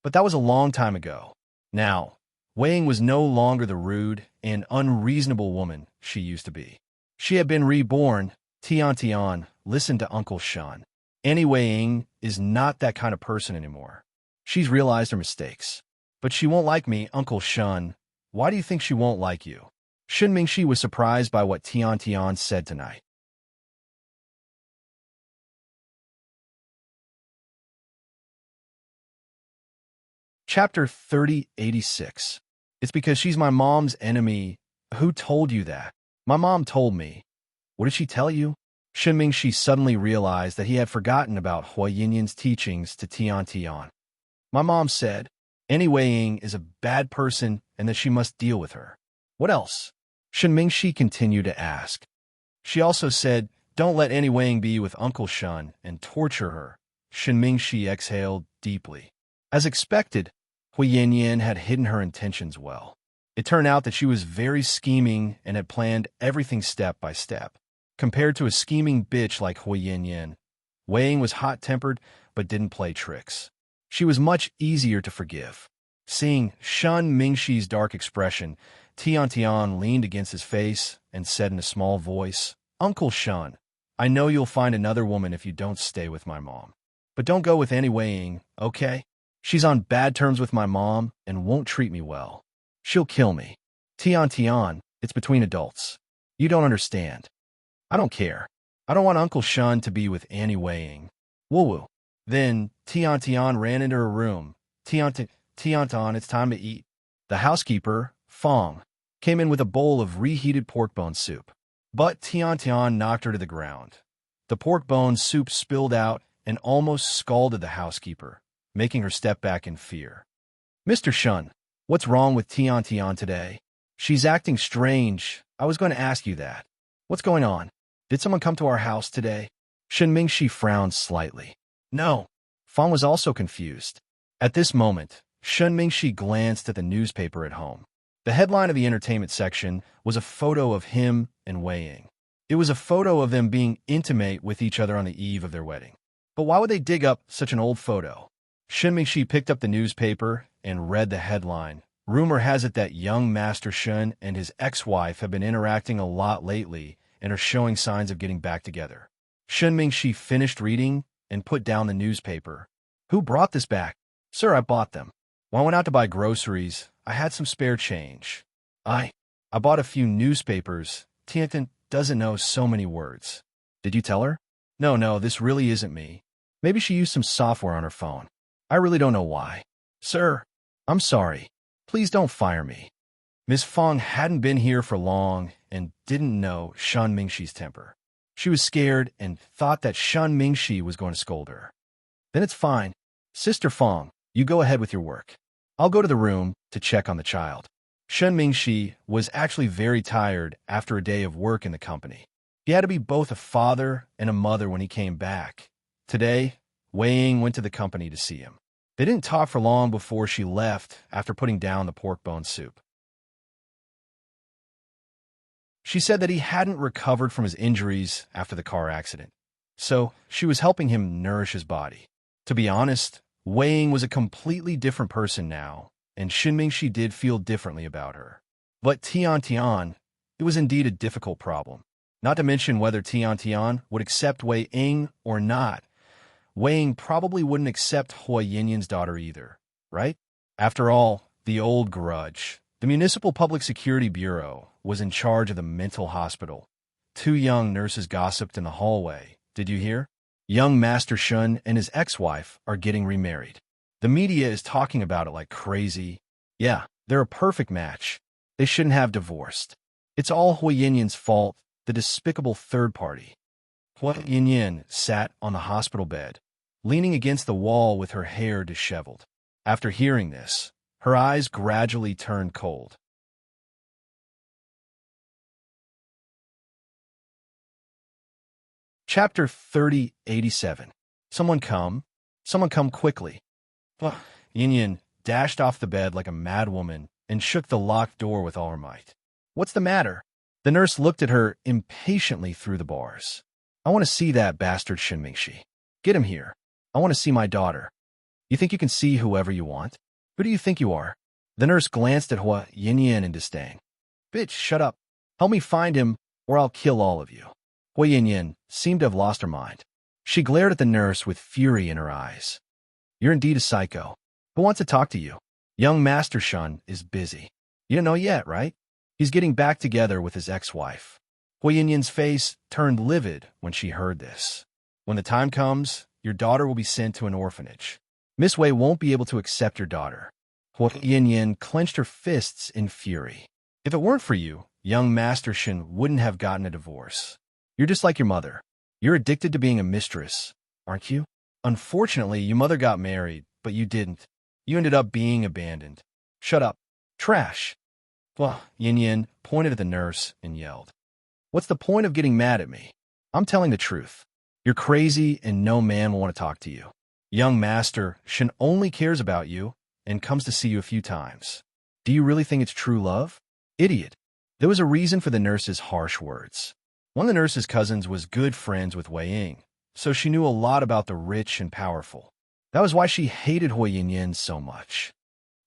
But that was a long time ago. Now, Wei Ying was no longer the rude and unreasonable woman she used to be. She had been reborn. Tian listened to Uncle Shun. Annie Wei Ying is not that kind of person anymore. She's realized her mistakes. But she won't like me, Uncle Shun. Why do you think she won't like you? Shen Mingxi was surprised by what Tian said tonight. Chapter 3086. It's because she's my mom's enemy. Who told you that? My mom told me. What did she tell you? Shen Mingxi suddenly realized that he had forgotten about Hua Yinyan's teachings to Tian Tian. My mom said, Annie Wei Ying is a bad person and that she must deal with her. What else? Shen Mingxi continued to ask. She also said, don't let Annie Wei Ying be with Uncle Shun and torture her. Shen Mingxi exhaled deeply. As expected, Hui Yanyan had hidden her intentions well. It turned out that she was very scheming and had planned everything step by step. Compared to a scheming bitch like Hui Yanyan, Wei Ying was hot-tempered but didn't play tricks. She was much easier to forgive. Seeing Shen Mingxi's dark expression, Tian Tian leaned against his face and said in a small voice, Uncle Shun, I know you'll find another woman if you don't stay with my mom. But don't go with Annie Wei Ying, okay? She's on bad terms with my mom and won't treat me well. She'll kill me. Tian Tian, it's between adults. You don't understand. I don't care. I don't want Uncle Shun to be with Annie Wei Ying. Woo-woo. Then Tian Tian ran into her room. Tian Tian, it's time to eat. The housekeeper, Fong, came in with a bowl of reheated pork bone soup. But Tian Tian knocked her to the ground. The pork bone soup spilled out and almost scalded the housekeeper, making her step back in fear. Mr. Shun, what's wrong with Tian Tian today? She's acting strange. I was going to ask you that. What's going on? Did someone come to our house today? Shen Mingxi frowned slightly. No. Fong was also confused. At this moment, Shen Mingxi glanced at the newspaper at home. The headline of the entertainment section was a photo of him and Wei Ying. It was a photo of them being intimate with each other on the eve of their wedding. But why would they dig up such an old photo? Shen Mingxi picked up the newspaper and read the headline. Rumor has it that young Master Shun and his ex-wife have been interacting a lot lately and are showing signs of getting back together. Shen Mingxi finished reading and put down the newspaper. Who brought this back? Sir, I bought them. When I went out to buy groceries, I had some spare change. I bought a few newspapers. Tiantin doesn't know so many words. Did you tell her? No, this really isn't me. Maybe she used some software on her phone. I really don't know why. Sir, I'm sorry. Please don't fire me. Miss Fong hadn't been here for long and didn't know Shen Mingxi's temper. She was scared and thought that Shen Mingxi was going to scold her. Then it's fine. Sister Fong, you go ahead with your work. I'll go to the room to check on the child. Shen Mingxi was actually very tired after a day of work in the company. He had to be both a father and a mother when he came back. Today, Wei Ying went to the company to see him. They didn't talk for long before she left after putting down the pork bone soup. She said that he hadn't recovered from his injuries after the car accident, so she was helping him nourish his body. To be honest, Wei Ying was a completely different person now, and Shen Mingxi did feel differently about her. But Tian Tian, it was indeed a difficult problem. Not to mention whether Tian Tian would accept Wei Ying or not. Wei Ying probably wouldn't accept Hua Yinyan's daughter either, right? After all, the old grudge. The Municipal Public Security Bureau was in charge of the mental hospital. Two young nurses gossiped in the hallway. Did you hear? Young Master Shun and his ex-wife are getting remarried. The media is talking about it like crazy. Yeah, they're a perfect match. They shouldn't have divorced. It's all Hua Yinyan's fault, the despicable third party. Hua Yinyan sat on the hospital bed, leaning against the wall with her hair disheveled. After hearing this, her eyes gradually turned cold. Chapter 3087. Someone come quickly. Yin Yin dashed off the bed like a mad woman and shook the locked door with all her might. What's the matter? The nurse looked at her impatiently through the bars. I want to see that bastard Shen Mingxi. Get him here. I want to see my daughter. You think you can see whoever you want? Who do you think you are? The nurse glanced at Hua Yinyan in disdain. Bitch, shut up. Help me find him, or I'll kill all of you. Hua Yinyan seemed to have lost her mind. She glared at the nurse with fury in her eyes. You're indeed a psycho. Who wants to talk to you? Young Master Shun is busy. You don't know yet, right? He's getting back together with his ex-wife. Hua Yinyan's face turned livid when she heard this. When the time comes, your daughter will be sent to an orphanage. Miss Wei won't be able to accept your daughter. Hua Yin clenched her fists in fury. If it weren't for you, young Master Shen wouldn't have gotten a divorce. You're just like your mother. You're addicted to being a mistress, aren't you? Unfortunately, your mother got married, but you didn't. You ended up being abandoned. Shut up. Trash. Well, Yin pointed at the nurse and yelled, "What's the point of getting mad at me? I'm telling the truth. You're crazy and no man will want to talk to you. Young Master Shen only cares about you and comes to see you a few times. Do you really think it's true love? Idiot." There was a reason for the nurse's harsh words. One of the nurse's cousins was good friends with Wei Ying, so she knew a lot about the rich and powerful. That was why she hated Hui Yin so much.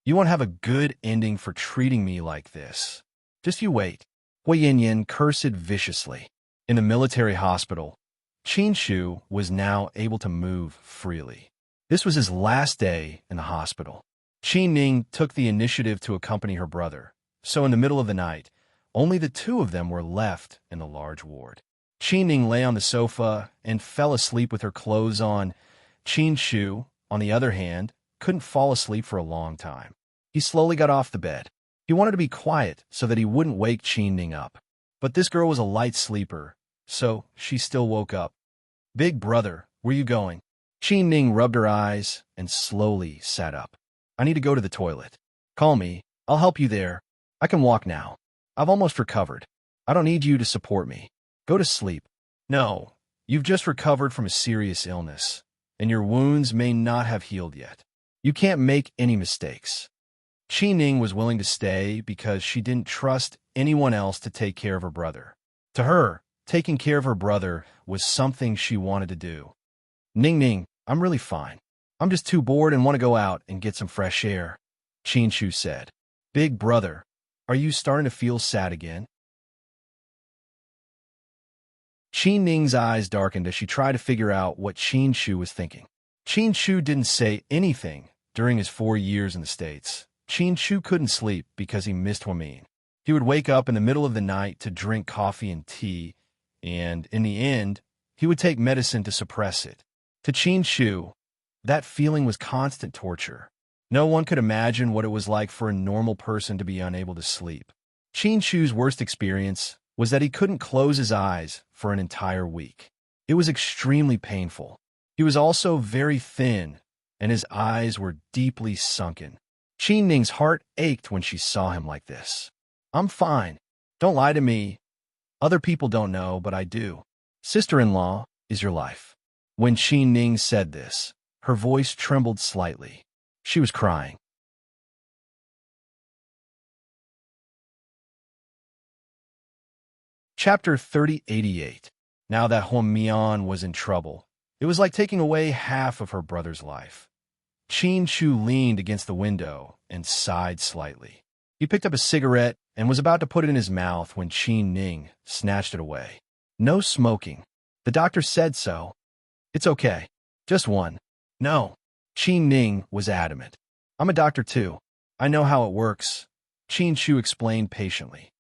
"You won't have a good ending for treating me like this. Just you wait." Hui Yin cursed viciously. In the military hospital, Qin Shu was now able to move freely. This was his last day in the hospital. Qin Ning took the initiative to accompany her brother, so in the middle of the night, only the two of them were left in the large ward. Qin Ning lay on the sofa and fell asleep with her clothes on. Qin Shu, on the other hand, couldn't fall asleep for a long time. He slowly got off the bed. He wanted to be quiet so that he wouldn't wake Qin Ning up. But this girl was a light sleeper, so she still woke up. "Big brother, where you going?" Qin Ning rubbed her eyes and slowly sat up. "I need to go to the toilet." "Call me. I'll help you there. I can walk now. I've almost recovered. I don't need you to support me. Go to sleep." "No, you've just recovered from a serious illness, and your wounds may not have healed yet. You can't make any mistakes." Qin Ning was willing to stay because she didn't trust anyone else to take care of her brother. To her, taking care of her brother was something she wanted to do. Ning, I'm really fine. I'm just too bored and want to go out and get some fresh air," Qin Shu said. "Big brother, are you starting to feel sad again?" Qin Ning's eyes darkened as she tried to figure out what Qin Shu was thinking. Qin Shu didn't say anything during his 4 years in the States. Qin Shu couldn't sleep because he missed Huamin. He would wake up in the middle of the night to drink coffee and tea, and in the end, he would take medicine to suppress it. To Qin Shu, that feeling was constant torture. No one could imagine what it was like for a normal person to be unable to sleep. Qin Shu's worst experience was that he couldn't close his eyes for an entire week. It was extremely painful. He was also very thin, and his eyes were deeply sunken. Qin Ning's heart ached when she saw him like this. "I'm fine. Don't lie to me. Other people don't know, but I do. Sister-in-law is your life." When Qin Ning said this, her voice trembled slightly. She was crying. Chapter 3088. Now that Huamian was in trouble, it was like taking away half of her brother's life. Qin Shu leaned against the window and sighed slightly. He picked up a cigarette and was about to put it in his mouth when Qin Ning snatched it away. "No smoking. The doctor said so." "It's okay. Just one." "No." Qin Ning was adamant. "I'm a doctor too. I know how it works," Qin Shu explained patiently.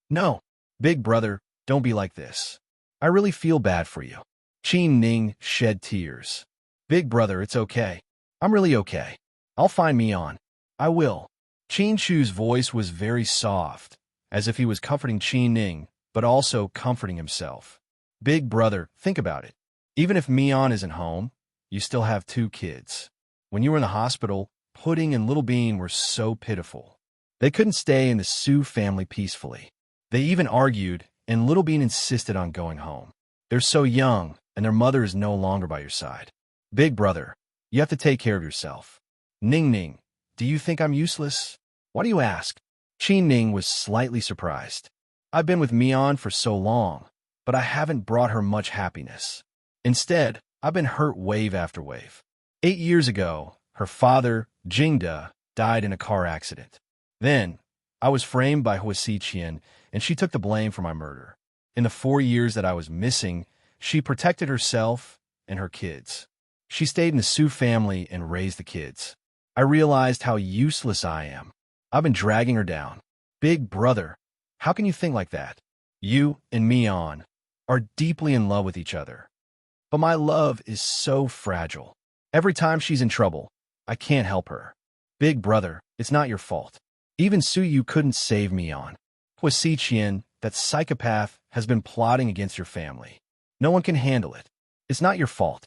"No, big brother, don't be like this. I really feel bad for you." Qin Ning shed tears. "Big brother, it's okay. I'm really okay. I'll find Mian. I will." Qin Shu's voice was very soft, as if he was comforting Qin Ning, but also comforting himself. "Big brother, think about it. Even if Mian isn't home, you still have 2 kids. When you were in the hospital, Pudding and Little Bean were so pitiful. They couldn't stay in the Su family peacefully. They even argued, and Little Bean insisted on going home. They're so young, and their mother is no longer by your side. Big brother, you have to take care of yourself." "Ning, do you think I'm useless? Why do you ask?" Qin Ning was slightly surprised. "I've been with Mian for so long, but I haven't brought her much happiness. Instead, I've been hurt wave after wave. 8 years ago, her father, Jingda, died in a car accident. Then, I was framed by Hua Xiqian, and she took the blame for my murder. In the 4 years that I was missing, she protected herself and her kids. She stayed in the Su family and raised the kids. I realized how useless I am. I've been dragging her down. Big brother, how can you think like that? You and Mian are deeply in love with each other. But my love is so fragile. Every time she's in trouble, I can't help her. Big brother, It's not your fault. Even Su Yu couldn't save me on. Huasi Qian, that psychopath, has been plotting against your family. No one can handle it. It's not your fault.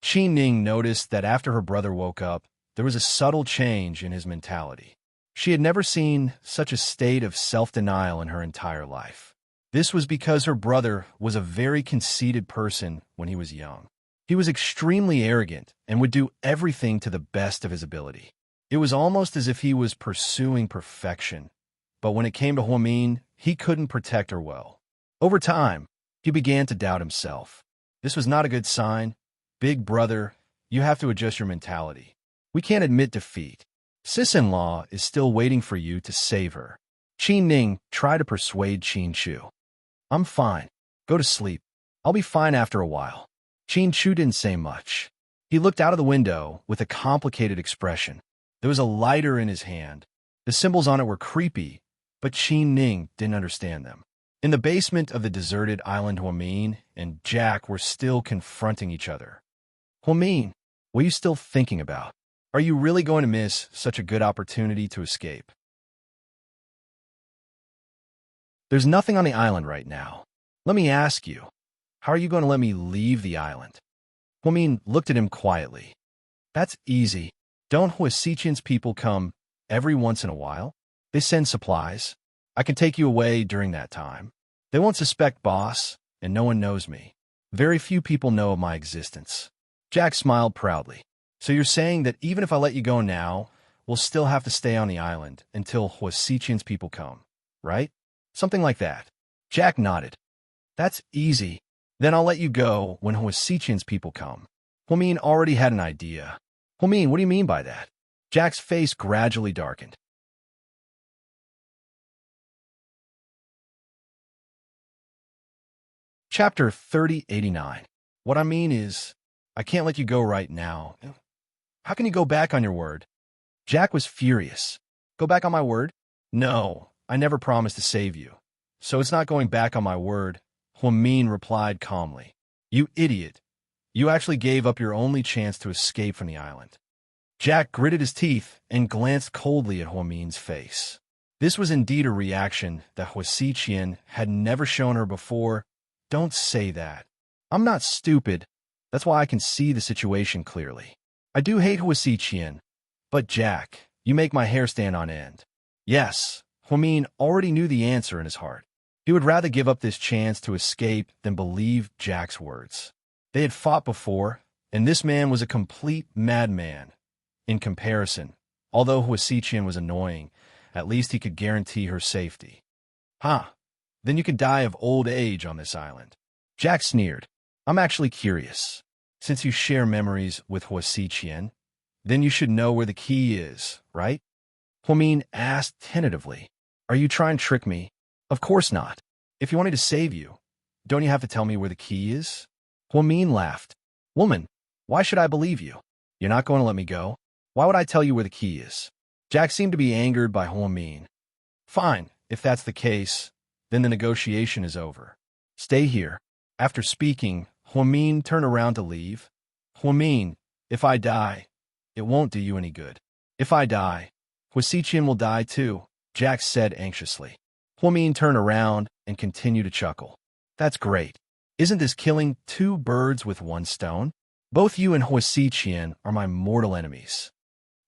Qi Ning noticed that after her brother woke up, there was a subtle change in his mentality. She had never seen such a state of self-denial in her entire life. This was because her brother was a very conceited person when he was young. He was extremely arrogant and would do everything to the best of his ability. It was almost as if he was pursuing perfection, but when it came to Huamin, he couldn't protect her well. Over time, he began to doubt himself. This was not a good sign. Big brother, you have to adjust your mentality. We can't admit defeat. Sis-in-law is still waiting for you to save her. Qin Ning tried to persuade Qin Chu. I'm fine. Go to sleep. I'll be fine after a while. Qin Chu didn't say much. He looked out of the window with a complicated expression. There was a lighter in his hand. The symbols on it were creepy, but Qin Ning didn't understand them. In the basement of the deserted island, Huamin and Jack were still confronting each other. Huamin, what are you still thinking about? Are you really going to miss such a good opportunity to escape? There's nothing on the island right now. Let me ask you, how are you going to let me leave the island? Huamin looked at him quietly. That's easy. Don't Huasiqian's people come every once in a while? They send supplies. I can take you away during that time. They won't suspect boss, and no one knows me. Very few people know of my existence. Jack smiled proudly. So you're saying that even if I let you go now, we'll still have to stay on the island until Huasiqian's people come, right? Something like that. Jack nodded. That's easy. Then I'll let you go when Huasiqian's people come. Huamin already had an idea. Huamin, what do you mean by that? Jack's face gradually darkened. Chapter 3089. What I mean is, I can't let you go right now. How can you go back on your word? Jack was furious. Go back on my word? No, I never promised to save you. So it's not going back on my word, Huamin replied calmly. You idiot. You actually gave up your only chance to escape from the island. Jack gritted his teeth and glanced coldly at Huamin's face. This was indeed a reaction that Huasiqian had never shown her before. Don't say that. I'm not stupid. That's why I can see the situation clearly. I do hate Huasiqian, but Jack, you make my hair stand on end. Yes, Huamin already knew the answer in his heart. He would rather give up this chance to escape than believe Jack's words. They had fought before, and this man was a complete madman. In comparison, although Huasiqian was annoying, at least he could guarantee her safety. Then you could die of old age on this island. Jack sneered. I'm actually curious. Since you share memories with Huasiqian, then you should know where the key is, right? Huamin asked tentatively. Are you trying to trick me? Of course not. If you want me to save you, don't you have to tell me where the key is? Huamin laughed. Woman, why should I believe you? You're not going to let me go? Why would I tell you where the key is? Jack seemed to be angered by Huamin. Fine, if that's the case, then the negotiation is over. Stay here. After speaking, Huamin turned around to leave. Huamin, if I die, it won't do you any good. If I die, Huasiqian will die too, Jack said anxiously. Huamin turned around and continued to chuckle. That's great. Isn't this killing two birds with one stone? Both you and Huasiqian are my mortal enemies.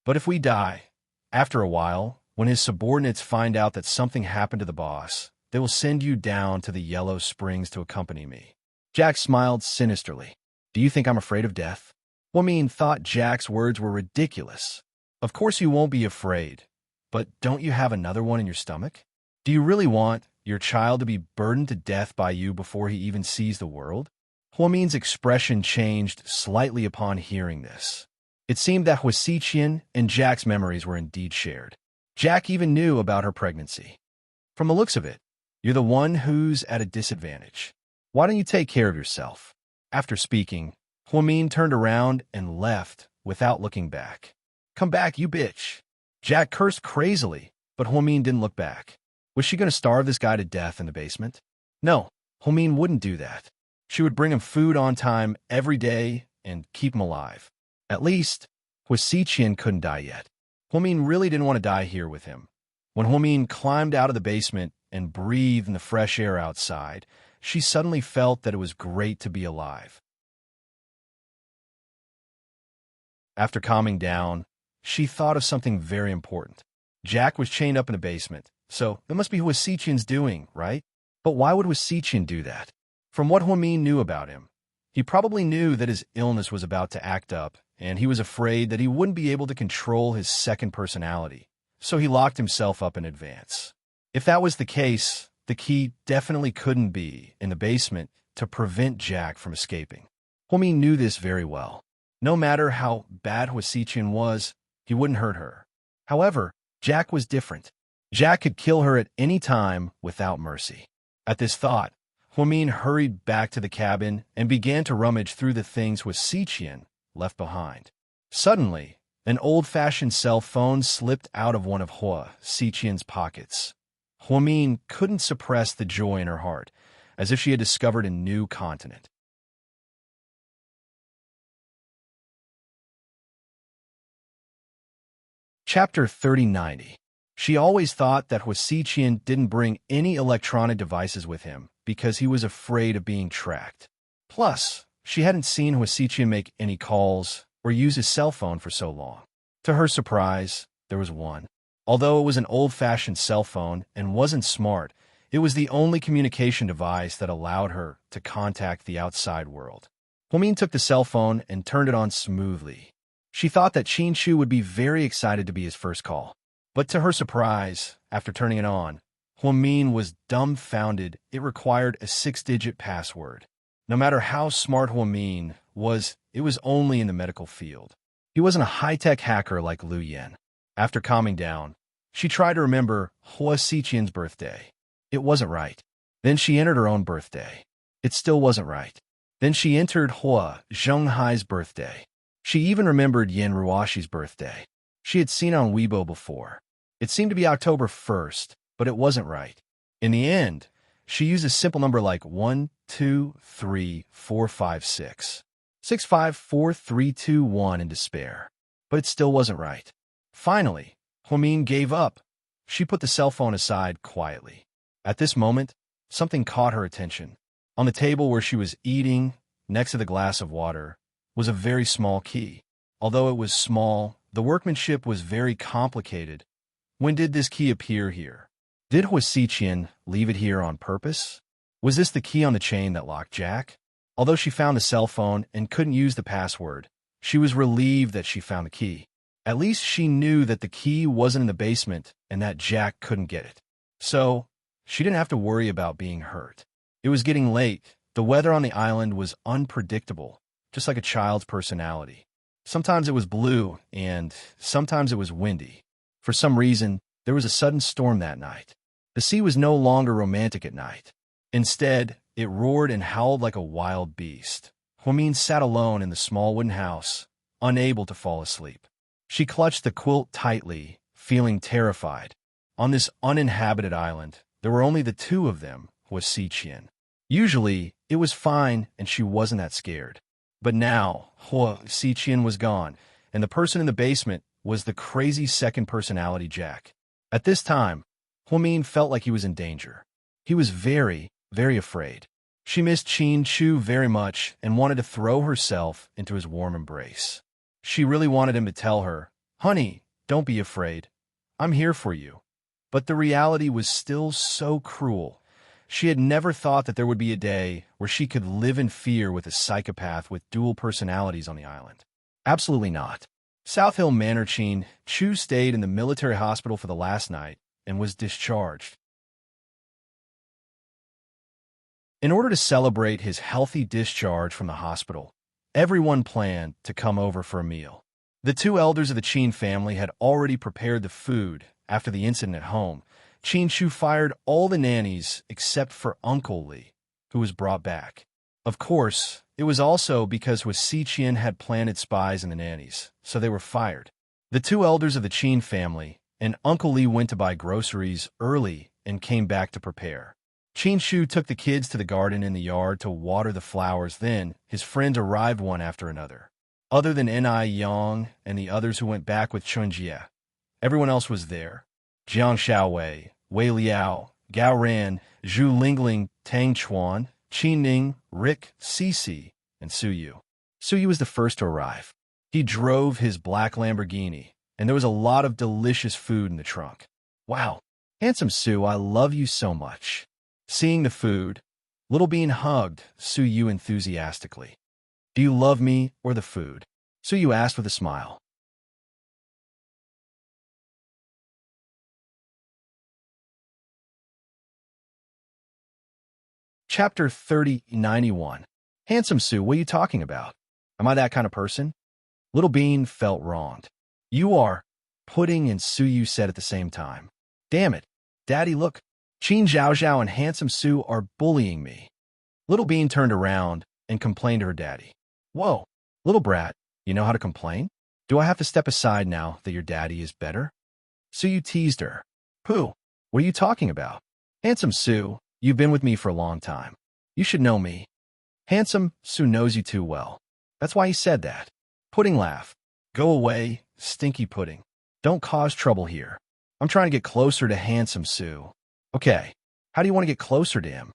But if we die, after a while, when his subordinates find out that something happened to the boss, they will send you down to the Yellow Springs to accompany me. Jack smiled sinisterly. Do you think I'm afraid of death? Huamin thought Jack's words were ridiculous. Of course you won't be afraid, but don't you have another one in your stomach? Do you really want your child to be burdened to death by you before he even sees the world? Huamin's expression changed slightly upon hearing this. It seemed that Huasiqian and Jack's memories were indeed shared. Jack even knew about her pregnancy. From the looks of it, you're the one who's at a disadvantage. Why don't you take care of yourself? After speaking, Huamin turned around and left without looking back. Come back, you bitch. Jack cursed crazily, but Huamin didn't look back. Was she going to starve this guy to death in the basement? No, Huamin wouldn't do that. She would bring him food on time every day and keep him alive. At least, Huasiqian couldn't die yet. Huamin really didn't want to die here with him. When Huamin climbed out of the basement and breathed in the fresh air outside, she suddenly felt that it was great to be alive. After calming down, she thought of something very important. Jack was chained up in the basement, so that must be what Siqian's doing, right? But why would Siqian do that? From what Huamin knew about him, he probably knew that his illness was about to act up, and he was afraid that he wouldn't be able to control his second personality, so he locked himself up in advance. If that was the case, the key definitely couldn't be in the basement to prevent Jack from escaping. Huamin knew this very well. No matter how bad Siqian was, he wouldn't hurt her. However, Jack was different. Jack could kill her at any time without mercy. At this thought, Huamin hurried back to the cabin and began to rummage through the things Siqian left behind. Suddenly, an old-fashioned cell phone slipped out of one of Siqian's pockets. Huamin couldn't suppress the joy in her heart, as if she had discovered a new continent. Chapter 3090. She always thought that Siqian didn't bring any electronic devices with him because he was afraid of being tracked. Plus, she hadn't seen Siqian make any calls or use his cell phone for so long. To her surprise, there was one. Although it was an old-fashioned cell phone and wasn't smart, it was the only communication device that allowed her to contact the outside world. Huamin took the cell phone and turned it on smoothly. She thought that Qinshu would be very excited to be his first call. But to her surprise, after turning it on, Huamin was dumbfounded. It required a 6-digit password. No matter how smart Huamin was, it was only in the medical field. He wasn't a high-tech hacker like Liu Yan. After calming down, she tried to remember Siqian's birthday. It wasn't right. Then she entered her own birthday. It still wasn't right. Then she entered Zhenghai's birthday. She even remembered Yan Ruoshi's birthday. She had seen it on Weibo before. It seemed to be October 1st, but it wasn't right. In the end, she used a simple number like 1, 2, 3, 4, 5, 6. 6, 5, 4, 3, 2, 1 in despair. But it still wasn't right. Finally, Huamin gave up. She put the cell phone aside quietly. At this moment, something caught her attention. On the table where she was eating, next to the glass of water, was a very small key. Although it was small, the workmanship was very complicated. When did this key appear here? Did Siqian leave it here on purpose? Was this the key on the chain that locked Jack? Although she found the cell phone and couldn't use the password, she was relieved that she found the key. At least she knew that the key wasn't in the basement and that Jack couldn't get it. So, she didn't have to worry about being hurt. It was getting late. The weather on the island was unpredictable, just like a child's personality. Sometimes it was blue, and sometimes it was windy. For some reason, there was a sudden storm that night. The sea was no longer romantic at night. Instead, it roared and howled like a wild beast. Huamin sat alone in the small wooden house, unable to fall asleep. She clutched the quilt tightly, feeling terrified. On this uninhabited island, there were only the two of them, Siqian. Usually, it was fine and she wasn't that scared. But now, Siqian was gone, and the person in the basement was the crazy second personality Jack. At this time, Huamin felt like he was in danger. He was very, very afraid. She missed Qinshu very much and wanted to throw herself into his warm embrace. She really wanted him to tell her, "Honey, don't be afraid. I'm here for you." But the reality was still so cruel. She had never thought that there would be a day where she could live in fear with a psychopath with dual personalities on the island. Absolutely not. South Hill Manor Chu stayed in the military hospital for the last night and was discharged. In order to celebrate his healthy discharge from the hospital, everyone planned to come over for a meal. The two elders of the Qin family had already prepared the food after the incident at home. Qinshu fired all the nannies except for Uncle Li, who was brought back. Of course, it was also because Siqian had planted spies in the nannies, so they were fired. The two elders of the Qin family and Uncle Li went to buy groceries early and came back to prepare. Qinshu took the kids to the garden in the yard to water the flowers. Then his friends arrived one after another. Other than Ni Yang and the others who went back with Chunjie, Everyone else was there. Jiang Xiaowei, Wei Liao, Gao Ran, Zhu Lingling, Tang Chuan, Qin Ning, Rick, Cici, and Su Yu. Su Yu was the first to arrive. He drove his black Lamborghini, and there was a lot of delicious food in the trunk. Wow, handsome Su, I love you so much. Seeing the food, Little Bean hugged Su Yu enthusiastically. Do you love me or the food? Su Yu asked with a smile. Chapter 3091. Handsome Su, what are you talking about? Am I that kind of person? Little Bean felt wronged. You are, Pudding and Su Yu said at the same time. Damn it. Daddy, look. Qin Zhao Zhao and Handsome Su are bullying me. Little Bean turned around and complained to her daddy. Whoa, little brat, you know how to complain? Do I have to step aside now that your daddy is better? Su Yu teased her. Pooh, what are you talking about? Handsome Su, you've been with me for a long time. You should know me. Handsome Su knows you too well. That's why he said that. Pudding laughed. Go away, stinky Pudding. Don't cause trouble here. I'm trying to get closer to Handsome Su. Okay, how do you want to get closer to him?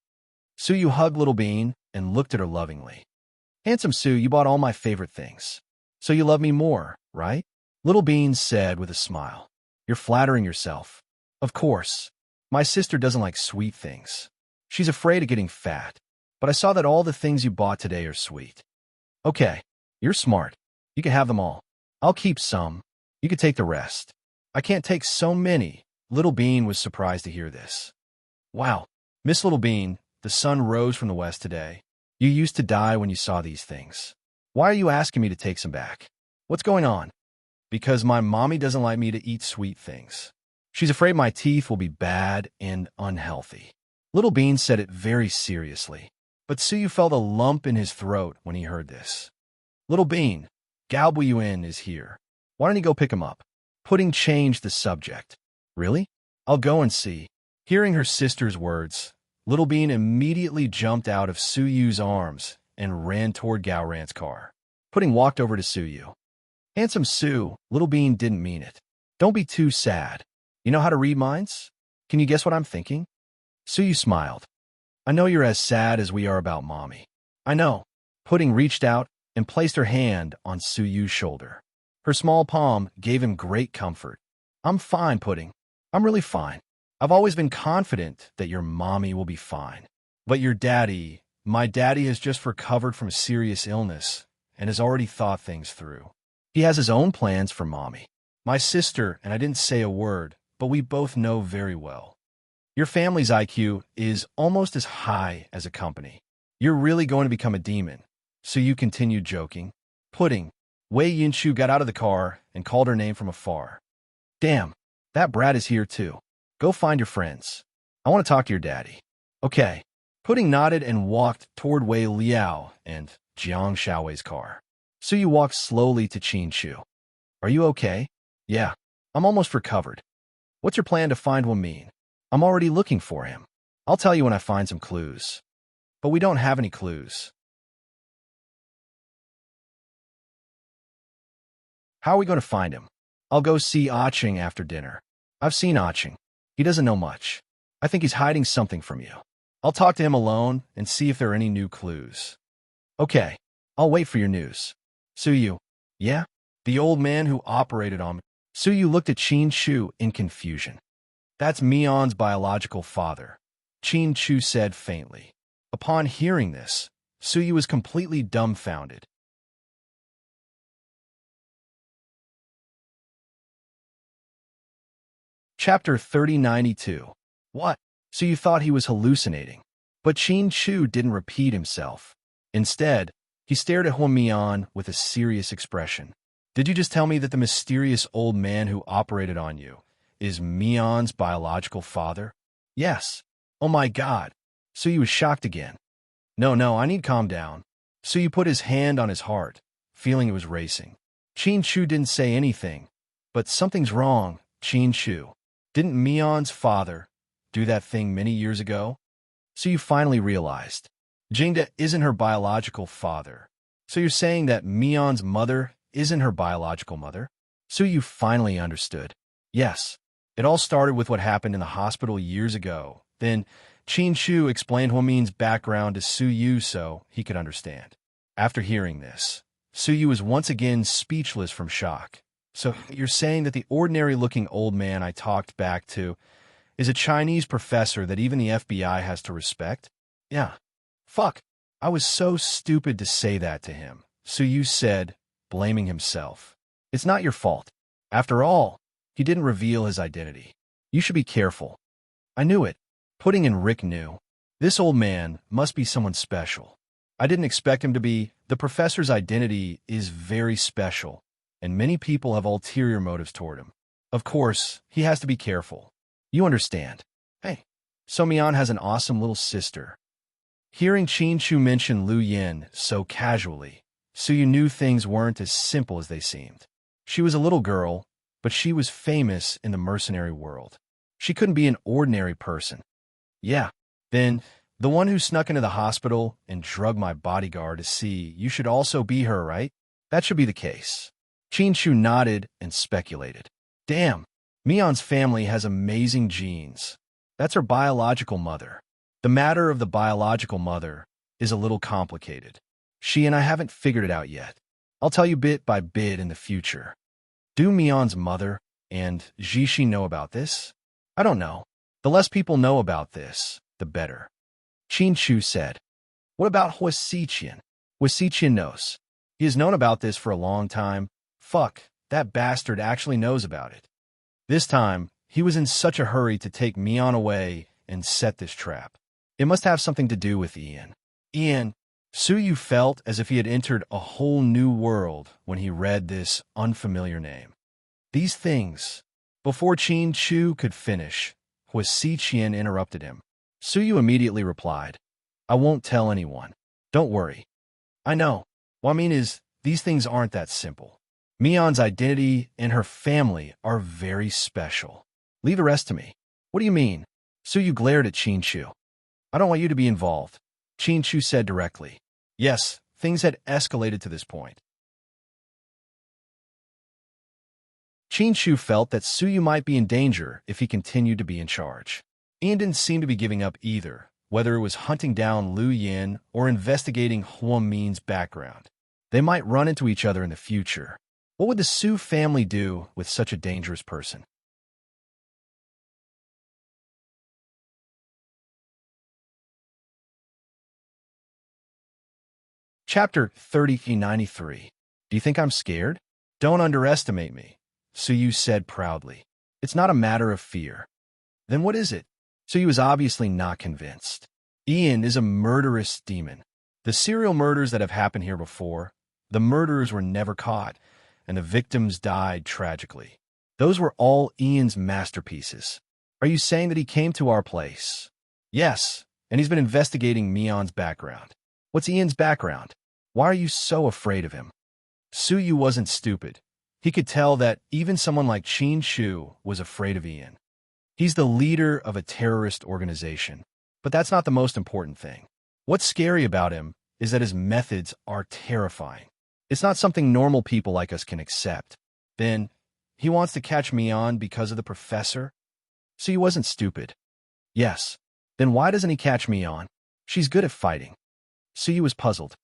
Su Yu hugged Little Bean and looked at her lovingly. Handsome Su, you bought all my favorite things. So you love me more, right? Little Bean said with a smile. You're flattering yourself. Of course. My sister doesn't like sweet things. She's afraid of getting fat. But I saw that all the things you bought today are sweet. Okay, you're smart. You can have them all. I'll keep some. You can take the rest. I can't take so many. Little Bean was surprised to hear this. Wow, Miss Little Bean, the sun rose from the west today. You used to die when you saw these things. Why are you asking me to take some back? What's going on? Because my mommy doesn't like me to eat sweet things. She's afraid my teeth will be bad and unhealthy. Little Bean said it very seriously, but Su Yu felt a lump in his throat when he heard this. Little Bean, Gao Buiyuan is here. Why don't you go pick him up? Pudding changed the subject. Really? I'll go and see. Hearing her sister's words, Little Bean immediately jumped out of Su Yu's arms and ran toward Gao Ran's car. Pudding walked over to Su Yu. Handsome Su, Little Bean didn't mean it. Don't be too sad. You know how to read minds? Can you guess what I'm thinking? Su Yu smiled. I know you're as sad as we are about Mommy. I know. Pudding reached out and placed her hand on Su Yu's shoulder. Her small palm gave him great comfort. I'm fine, Pudding. I'm really fine. I've always been confident that your mommy will be fine. But your daddy, my daddy has just recovered from serious illness and has already thought things through. He has his own plans for Mommy. My sister and I didn't say a word, but we both know very well. Your family's IQ is almost as high as a company. You're really going to become a demon. So you continued joking. Pudding. Wei Yinshu got out of the car and called her name from afar. Damn, that brat is here too. Go find your friends. I want to talk to your daddy. Okay. Pudding nodded and walked toward Wei Liao and Jiang Xiaowei's car. Su Yu walked slowly to Qin Shu. Are you okay? Yeah, I'm almost recovered. What's your plan to find Wamin? I'm already looking for him. I'll tell you when I find some clues. But we don't have any clues. How are we going to find him? I'll go see Ah-Ching after dinner. I've seen Ah-Ching. He doesn't know much. I think he's hiding something from you. I'll talk to him alone and see if there are any new clues. Okay, I'll wait for your news. Su Yu. Yeah? The old man who operated on me. Su Yu looked at Qin Shu in confusion. That's Mion's biological father, Qin Shu said faintly. Upon hearing this, Su Yu was completely dumbfounded. Chapter 3092. What? So you thought he was hallucinating. But Qin Shu didn't repeat himself. Instead, he stared at Huan Mian with a serious expression. Did you just tell me that the mysterious old man who operated on you is Mion's biological father? Yes. Oh my God. So you was shocked again. No, I need calm down. So you put his hand on his heart, feeling it was racing. Qin Shu didn't say anything, but something's wrong, Qin Shu. Didn't Mion's father do that thing many years ago? So you finally realized. Jingda isn't her biological father. So you're saying that Mion's mother isn't her biological mother? So you finally understood. Yes. It all started with what happened in the hospital years ago. Then, Qin Shu explained Huo Min's background to Su Yu so he could understand. After hearing this, Su Yu was once again speechless from shock. So, you're saying that the ordinary-looking old man I talked back to is a Chinese professor that even the FBI has to respect? Yeah. Fuck. I was so stupid to say that to him, Su Yu said, blaming himself. It's not your fault. After all, he didn't reveal his identity. You should be careful. I knew it. Pudding and Rick knew. This old man must be someone special. I didn't expect him to be. The professor's identity is very special, and many people have ulterior motives toward him. Of course, he has to be careful. You understand. Hey, So Mian has an awesome little sister. Hearing Qin Shu mention Lu Yin so casually, Su Yu knew things weren't as simple as they seemed. She was a little girl, but she was famous in the mercenary world. She couldn't be an ordinary person. Yeah, then the one who snuck into the hospital and drugged my bodyguard to see you should also be her, right? That should be the case. Qin Shu nodded and speculated. Damn, Mian's family has amazing genes. That's her biological mother. The matter of the biological mother is a little complicated. She and I haven't figured it out yet. I'll tell you bit by bit in the future. Do Mian's mother and Jishi know about this? I don't know. The less people know about this, the better. Qin Shu said. What about Hua Xiqian? Hua Xiqian knows. He has known about this for a long time. Fuck, that bastard actually knows about it. This time, he was in such a hurry to take Mian away and set this trap. It must have something to do with Ian. Ian, Su Yu felt as if he had entered a whole new world when he read this unfamiliar name. These things. Before Qin Shu could finish, Hua Xiqian interrupted him. Su Yu immediately replied, I won't tell anyone. Don't worry. I know. What I mean is, these things aren't that simple. Mian's identity and her family are very special. Leave the rest to me. What do you mean? Su Yu glared at Qin Shu. I don't want you to be involved, Qin Shu said directly. Yes, things had escalated to this point. Qin Shu felt that Su Yu might be in danger if he continued to be in charge. Ian didn't seem to be giving up either, whether it was hunting down Lu Yin or investigating Huo Min's background. They might run into each other in the future. What would the Su family do with such a dangerous person? Chapter 3093. Do you think I'm scared? Don't underestimate me, Su Yu said proudly. It's not a matter of fear. Then what is it? Su Yu was obviously not convinced. Ian is a murderous demon. The serial murders that have happened here before, the murderers were never caught, and the victims died tragically. Those were all Ian's masterpieces. Are you saying that he came to our place? Yes, and he's been investigating Mian's background. What's Ian's background? Why are you so afraid of him? Su Yu wasn't stupid. He could tell that even someone like Qin Shu was afraid of Ian. He's the leader of a terrorist organization. But that's not the most important thing. What's scary about him is that his methods are terrifying. It's not something normal people like us can accept. Then, he wants to catch Mian because of the professor? So he wasn't stupid. Yes. Then why doesn't he catch Mian? She's good at fighting. Su Yu was puzzled.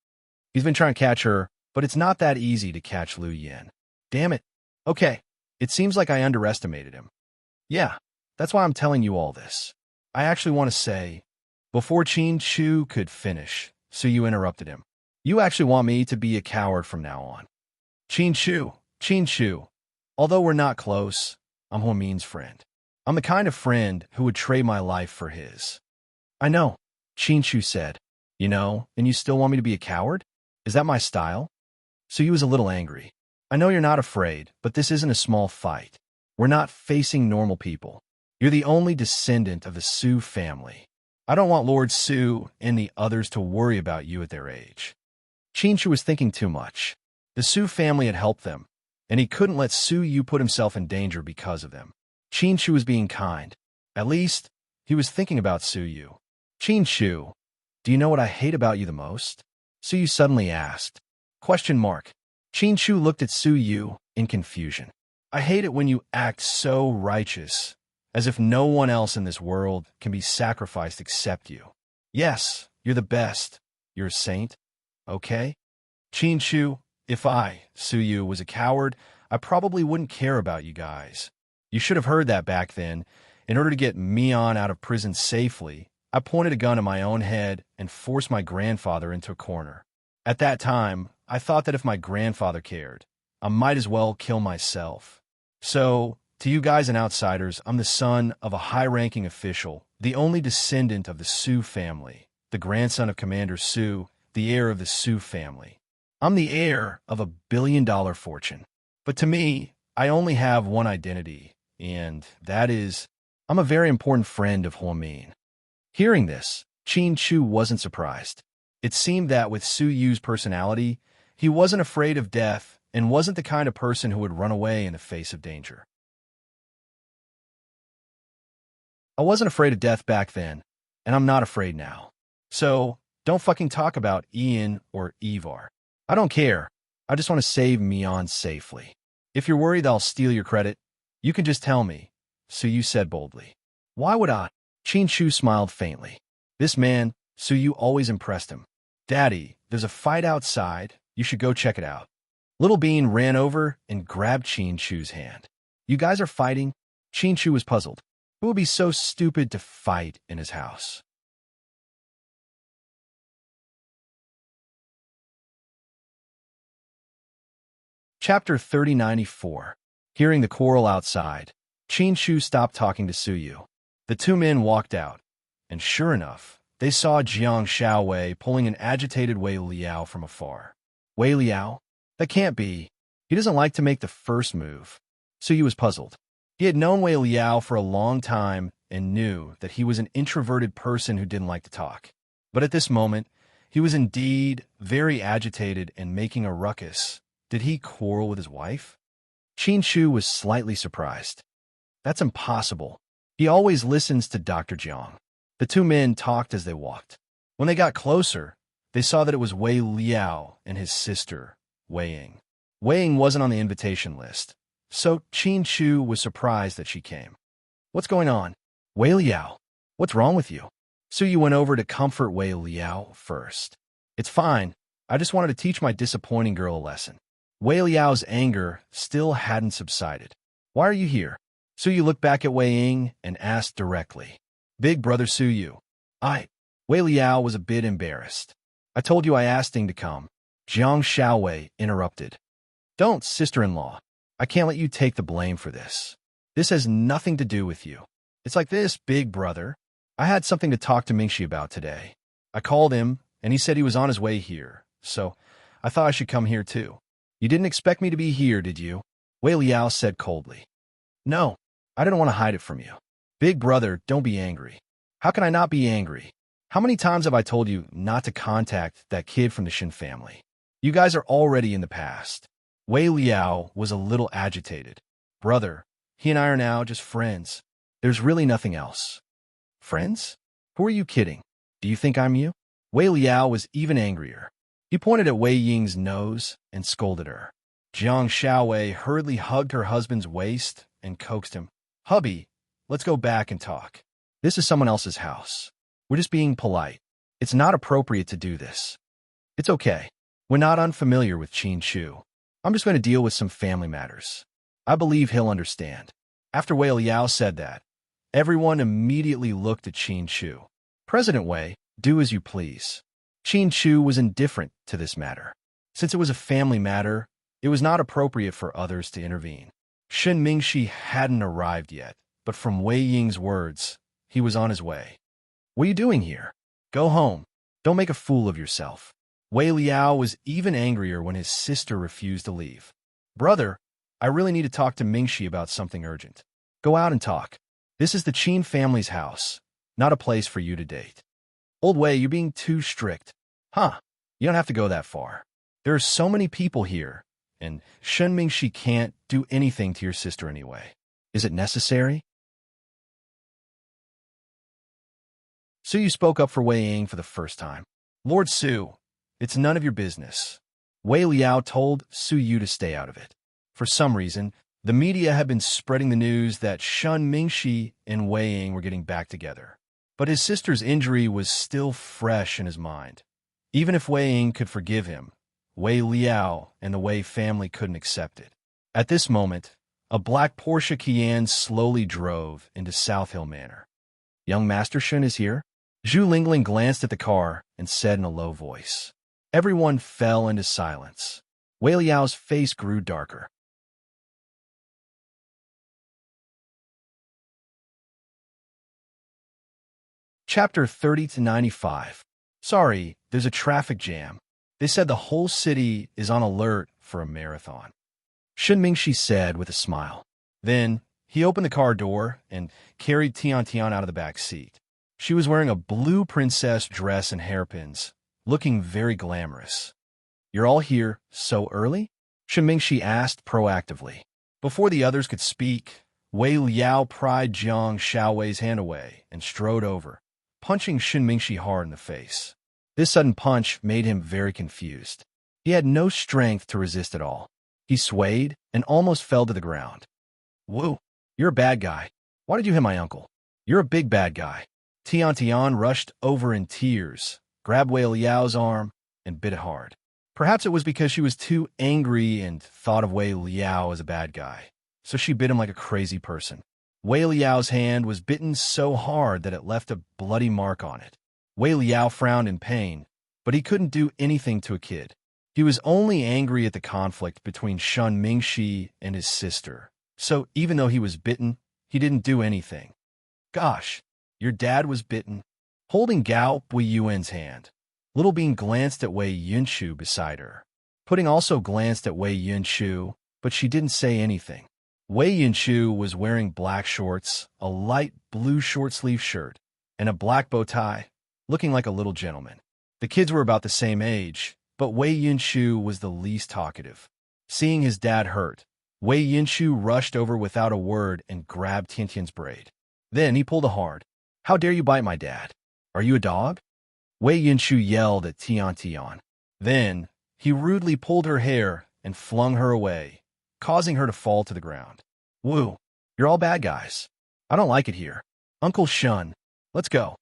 He's been trying to catch her, but it's not that easy to catch Lu Yin. Damn it. Okay, it seems like I underestimated him. Yeah, that's why I'm telling you all this. I actually want to say, before Qin Shu could finish, Su Yu interrupted him. You actually want me to be a coward from now on. Qin Shu, although we're not close, I'm Huo Min's friend. I'm the kind of friend who would trade my life for his. I know, Qin Shu said. You know, and you still want me to be a coward? Is that my style? Su Yu was a little angry. I know you're not afraid, but this isn't a small fight. We're not facing normal people. You're the only descendant of the Su family. I don't want Lord Su and the others to worry about you at their age. Qin Shu was thinking too much. The Su family had helped them, and he couldn't let Su Yu put himself in danger because of them. Qin Shu was being kind. At least, he was thinking about Su Yu. Qin Shu, do you know what I hate about you the most? Su Yu suddenly asked. Question mark. Qin Shu looked at Su Yu in confusion. I hate it when you act so righteous, as if no one else in this world can be sacrificed except you. Yes, you're the best. You're a saint. Okay? Chin-Chu, if I, Suyu, was a coward, I probably wouldn't care about you guys. You should have heard that back then. In order to get Mion out of prison safely, I pointed a gun at my own head and forced my grandfather into a corner. At that time, I thought that if my grandfather cared, I might as well kill myself. So, to you guys and outsiders, I'm the son of a high-ranking official, the only descendant of the Su family, the grandson of Commander Su, the heir of the Su family. I'm the heir of $1 billion fortune. But to me, I only have one identity, and that is, I'm a very important friend of Huamin. Hearing this, Chin-Chu wasn't surprised. It seemed that with Su Yu's personality, he wasn't afraid of death and wasn't the kind of person who would run away in the face of danger. I wasn't afraid of death back then, and I'm not afraid now. So, don't fucking talk about Ian or Ivar. I don't care. I just want to save Mion safely. If you're worried I'll steal your credit, you can just tell me, Su Yu said boldly. Why would I? Chin-Chu smiled faintly. This man, Su Yu, always impressed him. Daddy, there's a fight outside. You should go check it out. Little Bean ran over and grabbed Chin-Chu's hand. You guys are fighting? Chin-Chu was puzzled. Who would be so stupid to fight in his house? Chapter 3094. Hearing the quarrel outside, Chin-Chu stopped talking to Su Yu. The two men walked out, and sure enough, they saw Jiang Shaowei pulling an agitated Wei Liao from afar. Wei Liao? That can't be. He doesn't like to make the first move. Su Yu was puzzled. He had known Wei Liao for a long time and knew that he was an introverted person who didn't like to talk. But at this moment, he was indeed very agitated and making a ruckus. Did he quarrel with his wife? Chin-Chu was slightly surprised. That's impossible. He always listens to Dr. Jiang. The two men talked as they walked. When they got closer, they saw that it was Wei Liao and his sister, Wei Ying. Wei Ying wasn't on the invitation list, so Chin-Chu was surprised that she came. What's going on? Wei Liao, what's wrong with you? Su Yu went over to comfort Wei Liao first. It's fine. I just wanted to teach my disappointing girl a lesson. Wei Liao's anger still hadn't subsided. Why are you here? Su Yu looked back at Wei Ying and asked directly. Big brother Su Yu. Wei Liao was a bit embarrassed. I told you I asked Ying to come. Jiang Shaowei interrupted. Don't, sister-in-law. I can't let you take the blame for this. This has nothing to do with you. It's like this, big brother. I had something to talk to Mingxi about today. I called him, and he said he was on his way here, so I thought I should come here too. You didn't expect me to be here, did you? Wei Liao said coldly. No, I didn't want to hide it from you. Big brother, don't be angry. How can I not be angry? How many times have I told you not to contact that kid from the Shin family? You guys are already in the past. Wei Liao was a little agitated. Brother, he and I are now just friends. There's really nothing else. Friends? Who are you kidding? Do you think I'm you? Wei Liao was even angrier. He pointed at Wei Ying's nose and scolded her. Jiang Shaowei hurriedly hugged her husband's waist and coaxed him. Hubby, let's go back and talk. This is someone else's house. We're just being polite. It's not appropriate to do this. It's okay. We're not unfamiliar with Chin-Chu. I'm just going to deal with some family matters. I believe he'll understand. After Wei Liao said that, everyone immediately looked at Chin-Chu. President Wei, do as you please. Chin-Chu was indifferent to this matter. Since it was a family matter, it was not appropriate for others to intervene. Shen Mingxi hadn't arrived yet, but from Wei Ying's words, he was on his way. What are you doing here? Go home. Don't make a fool of yourself. Wei Liao was even angrier when his sister refused to leave. Brother, I really need to talk to Mingxi about something urgent. Go out and talk. This is the Qin family's house, not a place for you to date. Old Wei, you're being too strict. Huh, you don't have to go that far. There are so many people here, and Shen Mingxi can't do anything to your sister anyway. Is it necessary? Su Yu spoke up for Wei Ying for the first time. Lord Su, it's none of your business. Wei Liao told Su Yu to stay out of it. For some reason, The media had been spreading the news that Shun Mingxi and Wei Ying were getting back together. But his sister's injury was still fresh in his mind. Even if Wei Ying could forgive him, Wei Liao and the Wei family couldn't accept it. At this moment, a black Porsche Cayenne slowly drove into South Hill Manor. "Young Master Shun is here?" Zhu Lingling glanced at the car and said in a low voice. Everyone fell into silence. Wei Liao's face grew darker. Chapter 30-95. Sorry, there's a traffic jam. They said the whole city is on alert for a marathon. Shen Mingxi said with a smile. Then, he opened the car door and carried Tian Tian out of the back seat. She was wearing a blue princess dress and hairpins, looking very glamorous. "You're all here so early?" Shen Mingxi asked proactively. Before the others could speak, Wei Liao pried Jiang Xiaowei's hand away and strode over, punching Shen Mingxi hard in the face. This sudden punch made him very confused. He had no strength to resist at all. He swayed and almost fell to the ground. "Whoa, you're a bad guy. Why did you hit my uncle? You're a big bad guy." Tian Tian rushed over in tears, grabbed Wei Liao's arm, and bit it hard. Perhaps it was because she was too angry and thought of Wei Liao as a bad guy, so she bit him like a crazy person. Wei Liao's hand was bitten so hard that it left a bloody mark on it. Wei Liao frowned in pain, but he couldn't do anything to a kid. He was only angry at the conflict between Shun Mingxi and his sister, so even though he was bitten, he didn't do anything. "Gosh, your dad was bitten." Holding Gao Wei Yuan's hand, Little Bean glanced at Wei Yunshu beside her. Pudding also glanced at Wei Yunshu, but she didn't say anything. Wei Yunshu was wearing black shorts, a light blue short-sleeve shirt, and a black bow tie, looking like a little gentleman. The kids were about the same age, but Wei Yunshu was the least talkative. Seeing his dad hurt, Wei Yunshu rushed over without a word and grabbed Tiantian's braid. Then he pulled a hard. "How dare you bite my dad? Are you a dog?" Wei Yunshu yelled at Tian Tian. Then he rudely pulled her hair and flung her away, causing her to fall to the ground. "Woo, you're all bad guys. I don't like it here. Uncle Shun, let's go."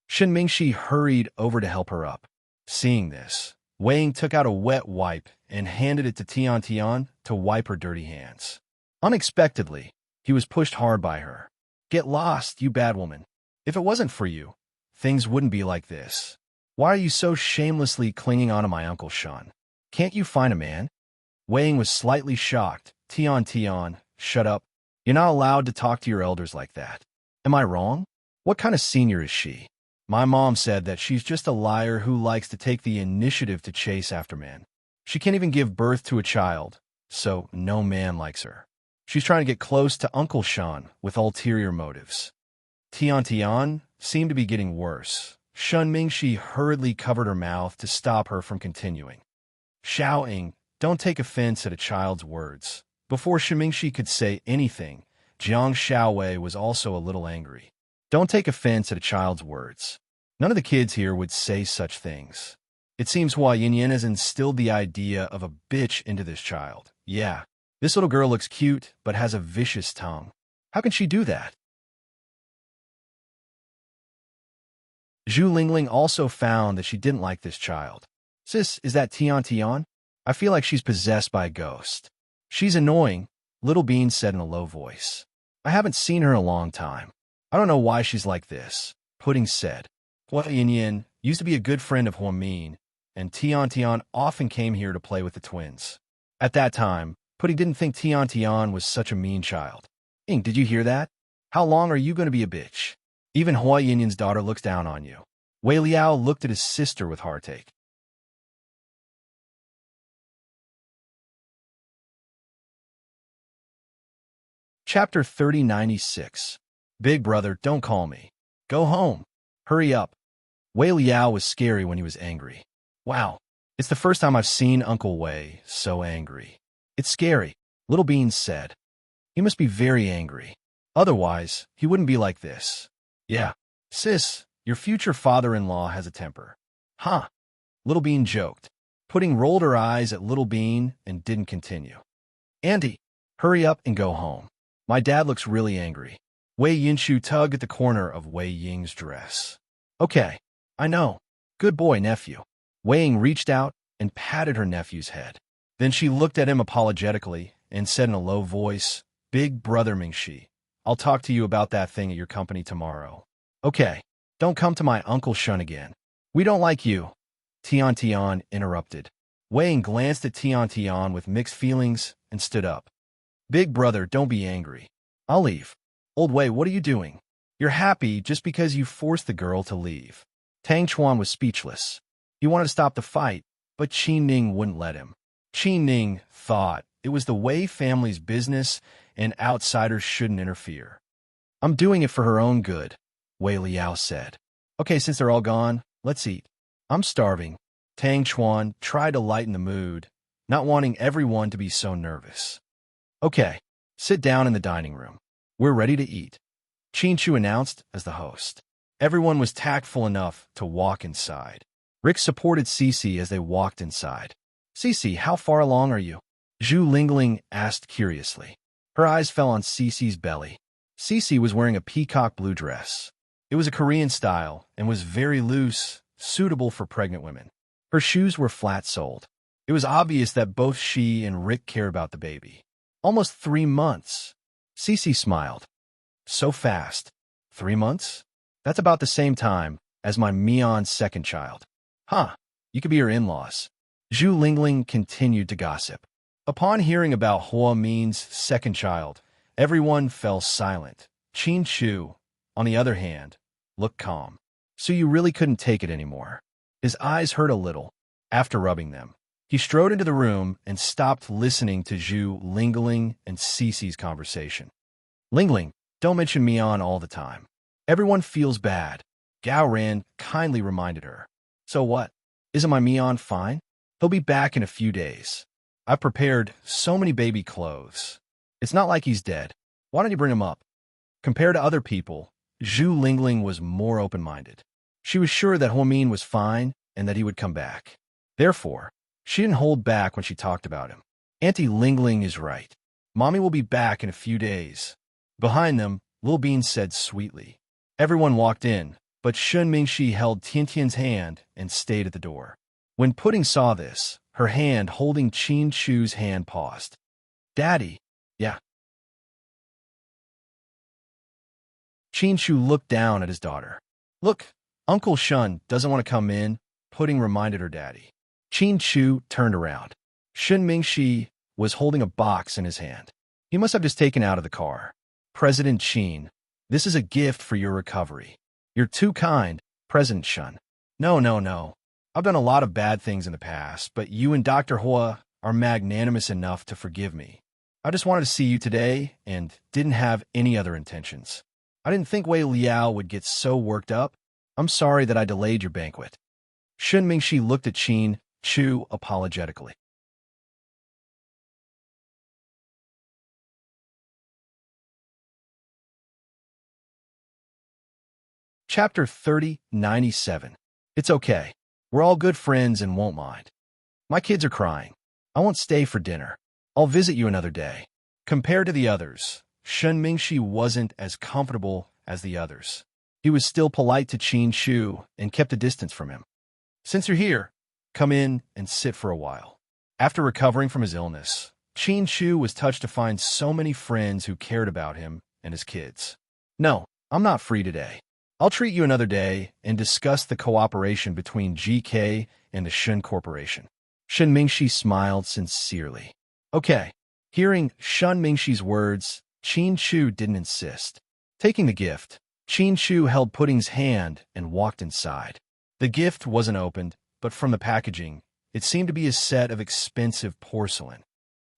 Shen Mingxi hurried over to help her up. Seeing this, Wei Ying took out a wet wipe and handed it to Tian Tian to wipe her dirty hands. Unexpectedly, he was pushed hard by her. "Get lost, you bad woman. If it wasn't for you, things wouldn't be like this. Why are you so shamelessly clinging on to my Uncle Shun? Can't you find a man?" Wei Ying was slightly shocked. "Tian Tian, shut up. You're not allowed to talk to your elders like that. Am I wrong? What kind of senior is she? My mom said that she's just a liar who likes to take the initiative to chase after men. She can't even give birth to a child, so no man likes her. She's trying to get close to Uncle Shun with ulterior motives." Tian Tian seemed to be getting worse. Shun Mingxi hurriedly covered her mouth to stop her from continuing. Shouting, "Don't take offense at a child's words." Before Shen Mingxi could say anything, Jiang Xiaowei was also a little angry. "Don't take offense at a child's words. None of the kids here would say such things. It seems Hua Yinyan has instilled the idea of a bitch into this child. Yeah, this little girl looks cute, but has a vicious tongue. How can she do that?" Zhu Lingling also found that she didn't like this child. "Sis, is that Tian Tian? I feel like she's possessed by a ghost." "She's annoying," Little Bean said in a low voice. "I haven't seen her in a long time. I don't know why she's like this," Pudding said. Hua Yinyan used to be a good friend of Hua Min, and Tian Tian often came here to play with the twins. At that time, Pudding didn't think Tian Tian was such a mean child. "Ing, did you hear that? How long are you going to be a bitch? Even Hua Yinyan's daughter looks down on you." Wei Liao looked at his sister with heartache. Chapter 30-96. Big brother, don't call me. Go home. Hurry up. Wei Liao was scary when he was angry. Wow, it's the first time I've seen Uncle Wei so angry. It's scary, Little Beans said. He must be very angry. Otherwise, he wouldn't be like this. Yeah, sis, your future father-in-law has a temper. Huh? Little Bean joked. Pudding rolled her eyes at Little Bean and didn't continue. Auntie, Hurry up and go home. My dad looks really angry. Wei Yinshu tugged at the corner of Wei Ying's dress. Okay, I know. Good boy, nephew. Wei Ying reached out and patted her nephew's head. Then she looked at him apologetically and said in a low voice, Big brother Mingxi, I'll talk to you about that thing at your company tomorrow. Okay, don't come to my Uncle Shun again. We don't like you. Tian Tian interrupted. Wei Ying glanced at Tian Tian with mixed feelings and stood up. Big brother, don't be angry. I'll leave. Old Wei, what are you doing? You're happy just because you forced the girl to leave. Tang Chuan was speechless. He wanted to stop the fight, but Qin Ning wouldn't let him. Qin Ning thought it was the Wei family's business and outsiders shouldn't interfere. I'm doing it for her own good, Wei Liao said. Okay, since they're all gone, let's eat. I'm starving. Tang Chuan tried to lighten the mood, not wanting everyone to be so nervous. Okay, sit down in the dining room. We're ready to eat, Qin Chu announced as the host. Everyone was tactful enough to walk inside. Rick supported Cece as they walked inside. Cece, how far along are you? Zhu Lingling asked curiously. Her eyes fell on Cece's belly. Cece was wearing a peacock blue dress. It was a Korean style and was very loose, suitable for pregnant women. Her shoes were flat-soled. It was obvious that both she and Rick care about the baby. Almost 3 months. Cece smiled. So fast. 3 months? That's about the same time as my Mion's second child. Huh, you could be her in-laws. Zhu Lingling continued to gossip. Upon hearing about Hua Min's second child, everyone fell silent. Qin Chu, on the other hand, looked calm. So you really couldn't take it anymore. His eyes hurt a little. After rubbing them, he strode into the room and stopped listening to Zhu Lingling and Cece's conversation. Lingling, don't mention Mion all the time. Everyone feels bad. Gao Ran kindly reminded her. So what? Isn't my Mion fine? He'll be back in a few days. I've prepared so many baby clothes. It's not like he's dead. Why don't you bring him up? Compared to other people, Zhu Lingling was more open-minded. She was sure that Huamin was fine and that he would come back. Therefore, she didn't hold back when she talked about him. Auntie Lingling is right. Mommy will be back in a few days. Behind them, Lil Bean said sweetly. Everyone walked in, but Shun Mingxi held Tiantian's hand and stayed at the door. When Pudding saw this, her hand holding Qin Chu's hand paused. Daddy, yeah. Qin Chu looked down at his daughter. Look, Uncle Shun doesn't want to come in, Pudding reminded her daddy. Qin Chu turned around. Shun Mingxi was holding a box in his hand. He must have just taken out of the car. President Qin, this is a gift for your recovery. You're too kind, President Shun. No. I've done a lot of bad things in the past, but you and Dr. Hua are magnanimous enough to forgive me. I just wanted to see you today and didn't have any other intentions. I didn't think Wei Liao would get so worked up. I'm sorry that I delayed your banquet. Shun Mingxi looked at Qin Chu apologetically. Chapter 3097. It's okay. We're all good friends and won't mind. My kids are crying. I won't stay for dinner. I'll visit you another day. Compared to the others, Shun Mingxi wasn't as comfortable as the others. He was still polite to Qin Chu and kept a distance from him. Since you're here, come in and sit for a while. After recovering from his illness, Qin Chu was touched to find so many friends who cared about him and his kids. No, I'm not free today. I'll treat you another day and discuss the cooperation between GK and the Shun Corporation. Shun Mingxi smiled sincerely. Okay. Hearing Shun Mingxi's words, Qin Chu didn't insist. Taking the gift, Qin Chu held Pudding's hand and walked inside. The gift wasn't opened, but from the packaging, it seemed to be a set of expensive porcelain.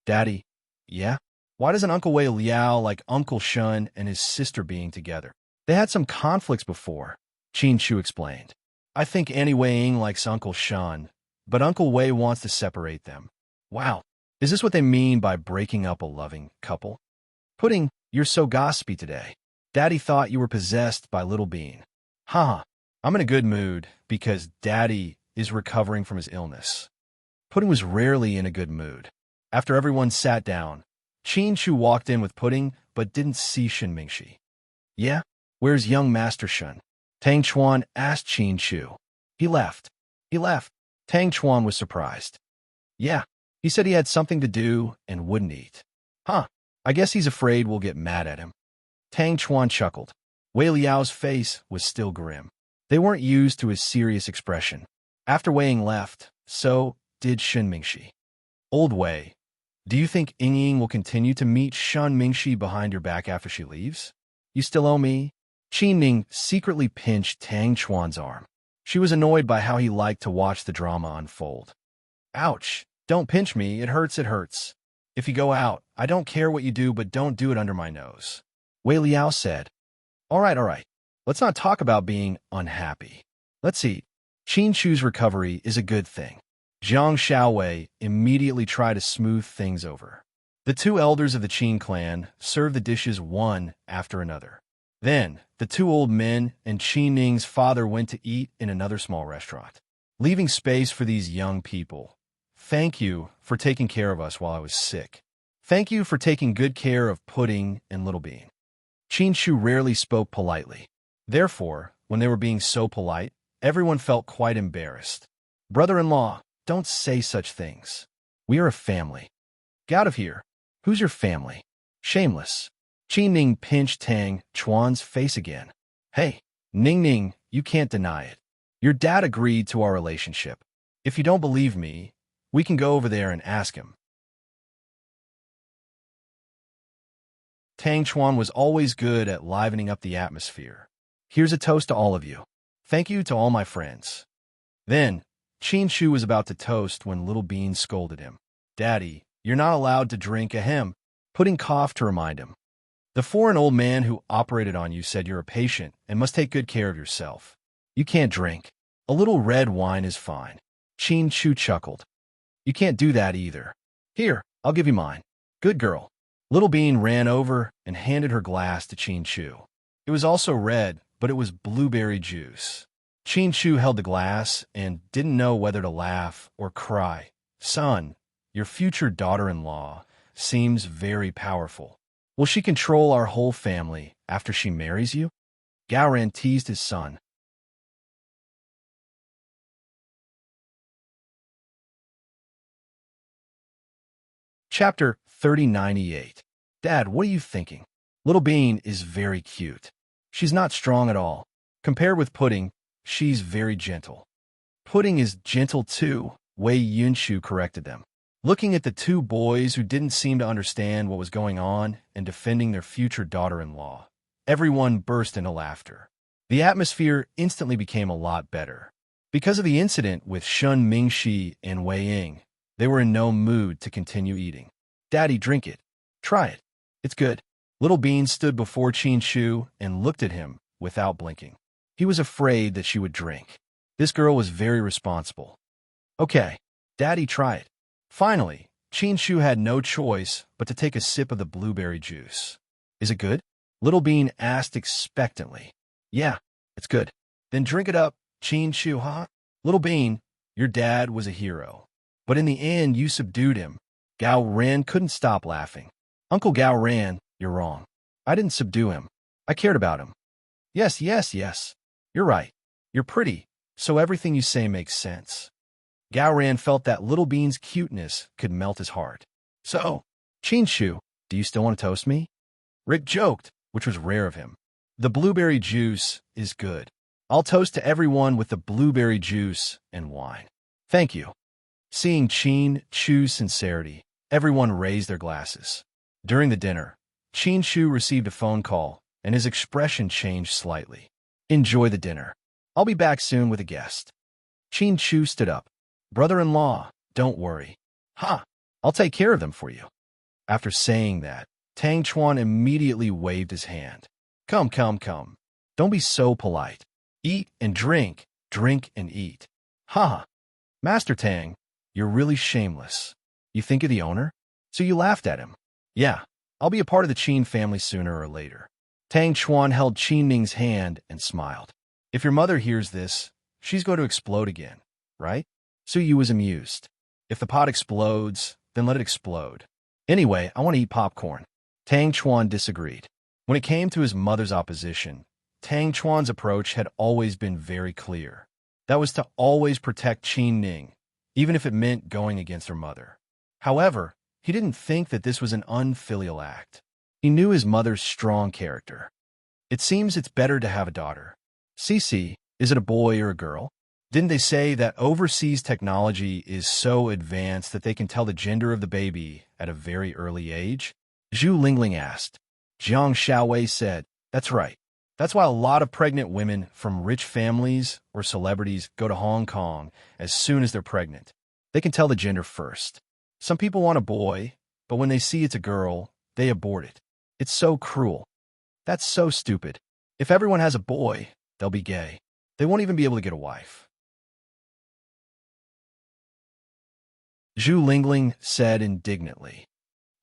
Daddy, yeah? Why doesn't Uncle Wei Liao like Uncle Shun and his sister being together? They had some conflicts before, Qin Chu explained. I think Auntie Wei Ying likes Uncle Shun, but Uncle Wei wants to separate them. Wow, is this what they mean by breaking up a loving couple? Pudding, you're so gossipy today. Daddy thought you were possessed by Little Bean. Haha, I'm in a good mood because Daddy is recovering from his illness. Pudding was rarely in a good mood. After everyone sat down, Qin Shu walked in with pudding, but didn't see Shen Mingxi. Yeah? Where's young Master Shen? Tang Chuan asked Qin Shu. He left. He left. Tang Chuan was surprised. Yeah, he said he had something to do and wouldn't eat. Huh, I guess he's afraid we'll get mad at him. Tang Chuan chuckled. Wei Liao's face was still grim. They weren't used to his serious expression. After Wei Ying left, so did Shen Mingxi. Old Wei, do you think Ying will continue to meet Shen Mingxi behind your back after she leaves? You still owe me? Qin Ning secretly pinched Tang Chuan's arm. She was annoyed by how he liked to watch the drama unfold. Ouch! Don't pinch me, it hurts, it hurts. If you go out, I don't care what you do, but don't do it under my nose. Wei Liao said. All right. Let's not talk about being unhappy. Let's eat. Qin Shu's recovery is a good thing. Zhang Xiaowei immediately tried to smooth things over. The two elders of the Qin clan served the dishes one after another. Then, the two old men and Qin Ning's father went to eat in another small restaurant, leaving space for these young people. Thank you for taking care of us while I was sick. Thank you for taking good care of Pudding and Little Bean. Qin Shu rarely spoke politely. Therefore, when they were being so polite, everyone felt quite embarrassed. Brother-in-law, don't say such things. We are a family. Get out of here. Who's your family? Shameless. Qin Ning pinched Tang Chuan's face again. Hey, Ning, you can't deny it. Your dad agreed to our relationship. If you don't believe me, we can go over there and ask him. Tang Chuan was always good at livening up the atmosphere. Here's a toast to all of you. Thank you to all my friends. Then, Qin Shu was about to toast when Little Bean scolded him. Daddy, you're not allowed to drink ahem. Pudding coughed to remind him. The foreign old man who operated on you said you're a patient and must take good care of yourself. You can't drink. A little red wine is fine. Qin Shu chuckled. You can't do that either. Here, I'll give you mine. Good girl. Little Bean ran over and handed her glass to Qin Shu. It was also red, but it was blueberry juice. Qin Shu held the glass and didn't know whether to laugh or cry. Son, your future daughter-in-law seems very powerful. Will she control our whole family after she marries you? Gaoran teased his son. Chapter 3098. Dad, what are you thinking? Little Bean is very cute. She's not strong at all. Compared with Pudding, she's very gentle. Pudding is gentle too, Wei Yunshu corrected them. Looking at the two boys who didn't seem to understand what was going on and defending their future daughter-in-law, everyone burst into laughter. The atmosphere instantly became a lot better. Because of the incident with Shen Mingxi and Wei Ying, they were in no mood to continue eating. Daddy, drink it. Try it. It's good. Little Bean stood before Qin Shu and looked at him without blinking. He was afraid that she would drink. This girl was very responsible. Okay, Daddy, try it. Finally, Qin Shu had no choice but to take a sip of the blueberry juice. Is it good? Little Bean asked expectantly. Yeah, it's good. Then drink it up, Qin Shu, huh? Little Bean, your dad was a hero. But in the end, you subdued him. Gao Ran couldn't stop laughing. Uncle Gao Ran, you're wrong. I didn't subdue him. I cared about him. Yes. You're right. You're pretty, so everything you say makes sense. Gao Ran felt that Little Bean's cuteness could melt his heart. So, Qin Shu, do you still want to toast me? Rick joked, which was rare of him. The blueberry juice is good. I'll toast to everyone with the blueberry juice and wine. Thank you. Seeing Qin Shu's sincerity, everyone raised their glasses. During the dinner, Qin Shu received a phone call, and his expression changed slightly. Enjoy the dinner. I'll be back soon with a guest. Qin Shu stood up. Brother-in-law, don't worry. Ha! I'll take care of them for you. After saying that, Tang Chuan immediately waved his hand. Come. Don't be so polite. Eat and drink and eat. Ha! Master Tang, you're really shameless. You think you're the owner? So you laughed at him. Yeah, I'll be a part of the Qin family sooner or later. Tang Chuan held Qin Ning's hand and smiled. If your mother hears this, she's going to explode again, right? Su Yu was amused. If the pot explodes, then let it explode. Anyway, I want to eat popcorn. Tang Chuan disagreed. When it came to his mother's opposition, Tang Chuan's approach had always been very clear. That was to always protect Qin Ning, even if it meant going against her mother. However, he didn't think that this was an unfilial act. He knew his mother's strong character. It seems it's better to have a daughter. Cece, is it a boy or a girl? Didn't they say that overseas technology is so advanced that they can tell the gender of the baby at a very early age? Zhu Lingling asked. Jiang Xiaowei said, that's right. That's why a lot of pregnant women from rich families or celebrities go to Hong Kong as soon as they're pregnant. They can tell the gender first. Some people want a boy, but when they see it's a girl, they abort it. It's so cruel. That's so stupid. If everyone has a boy, they'll be gay. They won't even be able to get a wife. Zhu Lingling said indignantly.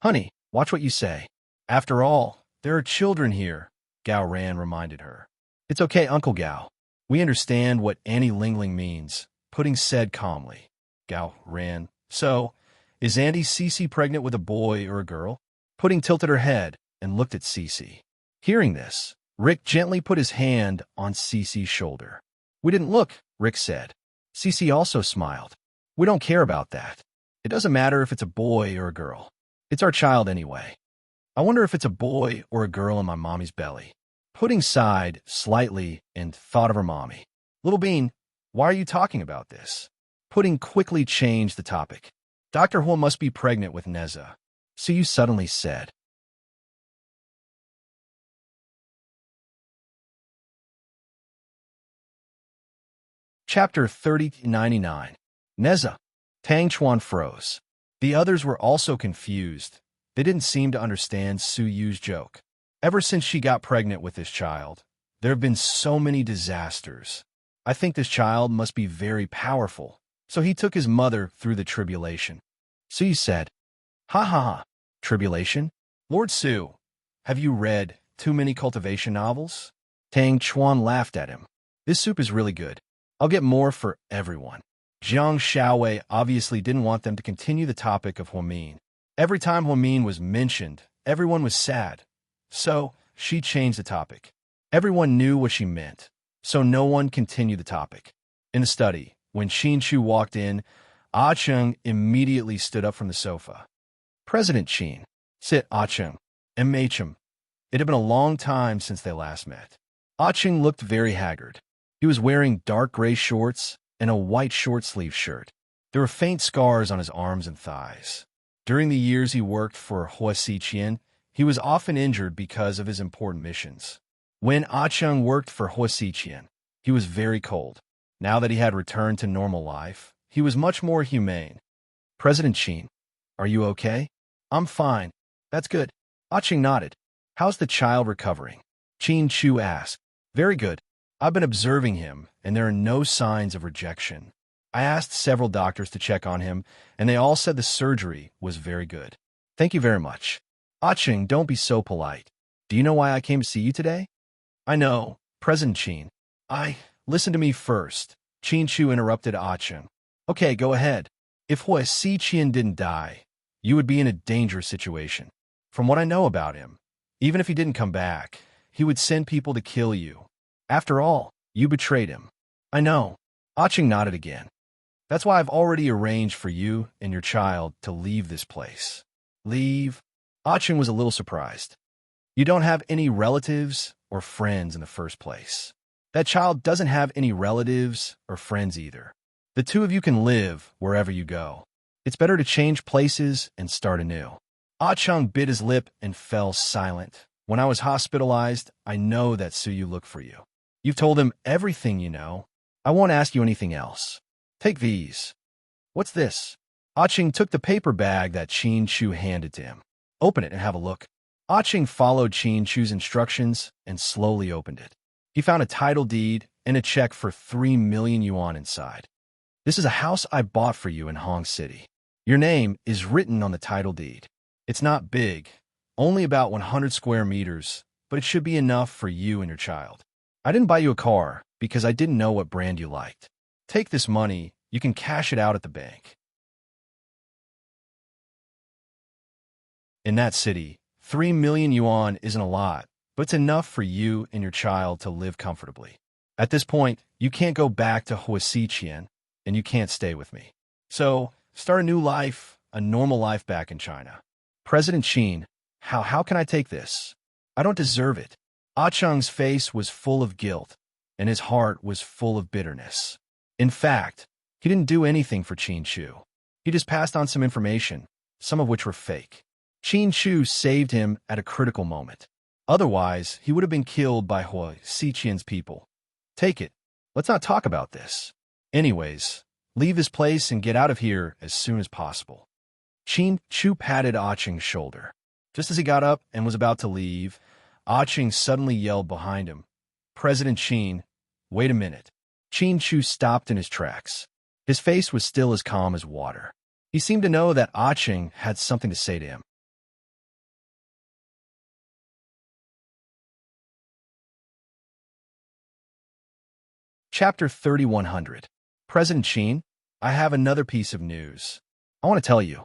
Honey, watch what you say. After all, there are children here, Gao Ran reminded her. It's okay, Uncle Gao. We understand what Annie Lingling means, Pudding said calmly. Gao Ran. So, is Auntie Cece pregnant with a boy or a girl? Pudding tilted her head and looked at Cece. Hearing this, Rick gently put his hand on Cece's shoulder. We didn't look, Rick said. Cece also smiled. We don't care about that. It doesn't matter if it's a boy or a girl. It's our child anyway. I wonder if it's a boy or a girl in my mommy's belly. Pudding sighed slightly and thought of her mommy. Little Bean, why are you talking about this? Pudding quickly changed the topic. Dr. Huo must be pregnant with Neza. So you suddenly said. Chapter 3099. Neza. Tang Chuan froze. The others were also confused. They didn't seem to understand Su Yu's joke. Ever since she got pregnant with this child, there have been so many disasters. I think this child must be very powerful, so he took his mother through the tribulation. Su Yu said, ha ha ha, tribulation? Lord Su, have you read too many cultivation novels? Tang Chuan laughed at him. This soup is really good. I'll get more for everyone. Jiang Xiaowei obviously didn't want them to continue the topic of Huamin. Every time Huamin was mentioned, everyone was sad. So, she changed the topic. Everyone knew what she meant, so no one continued the topic. In the study, when Xin Chu walked in, Ah Cheng immediately stood up from the sofa. President Qin, sit Ah Cheng, MHM. It had been a long time since they last met. Ah Cheng looked very haggard. He was wearing dark gray shorts and a white short-sleeved shirt. There were faint scars on his arms and thighs. During the years he worked for Hua Xiqian, he was often injured because of his important missions. When Ah Cheng worked for Hua Xiqian, he was very cold. Now that he had returned to normal life, he was much more humane. President Qin, are you okay? I'm fine. That's good. Ah Cheng nodded. How's the child recovering? Qin Chu asked. Very good. I've been observing him, and there are no signs of rejection. I asked several doctors to check on him, and they all said the surgery was very good. Thank you very much. Ah Cheng, don't be so polite. Do you know why I came to see you today? I know, President Qin. Listen to me first. Qin Chu interrupted Ah Cheng. Okay, go ahead. If Hua Xiqian didn't die, you would be in a dangerous situation. From what I know about him, even if he didn't come back, he would send people to kill you. After all, you betrayed him. I know. Ah Cheng nodded again. That's why I've already arranged for you and your child to leave this place. Leave? Ah Cheng was a little surprised. You don't have any relatives or friends in the first place. That child doesn't have any relatives or friends either. The two of you can live wherever you go. It's better to change places and start anew. Ah Cheng bit his lip and fell silent. When I was hospitalized, I know that Su Yu looked for you. You've told him everything you know. I won't ask you anything else. Take these. What's this? Ah Cheng took the paper bag that Qin Chu handed to him. Open it and have a look. Ah Cheng followed Qin Chu's instructions and slowly opened it. He found a title deed and a check for 3 million yuan inside. This is a house I bought for you in Hong City. Your name is written on the title deed. It's not big, only about 100 square meters, but it should be enough for you and your child. I didn't buy you a car because I didn't know what brand you liked. Take this money, you can cash it out at the bank. In that city, 3 million yuan isn't a lot, but it's enough for you and your child to live comfortably. At this point, you can't go back to Huasiqian, and you can't stay with me. So, start a new life, a normal life back in China. President Qin, how can I take this? I don't deserve it. Ah Cheng's face was full of guilt, and his heart was full of bitterness. In fact, he didn't do anything for Qin Chu. He just passed on some information, some of which were fake. Qin Chu saved him at a critical moment. Otherwise, he would have been killed by Huasiqian's people. Take it. Let's not talk about this. Anyways, leave this place and get out of here as soon as possible. Qin Chu patted Ah Cheng's shoulder. Just as he got up and was about to leave, Ah Cheng suddenly yelled behind him, President Qin, wait a minute. Qin Chu stopped in his tracks. His face was still as calm as water. He seemed to know that Ah Cheng had something to say to him. Chapter 3100. President Qin, I have another piece of news. I want to tell you.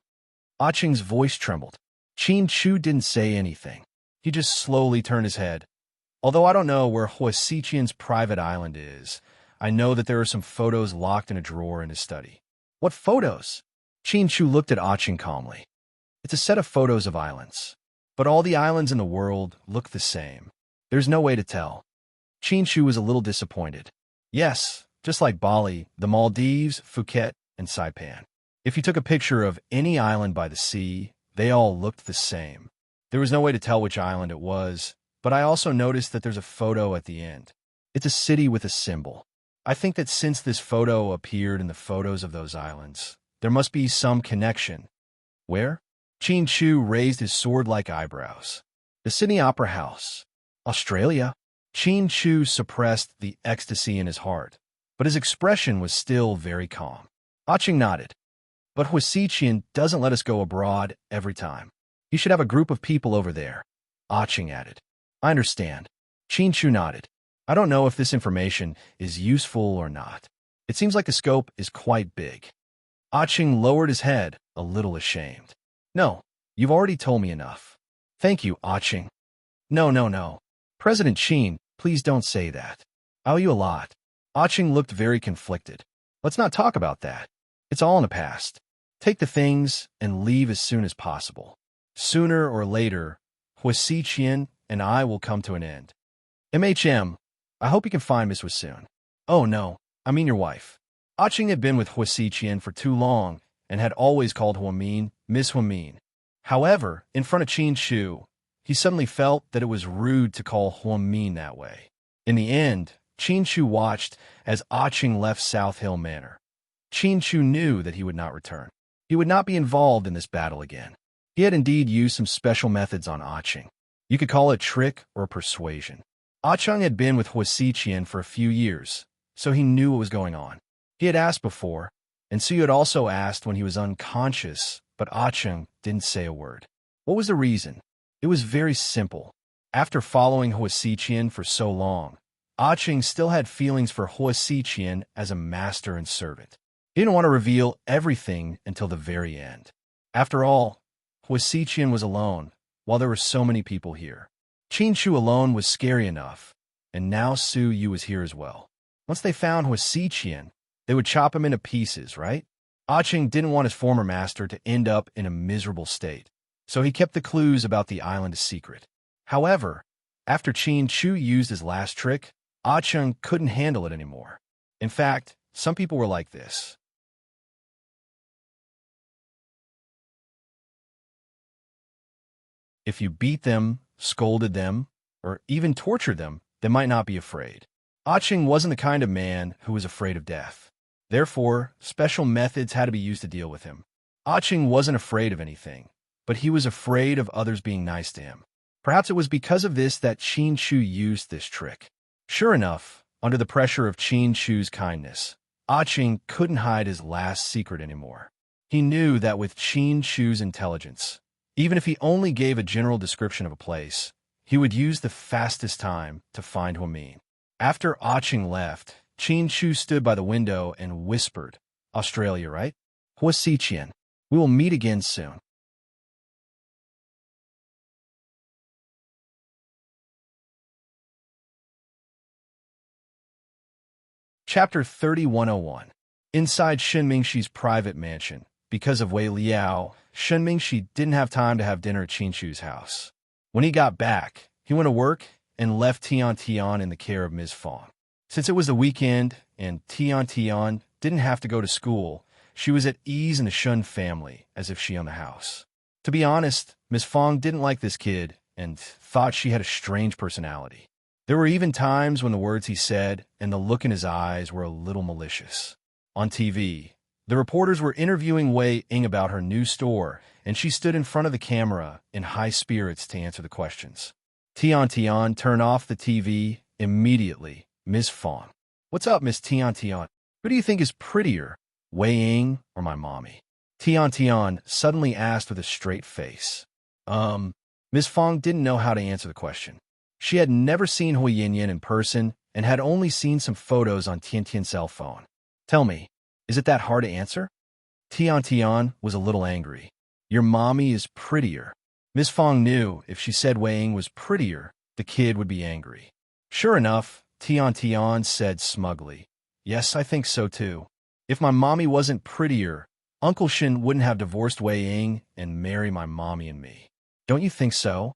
Ah Cheng's voice trembled. Qin Chu didn't say anything. He just slowly turned his head. Although I don't know where Huasiqian's private island is, I know that there are some photos locked in a drawer in his study. What photos? Qin Chu looked at Ah Cheng calmly. It's a set of photos of islands. But all the islands in the world look the same. There's no way to tell. Qin Chu was a little disappointed. Yes, just like Bali, the Maldives, Phuket, and Saipan. If you took a picture of any island by the sea, they all looked the same. There was no way to tell which island it was, but I also noticed that there's a photo at the end. It's a city with a symbol. I think that since this photo appeared in the photos of those islands, there must be some connection. Where? Qin Chu raised his sword-like eyebrows. The Sydney Opera House. Australia? Qin Chu suppressed the ecstasy in his heart, but his expression was still very calm. Ah Cheng nodded. But Huasiqian doesn't let us go abroad every time. You should have a group of people over there. Ah Cheng added. I understand. Qin Chu nodded. I don't know if this information is useful or not. It seems like the scope is quite big. Ah Cheng lowered his head, a little ashamed. No, you've already told me enough. Thank you, Ah Cheng. No. President Qin, please don't say that. I owe you a lot. Ah Cheng looked very conflicted. Let's not talk about that. It's all in the past. Take the things and leave as soon as possible. Sooner or later, Huasiqian and I will come to an end. I hope you can find Miss Was soon. Oh no, I mean your wife. Ah Cheng had been with Huasiqian for too long and had always called Huamin Miss Huamin. However, in front of Qin Chu, he suddenly felt that it was rude to call Huamin that way. In the end, Qin Chu watched as Ah Cheng left South Hill Manor. Qin Chu knew that he would not return. He would not be involved in this battle again. He had indeed used some special methods on Ah Cheng. You could call it trick or persuasion. Ah Cheng had been with Huasiqian for a few years, so he knew what was going on. He had asked before, and Su had also asked when he was unconscious, but Ah Cheng didn't say a word. What was the reason? It was very simple. After following Huasiqian for so long, Ah Cheng still had feelings for Huasiqian as a master and servant. He didn't want to reveal everything until the very end. After all, Huasiqian was alone, while there were so many people here. Qin Chu alone was scary enough, and now Su Yu was here as well. Once they found Huasiqian, they would chop him into pieces, right? Ah Cheng didn't want his former master to end up in a miserable state, so he kept the clues about the island a secret. However, after Qin Chu used his last trick, Ah Cheng couldn't handle it anymore. In fact, some people were like this. If you beat them, scolded them, or even tortured them, they might not be afraid. Ah Cheng wasn't the kind of man who was afraid of death. Therefore, special methods had to be used to deal with him. Ah Cheng wasn't afraid of anything, but he was afraid of others being nice to him. Perhaps it was because of this that Qin Chu used this trick. Sure enough, under the pressure of Qin Chu's kindness, Ah Cheng couldn't hide his last secret anymore. He knew that with Qin Chu's intelligence, even if he only gave a general description of a place, he would use the fastest time to find Huamin. After Ah Cheng left, Qin Chu stood by the window and whispered, Australia, right? Huasiqian. We will meet again soon. Chapter 3101. Inside Shen Mingxi's private mansion. Because of Wei Liao, Shen Mingxi didn't have time to have dinner at Qinchu's house. When he got back, he went to work and left Tian Tian in the care of Ms. Fong. Since it was the weekend and Tian Tian didn't have to go to school, she was at ease in the Shun family, as if she owned the house. To be honest, Ms. Fong didn't like this kid and thought she had a strange personality. There were even times when the words he said and the look in his eyes were a little malicious. On TV, the reporters were interviewing Wei Ying about her new store, and she stood in front of the camera in high spirits to answer the questions. Tian Tian turned off the TV immediately. Ms. Fong. What's up, Miss Tian Tian? Who do you think is prettier, Wei Ying or my mommy? Tian Tian suddenly asked with a straight face. Ms. Fong didn't know how to answer the question. She had never seen Hui Yinyan in person and had only seen some photos on Tian Tian's cell phone. Tell me, is it that hard to answer? Tian Tian was a little angry. Your mommy is prettier. Ms. Fong knew if she said Wei Ying was prettier, the kid would be angry. Sure enough, Tian Tian said smugly, yes, I think so too. If my mommy wasn't prettier, Uncle Shin wouldn't have divorced Wei Ying and marry my mommy and me. Don't you think so?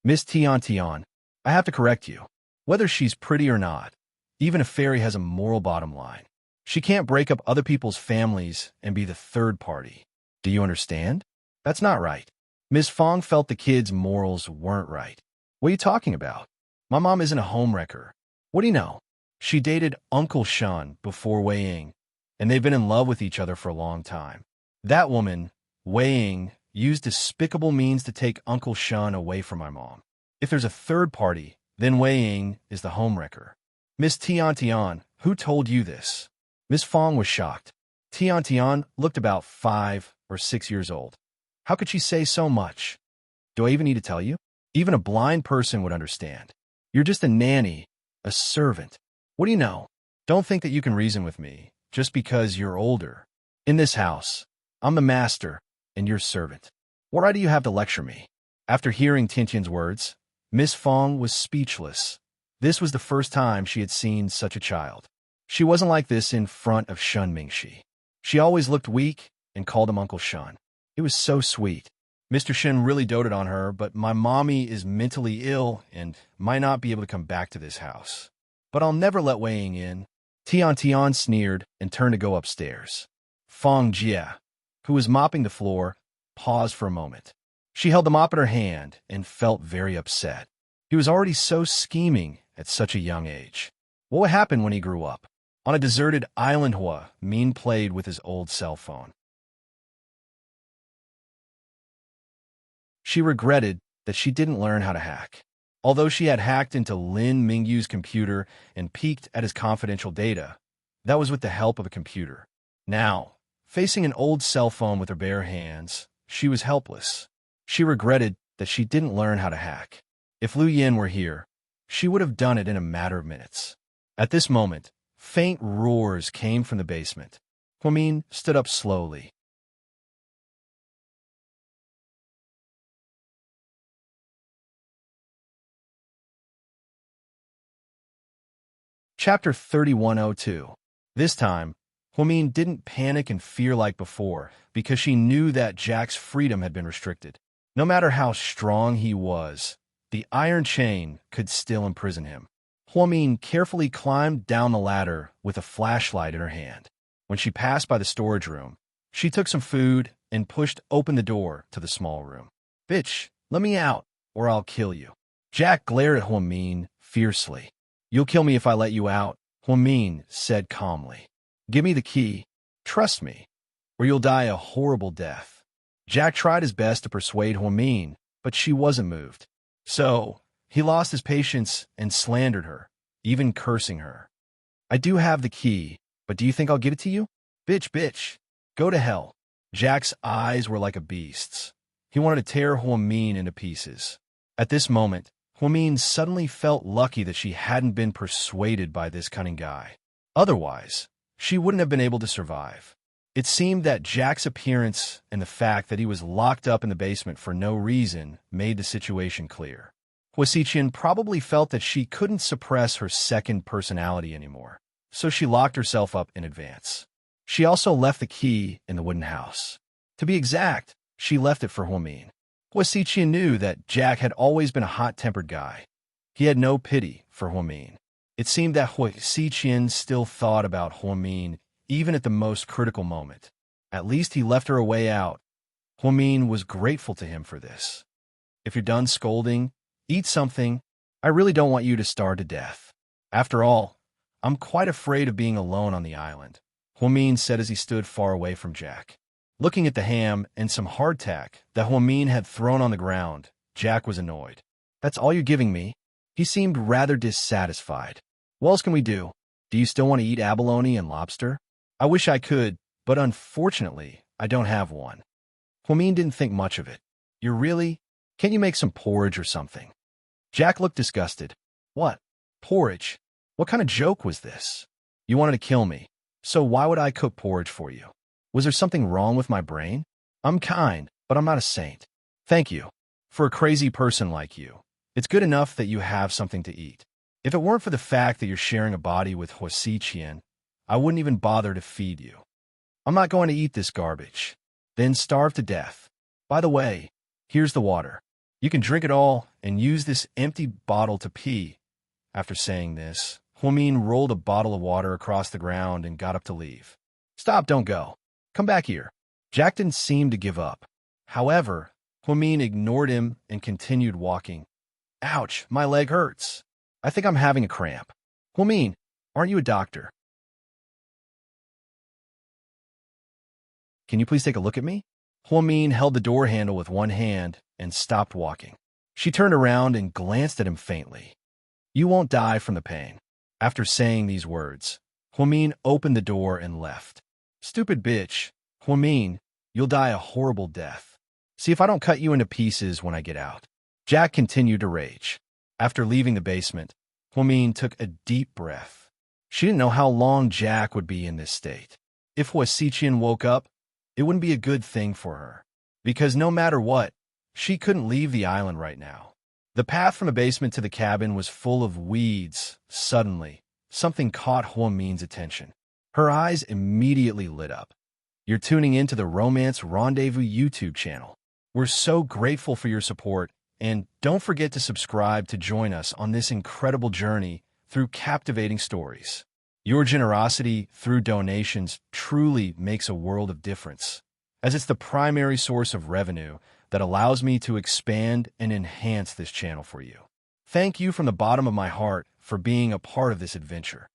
Miss Tian Tian, I have to correct you. Whether she's pretty or not, even a fairy has a moral bottom line. She can't break up other people's families and be the third party. Do you understand? That's not right. Ms. Fong felt the kid's morals weren't right. What are you talking about? My mom isn't a homewrecker. What do you know? She dated Uncle Shun before Wei Ying, and they've been in love with each other for a long time. That woman, Wei Ying, used despicable means to take Uncle Shun away from my mom. If there's a third party, then Wei Ying is the homewrecker. Miss Tian Tian, who told you this? Miss Fong was shocked. Tian Tian looked about 5 or 6 years old. How could she say so much? Do I even need to tell you? Even a blind person would understand. You're just a nanny, a servant. What do you know? Don't think that you can reason with me just because you're older. In this house, I'm the master and you're servant. What right do you have to lecture me? After hearing Tiantian's words, Miss Fong was speechless. This was the first time she had seen such a child. She wasn't like this in front of Shun Mingxi. She always looked weak and called him Uncle Shun. It was so sweet. Mr. Shin really doted on her, but my mommy is mentally ill and might not be able to come back to this house. But I'll never let Wei Ying in. Tian Tian sneered and turned to go upstairs. Fong Jia, who was mopping the floor, paused for a moment. She held the mop in her hand and felt very upset. He was already so scheming at such a young age. What would happen when he grew up? On a deserted island, Min played with his old cell phone. She regretted that she didn't learn how to hack. Although she had hacked into Lin Mingyu's computer and peeked at his confidential data, that was with the help of a computer. Now, facing an old cell phone with her bare hands, she was helpless. She regretted that she didn't learn how to hack. If Lu Yin were here, she would have done it in a matter of minutes. At this moment, faint roars came from the basement. Huamin stood up slowly. Chapter 3102. This time, Huamin didn't panic and fear like before because she knew that Jack's freedom had been restricted. No matter how strong he was, the iron chain could still imprison him. Huamin carefully climbed down the ladder with a flashlight in her hand. When she passed by the storage room, she took some food and pushed open the door to the small room. Bitch, let me out, or I'll kill you. Jack glared at Huamin fiercely. You'll kill me if I let you out, Huamin said calmly. Give me the key. Trust me, or you'll die a horrible death. Jack tried his best to persuade Huamin, but she wasn't moved. So, he lost his patience and slandered her, even cursing her. I do have the key, but do you think I'll give it to you? Bitch, go to hell. Jack's eyes were like a beast's. He wanted to tear Huamin into pieces. At this moment, Huamin suddenly felt lucky that she hadn't been persuaded by this cunning guy. Otherwise, she wouldn't have been able to survive. It seemed that Jack's appearance and the fact that he was locked up in the basement for no reason made the situation clear. Hua Xiqian probably felt that she couldn't suppress her second personality anymore. so she locked herself up in advance. She also left the key in the wooden house. To be exact, she left it for Huamin. Huasiqian knew that Jack had always been a hot-tempered guy. He had no pity for Huamin. It seemed that Huasiqian still thought about Huamin even at the most critical moment. At least he left her a way out. Huamin was grateful to him for this. If you're done scolding, eat something. I really don't want you to starve to death. After all, I'm quite afraid of being alone on the island, Huamin said as he stood far away from Jack. Looking at the ham and some hardtack that Huamin had thrown on the ground, Jack was annoyed. That's all you're giving me? He seemed rather dissatisfied. What else can we do? Do you still want to eat abalone and lobster? I wish I could, but unfortunately, I don't have one. Huamin didn't think much of it. You're really? Can't you make some porridge or something? Jack looked disgusted. What? Porridge? What kind of joke was this? You wanted to kill me, so why would I cook porridge for you? Was there something wrong with my brain? I'm kind, but I'm not a saint. Thank you. For a crazy person like you, it's good enough that you have something to eat. If it weren't for the fact that you're sharing a body with Huasiqian, I wouldn't even bother to feed you. I'm not going to eat this garbage. Then starve to death. By the way, here's the water. You can drink it all and use this empty bottle to pee. After saying this, Huamin rolled a bottle of water across the ground and got up to leave. Stop, don't go. Come back here. Jack didn't seem to give up. However, Huamin ignored him and continued walking. Ouch, my leg hurts. I think I'm having a cramp. Huamin, aren't you a doctor? Can you please take a look at me? Huamin held the door handle with one hand and stopped walking. She turned around and glanced at him faintly. You won't die from the pain. After saying these words, Huamin opened the door and left. Stupid bitch. Huamin, you'll die a horrible death. See if I don't cut you into pieces when I get out. Jack continued to rage. After leaving the basement, Huamin took a deep breath. She didn't know how long Jack would be in this state. If Huasiqian woke up, it wouldn't be a good thing for her, because no matter what, she couldn't leave the island right now. The path from the basement to the cabin was full of weeds. Suddenly, something caught Huamin's attention. Her eyes immediately lit up. You're tuning into the Romance Rendezvous YouTube channel. We're so grateful for your support, and don't forget to subscribe to join us on this incredible journey through captivating stories. Your generosity through donations truly makes a world of difference, as it's the primary source of revenue that allows me to expand and enhance this channel for you. Thank you from the bottom of my heart for being a part of this adventure.